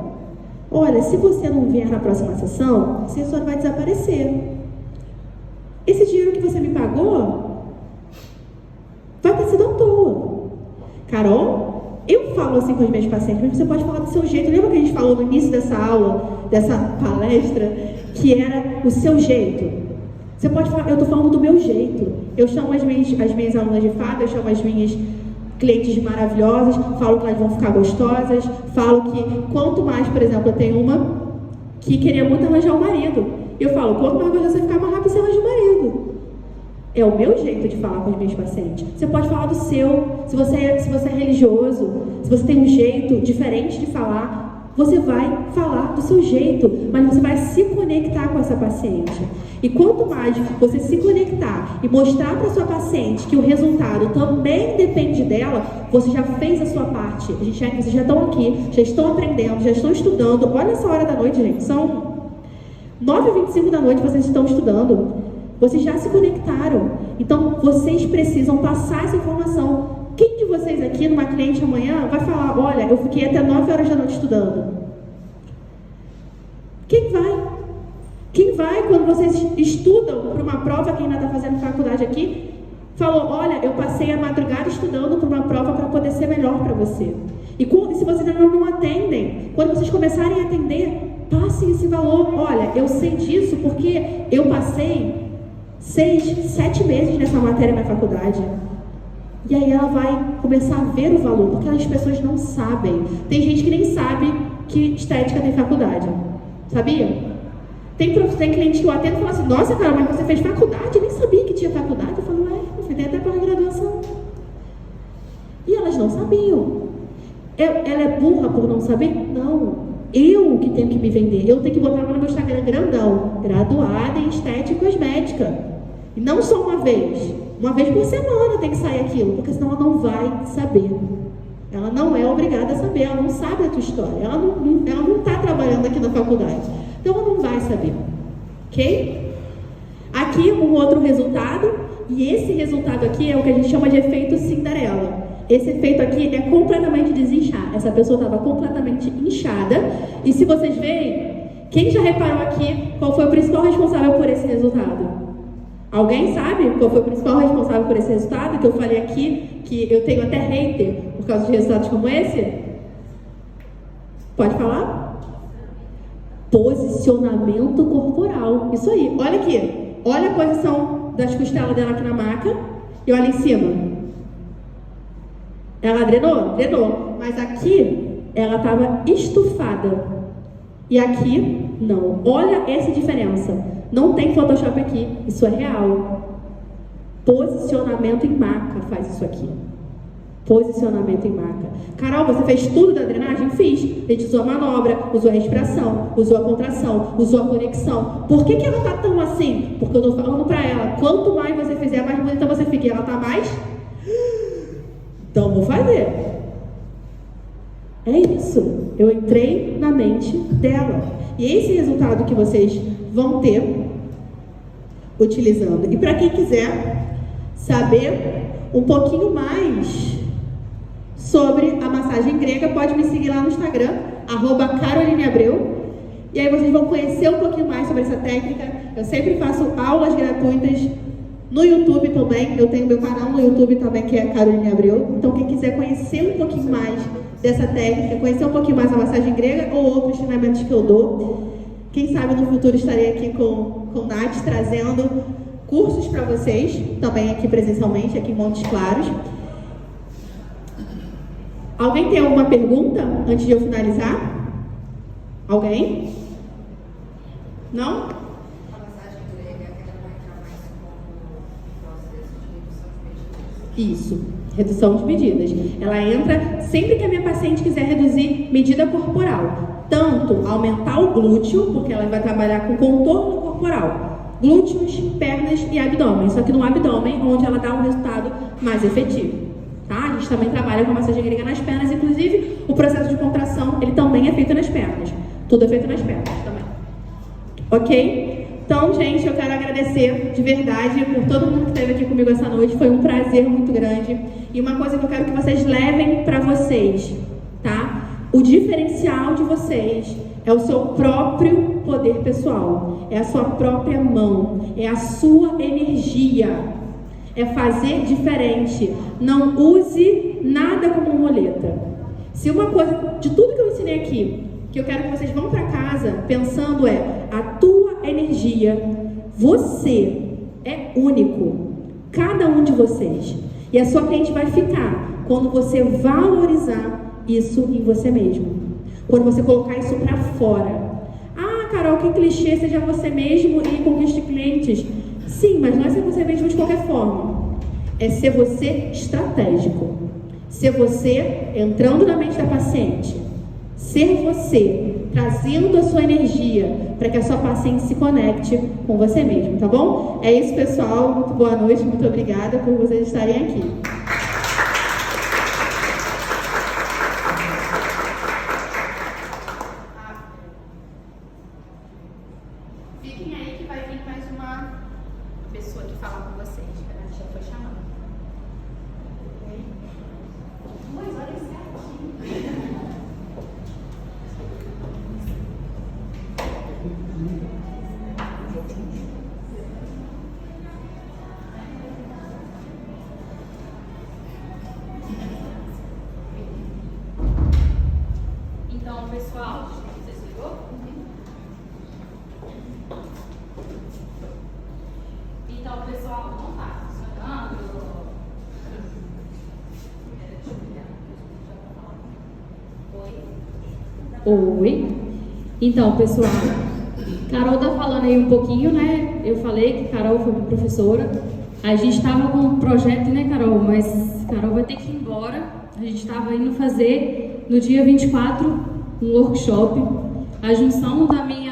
Olha, se você não vier na próxima sessão, esse resultado vai desaparecer. Esse dinheiro que você me pagou vai ter sido à toa. Carol, eu falo assim com os meus pacientes, mas você pode falar do seu jeito. Lembra que a gente falou no início dessa aula, dessa palestra, que era o seu jeito? Você pode falar, eu estou falando do meu jeito. Eu chamo as minhas alunas de fada, eu chamo as minhas clientes maravilhosas, falo que elas vão ficar gostosas, falo que quanto mais, por exemplo, eu tenho uma que queria muito arranjar um marido. Eu falo, quanto mais gostoso você ficar, mais rápido você arranja um marido. É o meu jeito de falar com os meus pacientes. Você pode falar do seu. Se você é religioso, se você tem um jeito diferente de falar, você vai falar do seu jeito, mas você vai se conectar com essa paciente. E quanto mais você se conectar e mostrar para sua paciente que o resultado também depende dela, você já fez a sua parte. Vocês já estão aqui, já estão aprendendo, já estão estudando. Olha essa hora da noite, gente. São 9h25 da noite, vocês estão estudando. Vocês já se conectaram. Então, vocês precisam passar essa informação. Quem de vocês aqui, numa cliente amanhã, vai falar, olha, eu fiquei até 9 horas da noite estudando? Quem vai? Quem vai quando vocês estudam para uma prova, quem ainda está fazendo faculdade aqui, falou, olha, eu passei a madrugada estudando para uma prova para poder ser melhor para você. E se vocês ainda não atendem, quando vocês começarem a atender, passem esse valor. Olha, eu sei disso porque eu passei 6, 7 meses nessa matéria na faculdade. E aí ela vai começar a ver o valor, porque as pessoas não sabem. Tem gente que nem sabe que estética tem faculdade. Sabia? Tem cliente que eu atendo e fala assim, nossa, cara, mas você fez faculdade? Eu nem sabia que tinha faculdade. Eu falo, eu fui até pós-graduação. E elas não sabiam. Ela é burra por não saber? Não. Eu que tenho que me vender. Eu tenho que botar no meu Instagram grandão. Graduada em estética e cosmética. E não só uma vez. Uma vez por semana tem que sair aquilo. Porque senão ela não vai saber. Ela não é obrigada a saber. Ela não sabe a tua história. Ela não está trabalhando aqui na faculdade. Então ela não vai saber. Ok? Aqui um outro resultado. E esse resultado aqui é o que a gente chama de efeito Cinderela. Esse efeito aqui é completamente desinchar. Essa pessoa estava completamente inchada. E se vocês verem, quem já reparou aqui qual foi o principal responsável por esse resultado? Alguém sabe qual foi o principal responsável por esse resultado? Que eu falei aqui, que eu tenho até hater por causa de resultados como esse? Pode falar? Posicionamento corporal. Isso aí. Olha aqui. Olha a posição das costelas dela aqui na maca. E olha em cima. Ela drenou, mas aqui ela estava estufada e aqui não. Olha essa diferença. Não tem Photoshop aqui, isso é real. Posicionamento em maca faz isso aqui. Posicionamento em maca. Carol, você fez tudo da drenagem? Fiz. A gente usou a manobra, usou a respiração, usou a contração, usou a conexão. Por que ela tá tão assim? Porque eu tô falando pra ela, quanto mais você fizer, mais bonita você fica. E ela tá mais... Então vou fazer. É isso. Eu entrei na mente dela. E esse resultado que vocês vão ter utilizando. E para quem quiser saber um pouquinho mais sobre a massagem grega, pode me seguir lá no Instagram, @CarolineAbreu. E aí vocês vão conhecer um pouquinho mais sobre essa técnica. Eu sempre faço aulas gratuitas no YouTube também. Eu tenho meu canal no YouTube também, que é Caroline Abreu. Então quem quiser conhecer um pouquinho mais dessa técnica, conhecer um pouquinho mais a massagem grega ou outros treinamentos que eu dou, quem sabe no futuro estarei aqui com Nath trazendo cursos para vocês, também aqui presencialmente, aqui em Montes Claros. Alguém tem alguma pergunta antes de eu finalizar? Alguém? Não? A massagem grega, ela vai entrar mais como processo de redução de medicamentos. Isso. Redução de medidas. Ela entra sempre que a minha paciente quiser reduzir medida corporal. Tanto aumentar o glúteo, porque ela vai trabalhar com contorno corporal. Glúteos, pernas e abdômen. Só que no abdômen, onde ela dá um resultado mais efetivo. Tá? A gente também trabalha com massagem grega nas pernas. Inclusive, o processo de contração, ele também é feito nas pernas. Tudo é feito nas pernas também. Ok? Então, gente, eu quero agradecer de verdade por todo mundo que esteve aqui comigo essa noite. Foi um prazer muito grande. E uma coisa que eu quero que vocês levem para vocês, tá? O diferencial de vocês é o seu próprio poder pessoal. É a sua própria mão. É a sua energia. É fazer diferente. Não use nada como muleta. Se uma coisa, de tudo que eu ensinei aqui, que eu quero que vocês vão para casa pensando a tua energia. Você é único, cada um de vocês. E a sua cliente vai ficar quando você valorizar isso em você mesmo. Quando você colocar isso para fora. Ah, Carol, que clichê, seja você mesmo e conquiste clientes. Sim, mas não é ser você mesmo de qualquer forma. É ser você estratégico. Ser você entrando na mente da paciente. Ser você, trazendo a sua energia para que a sua paciente se conecte com você mesmo, tá bom? É isso, pessoal. Muito boa noite, muito obrigada por vocês estarem aqui. Fiquem aí que vai vir mais uma pessoa que fala com vocês. A já foi chamada. 2 horas certinho. Então, pessoal, você ligou? Então, pessoal, não tá funcionando. Oi. Então, pessoal, Carol tá falando aí um pouquinho, né? Eu falei que Carol foi minha professora. A gente tava com um projeto, né, Carol? Mas Carol vai ter que ir embora. A gente tava indo fazer no dia 24 um workshop. A junção da minha